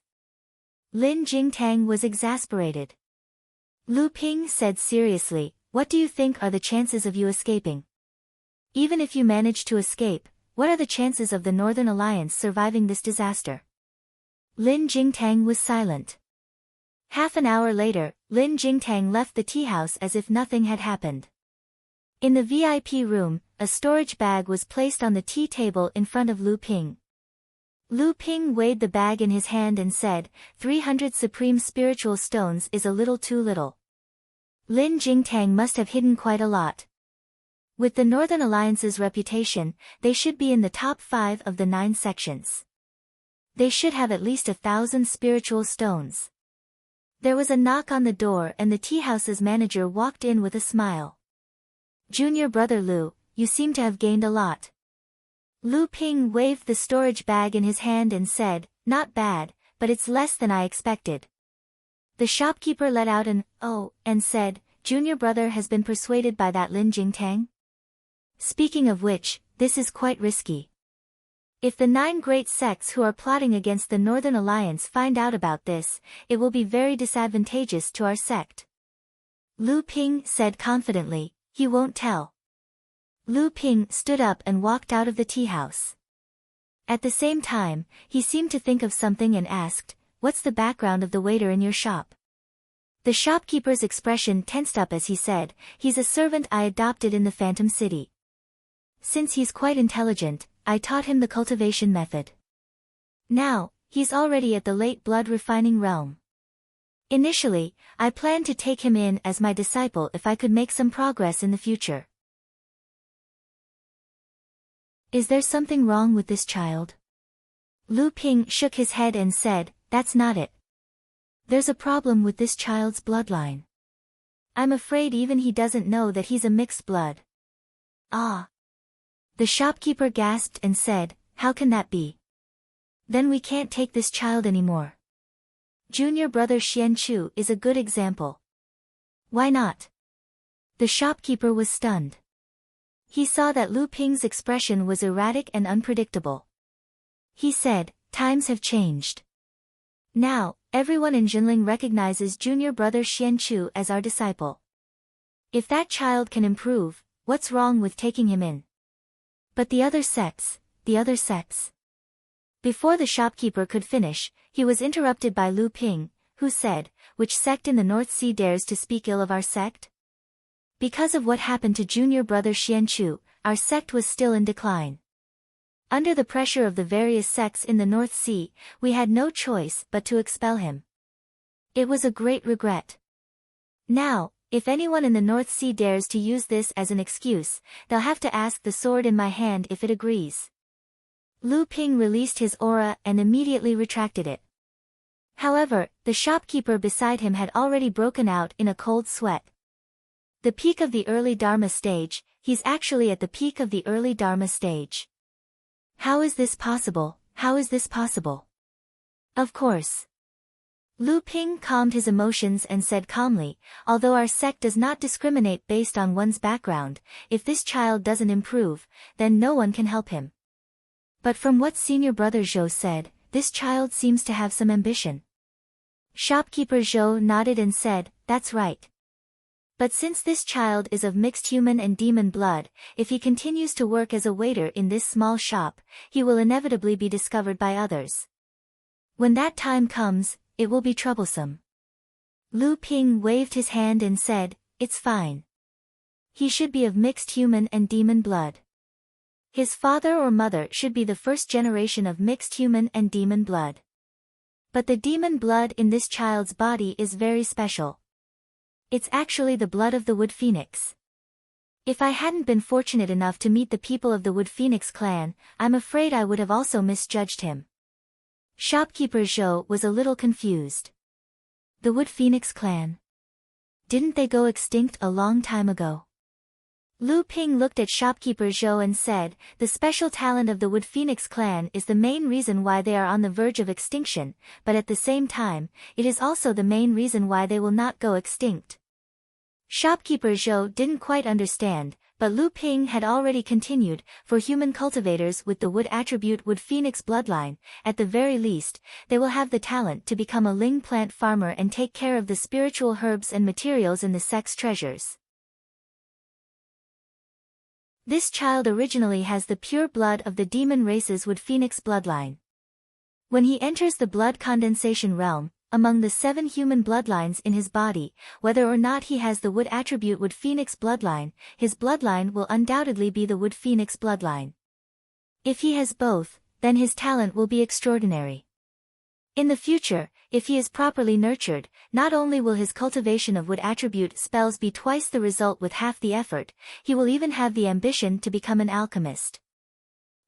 Lin Jingtang was exasperated. Lu Ping said seriously, what do you think are the chances of you escaping? Even if you manage to escape, what are the chances of the Northern Alliance surviving this disaster? Lin Jingtang was silent. Half an hour later, Lin Jingtang left the tea house as if nothing had happened. In the VIP room, a storage bag was placed on the tea table in front of Lu Ping. Lu Ping weighed the bag in his hand and said, 300 supreme spiritual stones is a little too little. Lin Jingtang must have hidden quite a lot. With the Northern Alliance's reputation, they should be in the top 5 of the 9 sections. They should have at least 1,000 spiritual stones. There was a knock on the door and the tea house's manager walked in with a smile. Junior brother Lu, you seem to have gained a lot. Lu Ping waved the storage bag in his hand and said, not bad, but it's less than I expected. The shopkeeper let out an, oh, and said, Junior brother has been persuaded by that Lin Jingtang? Speaking of which, this is quite risky. If the 9 great sects who are plotting against the Northern Alliance find out about this, it will be very disadvantageous to our sect. Lu Ping said confidently, he won't tell. Lu Ping stood up and walked out of the tea house. At the same time, he seemed to think of something and asked, what's the background of the waiter in your shop? The shopkeeper's expression tensed up as he said, "He's a servant I adopted in the Phantom City. Since he's quite intelligent, I taught him the cultivation method. Now, he's already at the late blood refining realm. Initially, I planned to take him in as my disciple if I could make some progress in the future." "Is there something wrong with this child?" Lu Ping shook his head and said, "That's not it. There's a problem with this child's bloodline. I'm afraid even he doesn't know that he's a mixed blood." "Ah." The shopkeeper gasped and said, "How can that be? Then we can't take this child anymore. Junior brother Xian Chu is a good example." "Why not?" The shopkeeper was stunned. He saw that Lu Ping's expression was erratic and unpredictable. He said, "Times have changed. Now, everyone in Jinling recognizes junior brother Xian Chu as our disciple. If that child can improve, what's wrong with taking him in? But the other sects. Before the shopkeeper could finish, he was interrupted by Lu Ping, who said, "Which sect in the North Sea dares to speak ill of our sect? Because of what happened to junior brother Xian Chu, our sect was still in decline. Under the pressure of the various sects in the North Sea, we had no choice but to expel him. It was a great regret. Now, if anyone in the North Sea dares to use this as an excuse, they'll have to ask the sword in my hand if it agrees." Lu Ping released his aura and immediately retracted it. However, the shopkeeper beside him had already broken out in a cold sweat. The peak of the early Dharma stage, he's actually at the peak of the early Dharma stage. How is this possible? How is this possible? Of course. Lu Ping calmed his emotions and said calmly, "Although our sect does not discriminate based on one's background, if this child doesn't improve, then no one can help him. But from what senior brother Zhou said, this child seems to have some ambition." Shopkeeper Zhou nodded and said, "That's right. But since this child is of mixed human and demon blood, if he continues to work as a waiter in this small shop, he will inevitably be discovered by others. When that time comes, it will be troublesome." Lu Ping waved his hand and said, "It's fine. He should be of mixed human and demon blood. His father or mother should be the first generation of mixed human and demon blood. But the demon blood in this child's body is very special. It's actually the blood of the Wood Phoenix. If I hadn't been fortunate enough to meet the people of the Wood Phoenix clan, I'm afraid I would have also misjudged him." Shopkeeper Zhou was a little confused. The Wood Phoenix clan? Didn't they go extinct a long time ago? Lu Ping looked at Shopkeeper Zhou and said, "The special talent of the Wood Phoenix clan is the main reason why they are on the verge of extinction, but at the same time, it is also the main reason why they will not go extinct." Shopkeeper Zhou didn't quite understand, but Lu Ping had already continued, "For human cultivators with the wood attribute Wood Phoenix bloodline, at the very least, they will have the talent to become a ling plant farmer and take care of the spiritual herbs and materials in the sect's treasures. This child originally has the pure blood of the demon race's Wood Phoenix bloodline. When he enters the blood condensation realm, among the 7 human bloodlines in his body, whether or not he has the wood attribute Wood Phoenix bloodline, his bloodline will undoubtedly be the Wood Phoenix bloodline. If he has both, then his talent will be extraordinary. In the future, if he is properly nurtured, not only will his cultivation of wood attribute spells be twice the result with half the effort, he will even have the ambition to become an alchemist."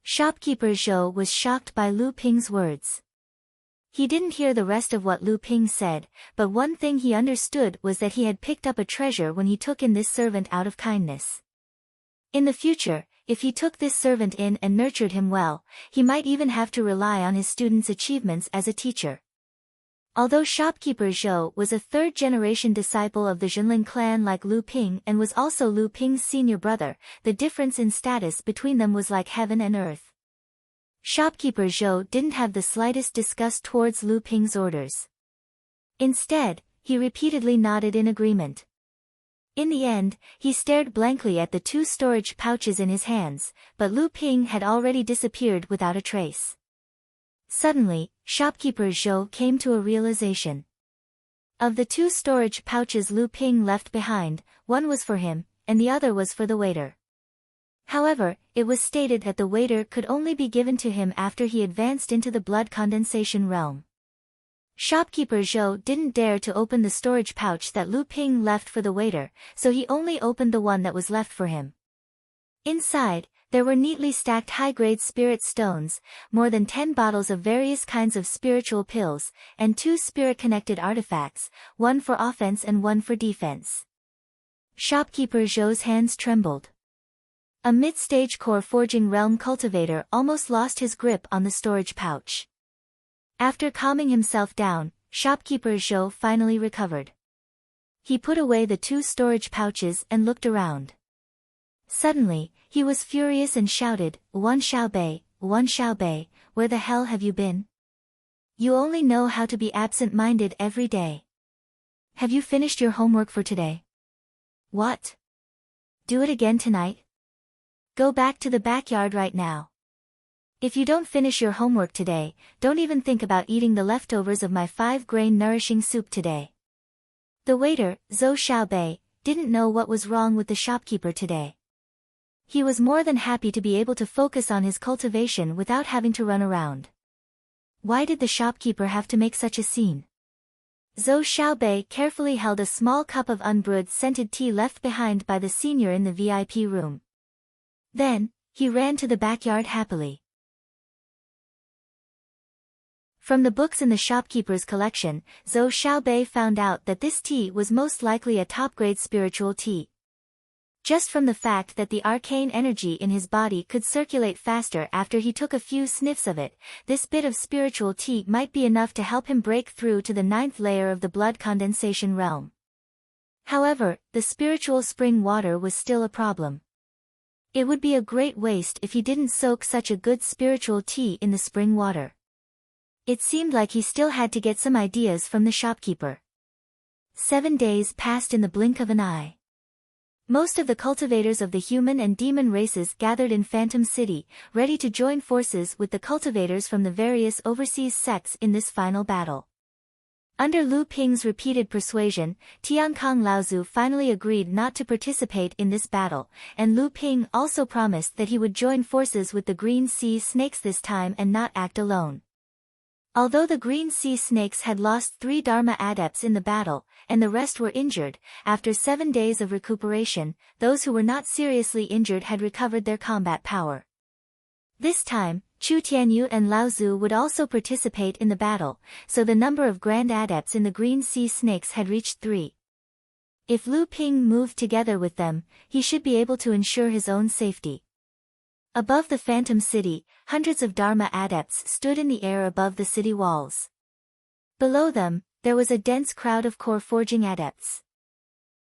Shopkeeper Zhou was shocked by Lu Ping's words. He didn't hear the rest of what Lu Ping said, but one thing he understood was that he had picked up a treasure when he took in this servant out of kindness. In the future, if he took this servant in and nurtured him well, he might even have to rely on his student's achievements as a teacher. Although Shopkeeper Zhou was a third-generation disciple of the Jinling clan like Lu Ping and was also Lu Ping's senior brother, the difference in status between them was like heaven and earth. Shopkeeper Zhou didn't have the slightest disgust towards Lu Ping's orders. Instead, he repeatedly nodded in agreement. In the end, he stared blankly at the 2 storage pouches in his hands, but Lu Ping had already disappeared without a trace. Suddenly, Shopkeeper Zhou came to a realization. Of the 2 storage pouches Lu Ping left behind, one was for him, and the other was for the waiter. However, it was stated that the waiter could only be given to him after he advanced into the blood condensation realm. Shopkeeper Zhou didn't dare to open the storage pouch that Lu Ping left for the waiter, so he only opened the one that was left for him. Inside, there were neatly stacked high-grade spirit stones, more than 10 bottles of various kinds of spiritual pills, and 2 spirit-connected artifacts, one for offense and one for defense. Shopkeeper Zhou's hands trembled. A mid-stage core forging realm cultivator almost lost his grip on the storage pouch. After calming himself down, Shopkeeper Zhou finally recovered. He put away the 2 storage pouches and looked around. Suddenly, he was furious and shouted, Wan Xiaobei, where the hell have you been? You only know how to be absent-minded every day. Have you finished your homework for today? What? Do it again tonight? Go back to the backyard right now. If you don't finish your homework today, don't even think about eating the leftovers of my 5-grain nourishing soup today. The waiter, Zhou Xiaobei, didn't know what was wrong with the shopkeeper today. He was more than happy to be able to focus on his cultivation without having to run around. Why did the shopkeeper have to make such a scene? Zhou Xiaobei carefully held a small cup of unbrewed scented tea left behind by the senior in the VIP room. Then, he ran to the backyard happily. From the books in the shopkeeper's collection, Zhou Xiaobei found out that this tea was most likely a top-grade spiritual tea. Just from the fact that the arcane energy in his body could circulate faster after he took a few sniffs of it, this bit of spiritual tea might be enough to help him break through to the 9th layer of the blood condensation realm. However, the spiritual spring water was still a problem. It would be a great waste if he didn't soak such a good spiritual tea in the spring water. It seemed like he still had to get some ideas from the shopkeeper. 7 days passed in the blink of an eye. Most of the cultivators of the human and demon races gathered in Phantom City, ready to join forces with the cultivators from the various overseas sects in this final battle. Under Lu Ping's repeated persuasion, Tiankong Laozu finally agreed not to participate in this battle, and Lu Ping also promised that he would join forces with the Green Sea Snakes this time and not act alone. Although the Green Sea Snakes had lost 3 Dharma adepts in the battle, and the rest were injured, after 7 days of recuperation, those who were not seriously injured had recovered their combat power. This time, Chu Tianyu and Lao Zu would also participate in the battle, so the number of Grand Adepts in the Green Sea Snakes had reached 3. If Lu Ping moved together with them, he should be able to ensure his own safety. Above the Phantom City, hundreds of Dharma adepts stood in the air above the city walls. Below them, there was a dense crowd of core forging adepts.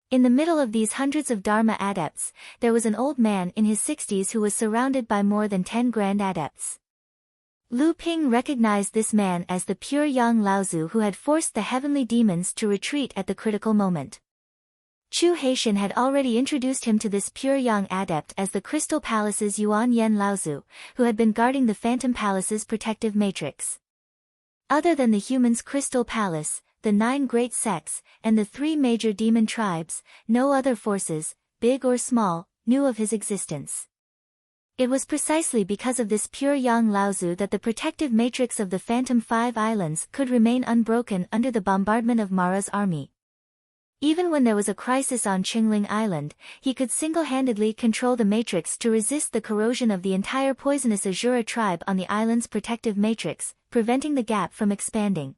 In the middle of these hundreds of Dharma adepts, there was an old man in his 60s who was surrounded by more than 10 grand adepts. Lu Ping recognized this man as the pure Yang Laozu who had forced the heavenly demons to retreat at the critical moment. Chu Haitian had already introduced him to this pure young adept as the Crystal Palace's Yuan Yen Laozu, who had been guarding the Phantom Palace's protective matrix. Other than the humans' Crystal Palace, the 9 great sects, and the 3 major demon tribes, no other forces, big or small, knew of his existence. It was precisely because of this pure Yang Laozu that the protective matrix of the Phantom 5 Islands could remain unbroken under the bombardment of Mara's army. Even when there was a crisis on Qingling Island, he could single-handedly control the matrix to resist the corrosion of the entire poisonous Azura tribe on the island's protective matrix, preventing the gap from expanding.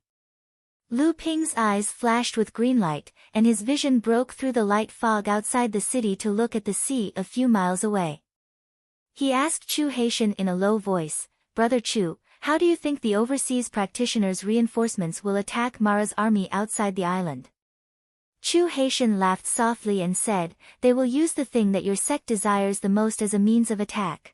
Lu Ping's eyes flashed with green light, and his vision broke through the light fog outside the city to look at the sea a few miles away. He asked Chu Haitian in a low voice, "Brother Chu, how do you think the overseas practitioners' reinforcements will attack Mara's army outside the island?" Chu Haitian laughed softly and said, "They will use the thing that your sect desires the most as a means of attack."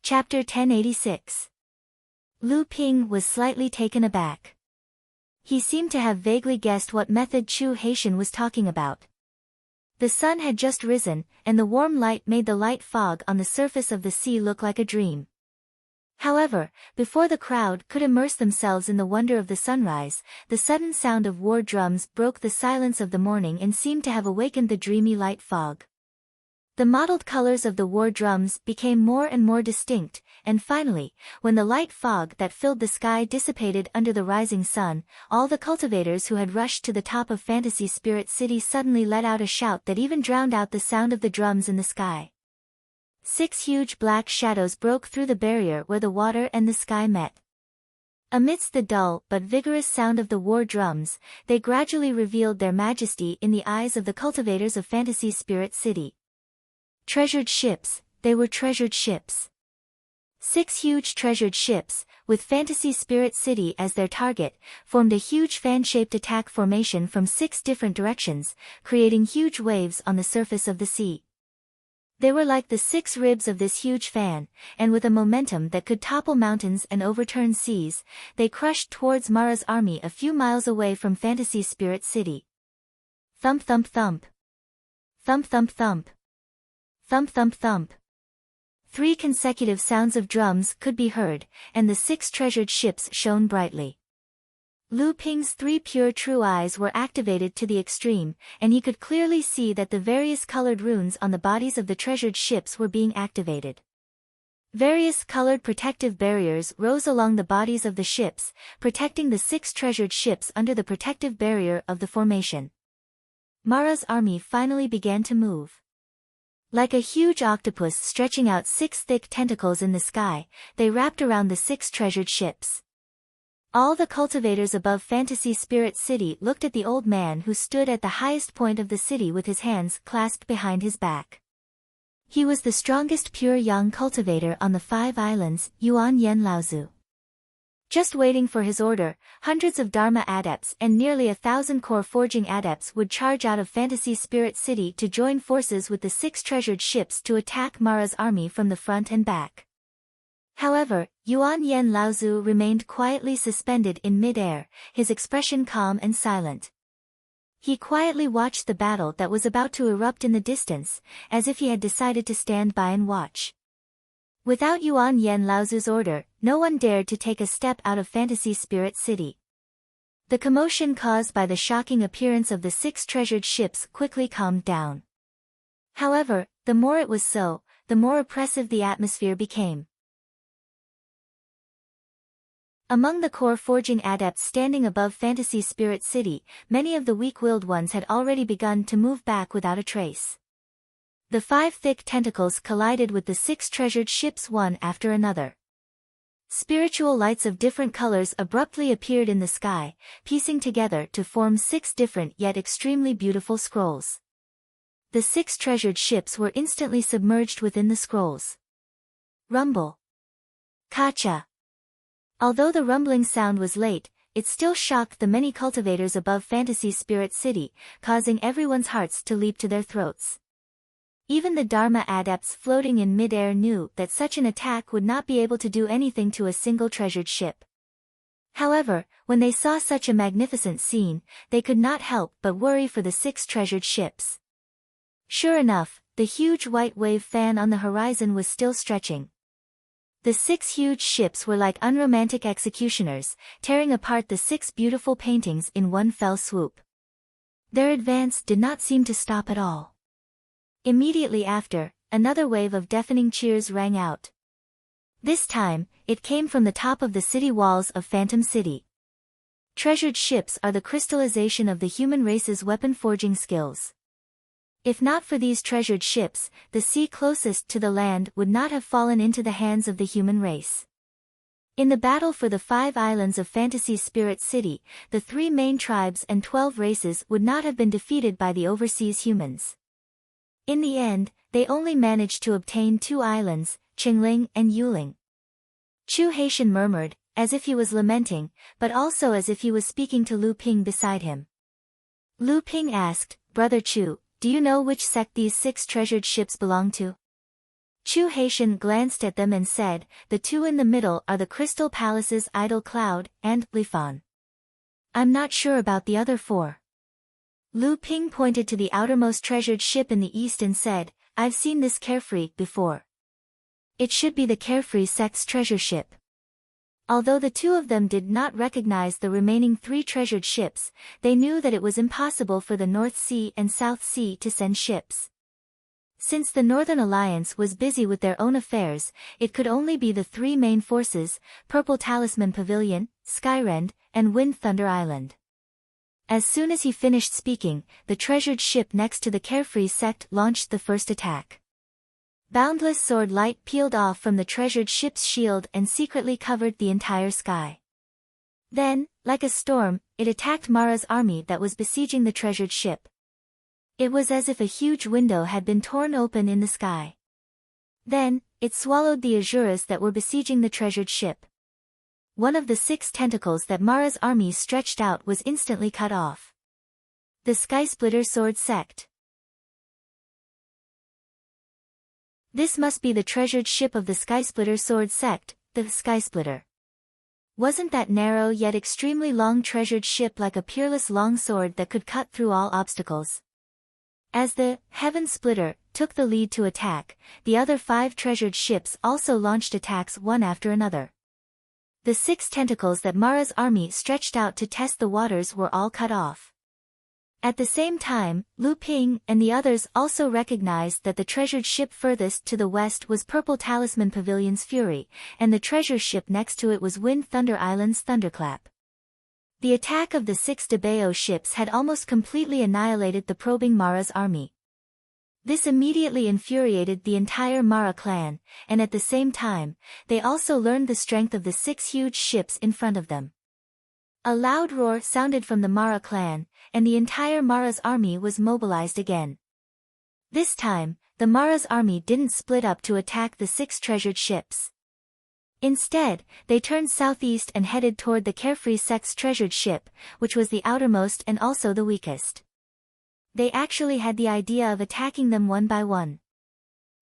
Chapter 1086. Lu Ping was slightly taken aback. He seemed to have vaguely guessed what method Chu Haitian was talking about. The sun had just risen, and the warm light made the light fog on the surface of the sea look like a dream. However, before the crowd could immerse themselves in the wonder of the sunrise, the sudden sound of war drums broke the silence of the morning and seemed to have awakened the dreamy light fog. The mottled colors of the war drums became more and more distinct, and finally, when the light fog that filled the sky dissipated under the rising sun, all the cultivators who had rushed to the top of Fantasy Spirit City suddenly let out a shout that even drowned out the sound of the drums in the sky. 6 huge black shadows broke through the barrier where the water and the sky met. Amidst the dull but vigorous sound of the war drums, they gradually revealed their majesty in the eyes of the cultivators of Fantasy Spirit City. Treasured ships, they were treasured ships. 6 huge treasured ships, with Fantasy Spirit City as their target, formed a huge fan-shaped attack formation from 6 different directions, creating huge waves on the surface of the sea. They were like the 6 ribs of this huge fan, and with a momentum that could topple mountains and overturn seas, they crushed towards Mara's army a few miles away from Fantasy Spirit City. Thump thump thump. Thump thump thump. Thump thump thump. 3 consecutive sounds of drums could be heard, and the 6 treasured ships shone brightly. Lu Ping's 3 pure true eyes were activated to the extreme, and he could clearly see that the various colored runes on the bodies of the treasured ships were being activated. Various colored protective barriers rose along the bodies of the ships, protecting the 6 treasured ships under the protective barrier of the formation. Mara's army finally began to move. Like a huge octopus stretching out 6 thick tentacles in the sky, they wrapped around the 6 treasured ships. All the cultivators above Fantasy Spirit City looked at the old man who stood at the highest point of the city with his hands clasped behind his back. He was the strongest pure young cultivator on the 5 islands, Yuan Yen Laozu. Just waiting for his order, hundreds of Dharma adepts and nearly 1,000 core forging adepts would charge out of Fantasy Spirit City to join forces with the 6 treasured ships to attack Mara's army from the front and back. However, Yuan Yen Laozu remained quietly suspended in mid-air, his expression calm and silent. He quietly watched the battle that was about to erupt in the distance, as if he had decided to stand by and watch. Without Yuan Yen Laozu's order, no one dared to take a step out of Fantasy Spirit City. The commotion caused by the shocking appearance of the 6 treasured ships quickly calmed down. However, the more it was so, the more oppressive the atmosphere became. Among the core forging adepts standing above Fantasy Spirit City, many of the weak-willed ones had already begun to move back without a trace. The 5 thick tentacles collided with the 6 treasured ships one after another. Spiritual lights of different colors abruptly appeared in the sky, piecing together to form 6 different yet extremely beautiful scrolls. The 6 treasured ships were instantly submerged within the scrolls. Rumble. Kacha. Although the rumbling sound was late, it still shocked the many cultivators above Fantasy Spirit City, causing everyone's hearts to leap to their throats. Even the Dharma adepts floating in mid-air knew that such an attack would not be able to do anything to a single treasured ship. However, when they saw such a magnificent scene, they could not help but worry for the 6 treasured ships. Sure enough, the huge white wave fan on the horizon was still stretching. The 6 huge ships were like unromantic executioners, tearing apart the 6 beautiful paintings in one fell swoop. Their advance did not seem to stop at all. Immediately after, another wave of deafening cheers rang out. This time, it came from the top of the city walls of Phantom City. Treasured ships are the crystallization of the human race's weapon forging skills. If not for these treasured ships, the sea closest to the land would not have fallen into the hands of the human race. In the battle for the 5 islands of Fantasy Spirit City, the 3 main tribes and 12 races would not have been defeated by the overseas humans. In the end, they only managed to obtain 2 islands, Qingling and Yuling. Chu Haitian murmured, as if he was lamenting, but also as if he was speaking to Lu Ping beside him. Lu Ping asked, "Brother Chu, do you know which sect these 6 treasured ships belong to?" Chu Haitian glanced at them and said, "The 2 in the middle are the Crystal Palace's Idol Cloud and Lifan. I'm not sure about the other 4. Lu Ping pointed to the outermost treasured ship in the east and said, "I've seen this carefree before. It should be the Carefree sect's treasure ship. Although the two of them did not recognize the remaining 3 treasured ships, they knew that it was impossible for the North Sea and South Sea to send ships. Since the Northern Alliance was busy with their own affairs, it could only be the 3 main forces, Purple Talisman Pavilion, Skyrend, and Wind Thunder Island. As soon as he finished speaking, the treasured ship next to the Carefree sect launched the first attack. Boundless sword light peeled off from the treasured ship's shield and secretly covered the entire sky. Then, like a storm, it attacked Mara's army that was besieging the treasured ship. It was as if a huge window had been torn open in the sky. Then, it swallowed the Azuras that were besieging the treasured ship. One of the 6 tentacles that Mara's army stretched out was instantly cut off. The Skysplitter Sword Sect. This must be the treasured ship of the Skysplitter Sword Sect, the Skysplitter. Wasn't that narrow yet extremely long treasured ship like a peerless long sword that could cut through all obstacles? As the Heaven Splitter took the lead to attack, the other 5 treasured ships also launched attacks one after another. The 6 tentacles that Mara's army stretched out to test the waters were all cut off. At the same time, Lu Ping and the others also recognized that the treasured ship furthest to the west was Purple Talisman Pavilion's Fury, and the treasure ship next to it was Wind Thunder Island's Thunderclap. The attack of the 6 Debao ships had almost completely annihilated the probing Mara's army. This immediately infuriated the entire Mara clan, and at the same time, they also learned the strength of the 6 huge ships in front of them. A loud roar sounded from the Mara clan, and the entire Mara's army was mobilized again. This time, the Mara's army didn't split up to attack the 6 treasured ships. Instead, they turned southeast and headed toward the Carefree sect's treasured ship, which was the outermost and also the weakest. They actually had the idea of attacking them one by one.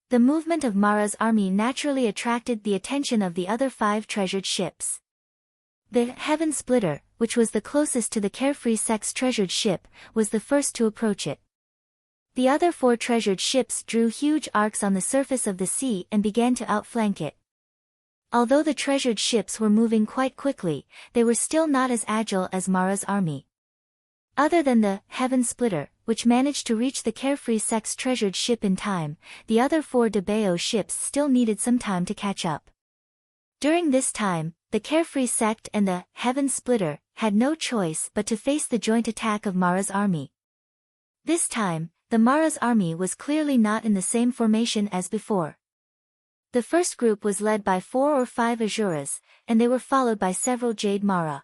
The movement of Mara's army naturally attracted the attention of the other 5 treasured ships. The Heaven Splitter, which was the closest to the Carefree sect's treasured ship, was the first to approach it. The other 4 treasured ships drew huge arcs on the surface of the sea and began to outflank it. Although the treasured ships were moving quite quickly, they were still not as agile as Mara's army. Other than the Heaven Splitter, which managed to reach the Carefree sect's treasured ship in time, the other 4 Debao ships still needed some time to catch up. During this time, the Carefree sect and the Heaven Splitter had no choice but to face the joint attack of Mara's army. This time, the Mara's army was clearly not in the same formation as before. The first group was led by 4 or 5 Azuras, and they were followed by several Jade Mara.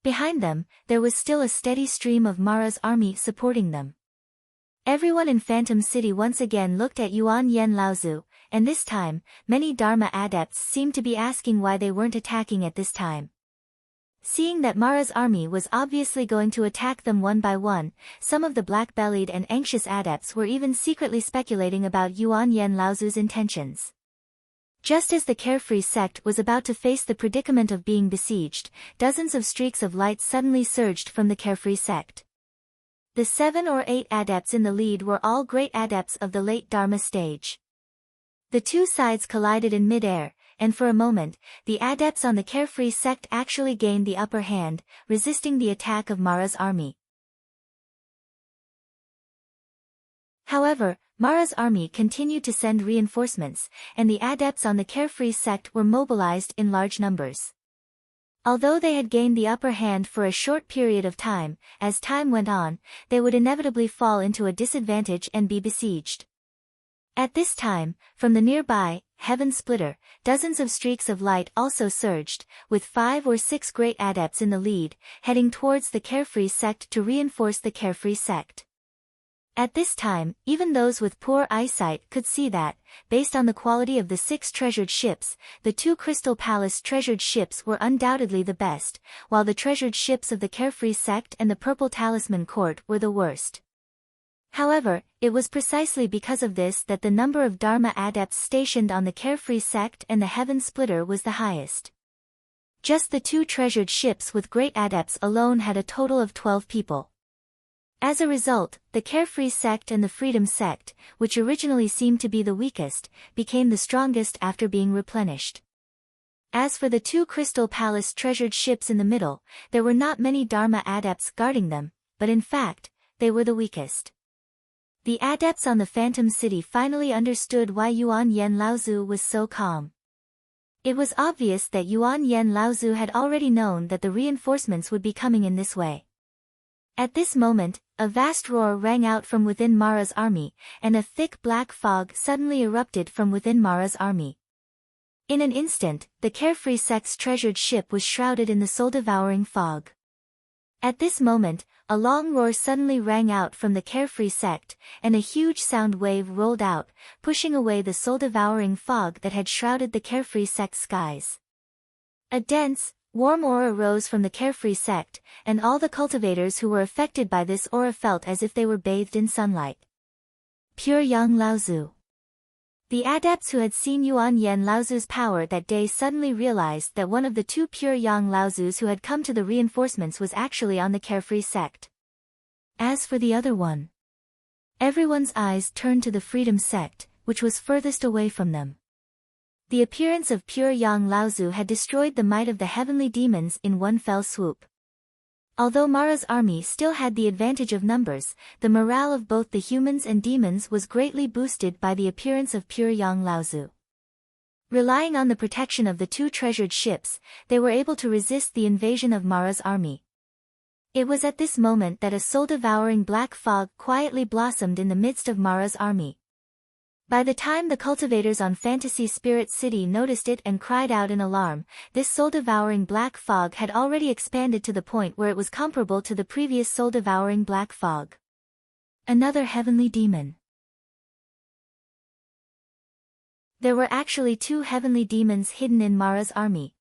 Behind them, there was still a steady stream of Mara's army supporting them. Everyone in Phantom City once again looked at Yuan Yen Laozu, and this time, many Dharma adepts seemed to be asking why they weren't attacking at this time. Seeing that Mara's army was obviously going to attack them one by one, some of the black-bellied and anxious adepts were even secretly speculating about Yuan Yen Laozu's intentions. Just as the Carefree sect was about to face the predicament of being besieged, dozens of streaks of light suddenly surged from the Carefree sect. The 7 or 8 adepts in the lead were all great adepts of the late Dharma stage. The two sides collided in mid-air, and for a moment, the adepts on the Carefree sect actually gained the upper hand, resisting the attack of Mara's army. However, Mara's army continued to send reinforcements, and the adepts on the Carefree sect were mobilized in large numbers. Although they had gained the upper hand for a short period of time, as time went on, they would inevitably fall into a disadvantage and be besieged. At this time, from the nearby Heaven Splitter, dozens of streaks of light also surged, with 5 or 6 great adepts in the lead, heading towards the Carefree sect to reinforce the Carefree sect. At this time, even those with poor eyesight could see that, based on the quality of the 6 treasured ships, the 2 Crystal Palace treasured ships were undoubtedly the best, while the treasured ships of the Carefree sect and the Purple Talisman Court were the worst. However, it was precisely because of this that the number of Dharma adepts stationed on the Carefree sect and the Heaven Splitter was the highest. Just the 2 treasured ships with great adepts alone had a total of 12 people. As a result, the Carefree sect and the Freedom sect, which originally seemed to be the weakest, became the strongest after being replenished. As for the two Crystal Palace treasured ships in the middle, there were not many Dharma adepts guarding them, but in fact, they were the weakest. The adepts on the Phantom City finally understood why Yuan Yen Laozu was so calm. It was obvious that Yuan Yen Laozu had already known that the reinforcements would be coming in this way. At this moment, a vast roar rang out from within Mara's army, and a thick black fog suddenly erupted from within Mara's army. In an instant, the Carefree sect's treasured ship was shrouded in the soul-devouring fog. At this moment, a long roar suddenly rang out from the Carefree sect, and a huge sound wave rolled out, pushing away the soul-devouring fog that had shrouded the Carefree sect's skies. A dense, warm aura rose from the Carefree sect, and all the cultivators who were affected by this aura felt as if they were bathed in sunlight. Pure Yang Laozu. The adepts who had seen Yuan Yen Laozu's power that day suddenly realized that one of the two Pure Yang Laozus who had come to the reinforcements was actually on the Carefree sect. As for the other one, everyone's eyes turned to the Freedom sect, which was furthest away from them. The appearance of Pure Yang Laozu had destroyed the might of the heavenly demons in one fell swoop. Although Mara's army still had the advantage of numbers, the morale of both the humans and demons was greatly boosted by the appearance of Pure Yang Laozu. Relying on the protection of the two treasured ships, they were able to resist the invasion of Mara's army. It was at this moment that a soul-devouring black fog quietly blossomed in the midst of Mara's army. By the time the cultivators on Fantasy Spirit City noticed it and cried out in alarm, this soul-devouring black fog had already expanded to the point where it was comparable to the previous soul-devouring black fog. Another heavenly demon. There were actually two heavenly demons hidden in Mara's army.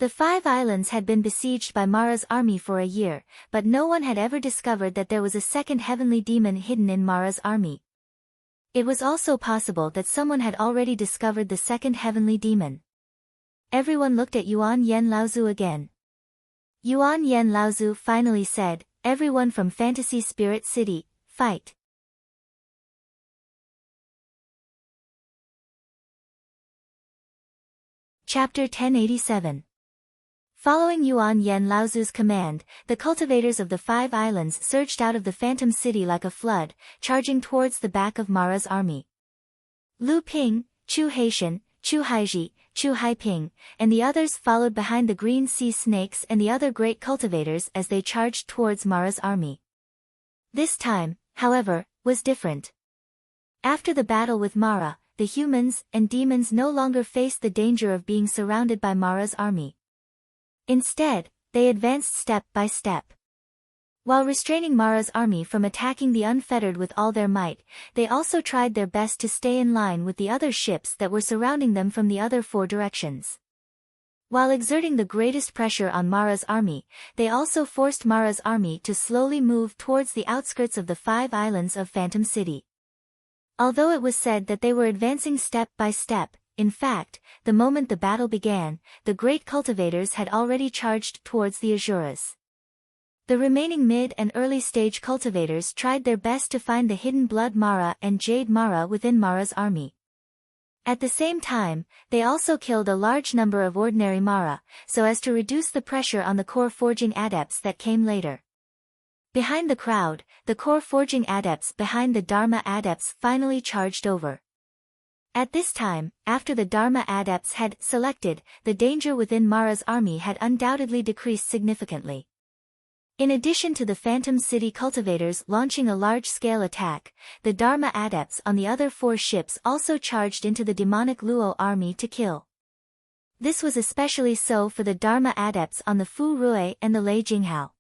The 5 islands had been besieged by Mara's army for a year, but no one had ever discovered that there was a second heavenly demon hidden in Mara's army. It was also possible that someone had already discovered the second heavenly demon. Everyone looked at Yuan Yen Laozu again. Yuan Yen Laozu finally said, "Everyone from Fantasy Spirit City, fight." Chapter 1087. Following Yuan Yen Laozu's command, the cultivators of the 5 islands surged out of the Phantom City like a flood, charging towards the back of Mara's army. Lu Ping, Chu Haishan, Chu Haiji, Chu Haiping, and the others followed behind the Green Sea Snakes and the other great cultivators as they charged towards Mara's army. This time, however, was different. After the battle with Mara, the humans and demons no longer faced the danger of being surrounded by Mara's army. Instead, they advanced step by step. While restraining Mara's army from attacking the Unfettered with all their might, they also tried their best to stay in line with the other ships that were surrounding them from the other 4 directions. While exerting the greatest pressure on Mara's army, they also forced Mara's army to slowly move towards the outskirts of the 5 islands of Phantom City. Although it was said that they were advancing step by step, in fact, the moment the battle began, the great cultivators had already charged towards the Azuras. The remaining mid and early stage cultivators tried their best to find the hidden Blood Mara and Jade Mara within Mara's army. At the same time, they also killed a large number of ordinary Mara, so as to reduce the pressure on the core forging adepts that came later. Behind the crowd, the core forging adepts behind the Dharma adepts finally charged over. At this time, after the Dharma adepts had selected, the danger within Mara's army had undoubtedly decreased significantly. In addition to the Phantom City cultivators launching a large-scale attack, the Dharma adepts on the other 4 ships also charged into the demonic Luo army to kill. This was especially so for the Dharma adepts on the Fu Rui and the Lei Jinghao.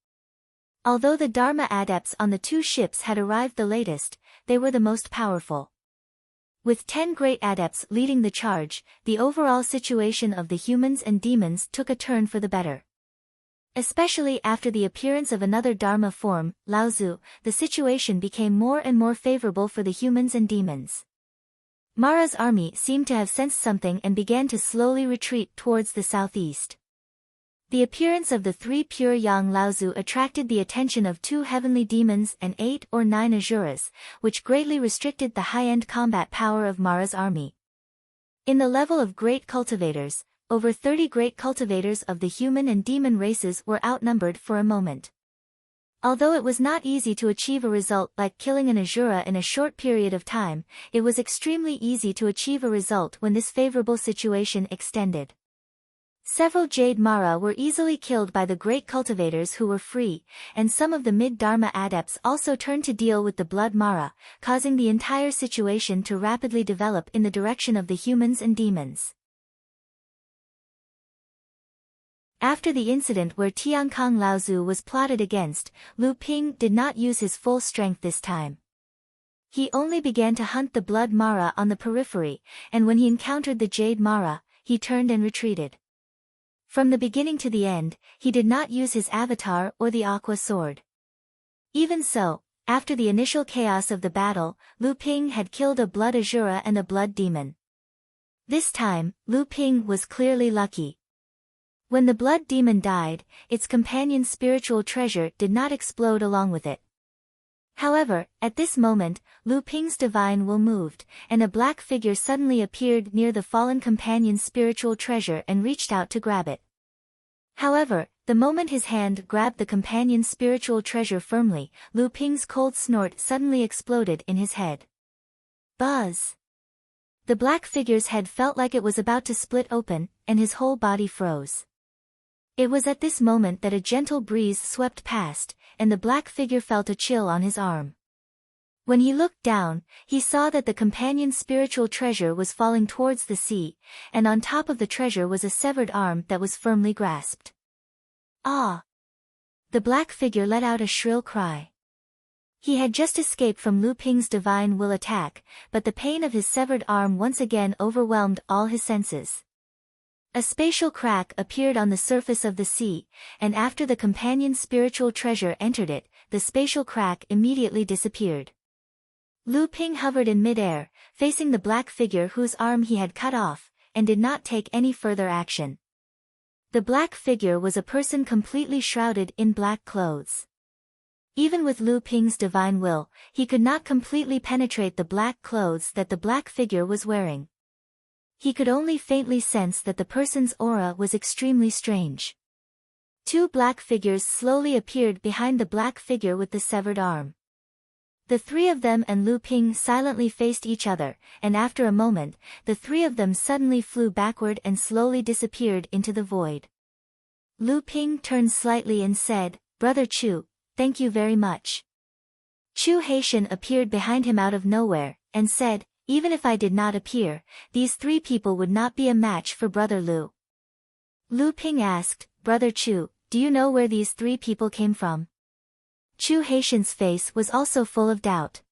Although the Dharma adepts on the 2 ships had arrived the latest, they were the most powerful. With 10 great adepts leading the charge, the overall situation of the humans and demons took a turn for the better. Especially after the appearance of another Dharma form, Laozu, the situation became more and more favorable for the humans and demons. Mara's army seemed to have sensed something and began to slowly retreat towards the southeast. The appearance of the 3 pure yang Laozu attracted the attention of 2 heavenly demons and 8 or 9 asuras, which greatly restricted the high-end combat power of Mara's army. In the level of great cultivators, over 30 great cultivators of the human and demon races were outnumbered for a moment. Although it was not easy to achieve a result like killing an asura in a short period of time, it was extremely easy to achieve a result when this favorable situation extended. Several Jade Mara were easily killed by the great cultivators who were free, and some of the mid-Dharma adepts also turned to deal with the blood Mara, causing the entire situation to rapidly develop in the direction of the humans and demons. After the incident where Tiankang Laozu was plotted against, Lu Ping did not use his full strength this time. He only began to hunt the blood Mara on the periphery, and when he encountered the Jade Mara, he turned and retreated. From the beginning to the end, he did not use his avatar or the aqua sword. Even so, after the initial chaos of the battle, Lu Ping had killed a blood asura and a blood demon. This time, Lu Ping was clearly lucky. When the blood demon died, its companion's spiritual treasure did not explode along with it. However, at this moment, Lu Ping's divine will moved, and a black figure suddenly appeared near the fallen companion's spiritual treasure and reached out to grab it. However, the moment his hand grabbed the companion's spiritual treasure firmly, Lu Ping's cold snort suddenly exploded in his head. Buzz! The black figure's head felt like it was about to split open, and his whole body froze. It was at this moment that a gentle breeze swept past, and the black figure felt a chill on his arm. When he looked down, he saw that the companion's spiritual treasure was falling towards the sea, and on top of the treasure was a severed arm that was firmly grasped. Ah! The black figure let out a shrill cry. He had just escaped from Lu Ping's divine will attack, but the pain of his severed arm once again overwhelmed all his senses. A spatial crack appeared on the surface of the sea, and after the companion's spiritual treasure entered it, the spatial crack immediately disappeared. Lu Ping hovered in midair, facing the black figure whose arm he had cut off, and did not take any further action. The black figure was a person completely shrouded in black clothes. Even with Lu Ping's divine will, he could not completely penetrate the black clothes that the black figure was wearing. He could only faintly sense that the person's aura was extremely strange. 2 black figures slowly appeared behind the black figure with the severed arm. The 3 of them and Lu Ping silently faced each other, and after a moment, the 3 of them suddenly flew backward and slowly disappeared into the void. Lu Ping turned slightly and said, "Brother Chu, thank you very much." Chu Haitian appeared behind him out of nowhere, and said, "Even if I did not appear, these 3 people would not be a match for Brother Lu." Lu Ping asked, "Brother Chu, do you know where these 3 people came from?" Chu Haitian's face was also full of doubt.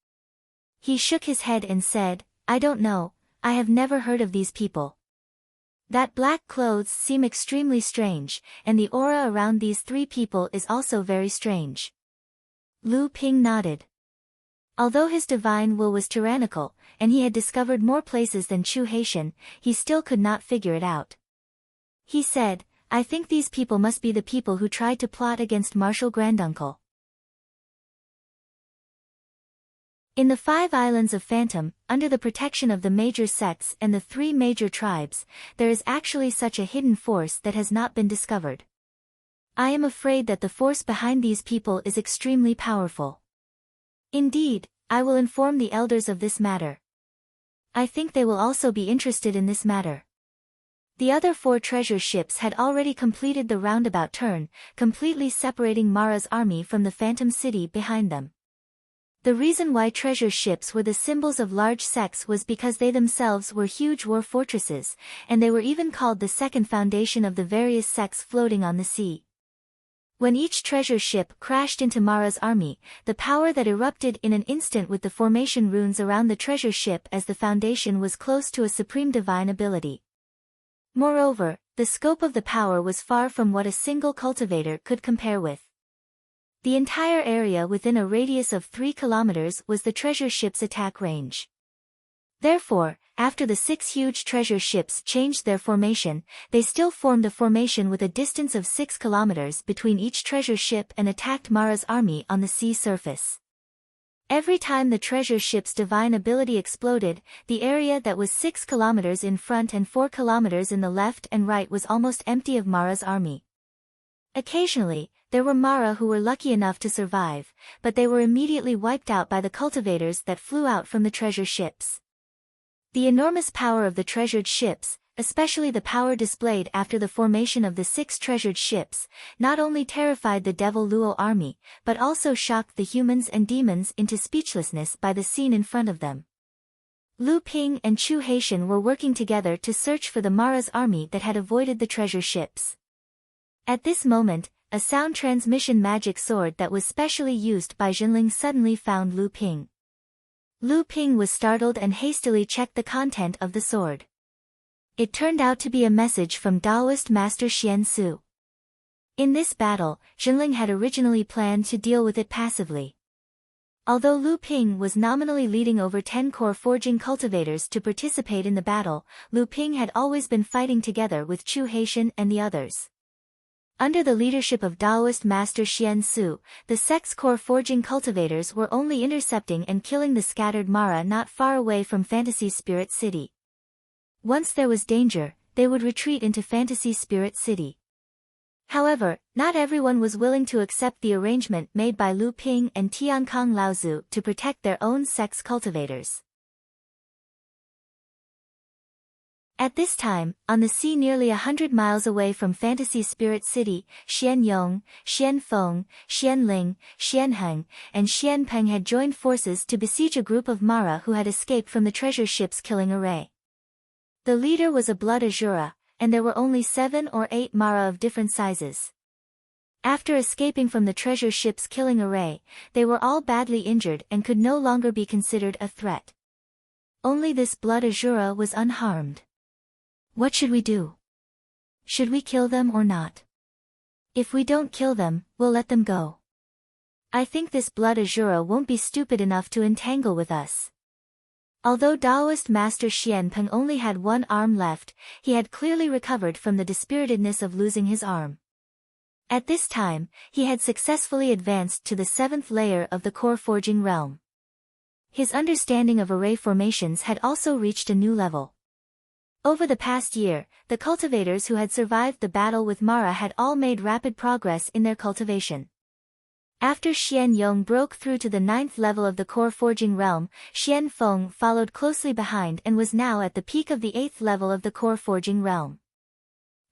He shook his head and said, "I don't know, I have never heard of these people. That black clothes seem extremely strange, and the aura around these 3 people is also very strange." Lu Ping nodded. Although his divine will was tyrannical, and he had discovered more places than Chu Haitian, he still could not figure it out. He said, "I think these people must be the people who tried to plot against Marshal Granduncle." In the 5 islands of Phantom, under the protection of the major sects and the 3 major tribes, there is actually such a hidden force that has not been discovered. I am afraid that the force behind these people is extremely powerful. Indeed, I will inform the elders of this matter. I think they will also be interested in this matter. The other 4 treasure ships had already completed the roundabout turn, completely separating Mara's army from the Phantom City behind them. The reason why treasure ships were the symbols of large sects was because they themselves were huge war fortresses, and they were even called the second foundation of the various sects floating on the sea. When each treasure ship crashed into Mara's army, the power that erupted in an instant with the formation runes around the treasure ship as the foundation was close to a supreme divine ability. Moreover, the scope of the power was far from what a single cultivator could compare with. The entire area within a radius of 3 kilometers was the treasure ship's attack range. Therefore, after the 6 huge treasure ships changed their formation, they still formed a formation with a distance of 6 kilometers between each treasure ship and attacked Mara's army on the sea surface. Every time the treasure ship's divine ability exploded, the area that was 6 kilometers in front and 4 kilometers in the left and right was almost empty of Mara's army. Occasionally, there were Mara who were lucky enough to survive, but they were immediately wiped out by the cultivators that flew out from the treasure ships. The enormous power of the treasured ships, especially the power displayed after the formation of the 6 treasured ships, not only terrified the Devil Luo army, but also shocked the humans and demons into speechlessness by the scene in front of them. Lu Ping and Chu Haitian were working together to search for the Mara's army that had avoided the treasure ships. At this moment, a sound transmission magic sword that was specially used by Jinling suddenly found Lu Ping. Lu Ping was startled and hastily checked the content of the sword. It turned out to be a message from Taoist Master Xian Su. In this battle, Jinling had originally planned to deal with it passively. Although Lu Ping was nominally leading over 10 core forging cultivators to participate in the battle, Lu Ping had always been fighting together with Chu Haitian and the others. Under the leadership of Taoist Master Xian Su, the sect's core forging cultivators were only intercepting and killing the scattered Mara not far away from Fantasy Spirit City. Once there was danger, they would retreat into Fantasy Spirit City. However, not everyone was willing to accept the arrangement made by Lu Ping and Tiankong Laozu to protect their own sect's cultivators. At this time, on the sea nearly 100 miles away from Fantasy Spirit City, Xian Yong, Xian Feng, Xian Ling, Xian Heng, and Xian Peng had joined forces to besiege a group of Mara who had escaped from the treasure ship's killing array. The leader was a blood Azura, and there were only 7 or 8 Mara of different sizes. After escaping from the treasure ship's killing array, they were all badly injured and could no longer be considered a threat. Only this blood Azura was unharmed. What should we do? Should we kill them or not? If we don't kill them, we'll let them go. I think this blood Azura won't be stupid enough to entangle with us. Although Taoist Master Xian Peng only had 1 arm left, he had clearly recovered from the dispiritedness of losing his arm. At this time, he had successfully advanced to the 7th layer of the core forging realm. His understanding of array formations had also reached a new level. Over the past year, the cultivators who had survived the battle with Mara had all made rapid progress in their cultivation. After Xian Yong broke through to the 9th level of the core forging realm, Xian Feng followed closely behind and was now at the peak of the 8th level of the core forging realm.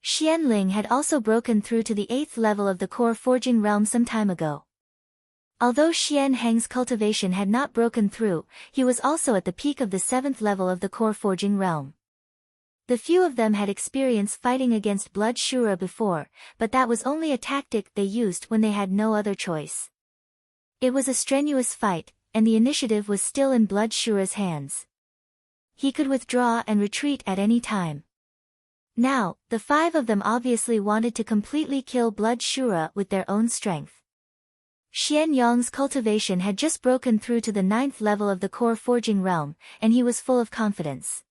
Xian Ling had also broken through to the 8th level of the core forging realm some time ago. Although Xian Heng's cultivation had not broken through, he was also at the peak of the 7th level of the core forging realm. The few of them had experience fighting against Blood Shura before, but that was only a tactic they used when they had no other choice. It was a strenuous fight, and the initiative was still in Blood Shura's hands. He could withdraw and retreat at any time. Now, the 5 of them obviously wanted to completely kill Blood Shura with their own strength. Xian Yong's cultivation had just broken through to the 9th level of the core forging realm, and he was full of confidence.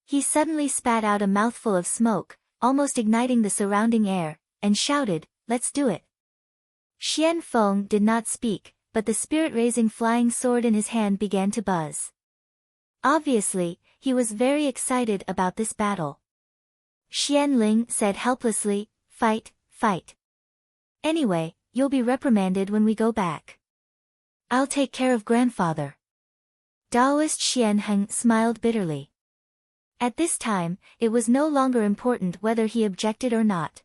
He suddenly spat out a mouthful of smoke, almost igniting the surrounding air, and shouted, "Let's do it." Xian Feng did not speak, but the spirit-raising flying sword in his hand began to buzz. Obviously, he was very excited about this battle. Xian Ling said helplessly, "Fight, fight. Anyway, you'll be reprimanded when we go back. I'll take care of grandfather." Taoist Xian Heng smiled bitterly. At this time, it was no longer important whether he objected or not.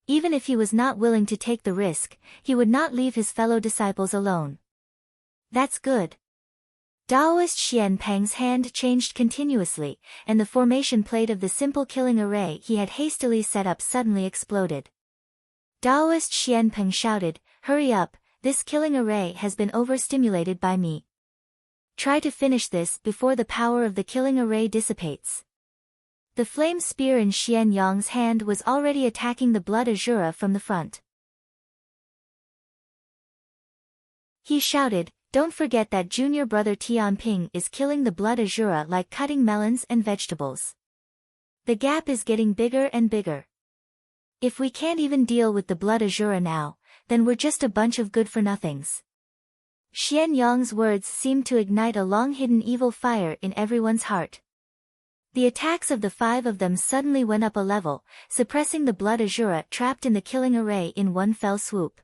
Even if he was not willing to take the risk, he would not leave his fellow disciples alone. That's good. Taoist Xian Peng's hand changed continuously, and the formation plate of the simple killing array he had hastily set up suddenly exploded. Taoist Xian Peng shouted, "Hurry up, this killing array has been overstimulated by me. Try to finish this before the power of the killing array dissipates." The flame spear in Xian Yong's hand was already attacking the blood Azura from the front. He shouted, Don't forget that junior brother Tianping is killing the blood Azura like cutting melons and vegetables. The gap is getting bigger and bigger. If we can't even deal with the blood Azura now, then we're just a bunch of good-for-nothings. Xian Yang's words seemed to ignite a long-hidden evil fire in everyone's heart. The attacks of the 5 of them suddenly went up a level, suppressing the blood Azura trapped in the killing array in one fell swoop.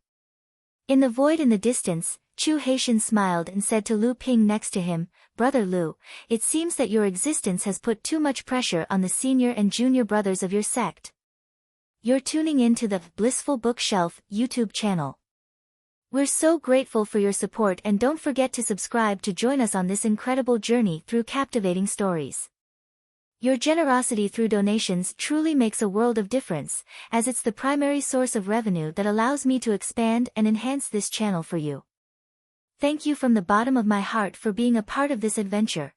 In the void in the distance, Chu Haitian smiled and said to Lu Ping next to him, "Brother Lu, it seems that your existence has put too much pressure on the senior and junior brothers of your sect. You're tuning in to the Blissful Bookshelf YouTube channel. We're so grateful for your support, and don't forget to subscribe to join us on this incredible journey through captivating stories. Your generosity through donations truly makes a world of difference, as it's the primary source of revenue that allows me to expand and enhance this channel for you. Thank you from the bottom of my heart for being a part of this adventure.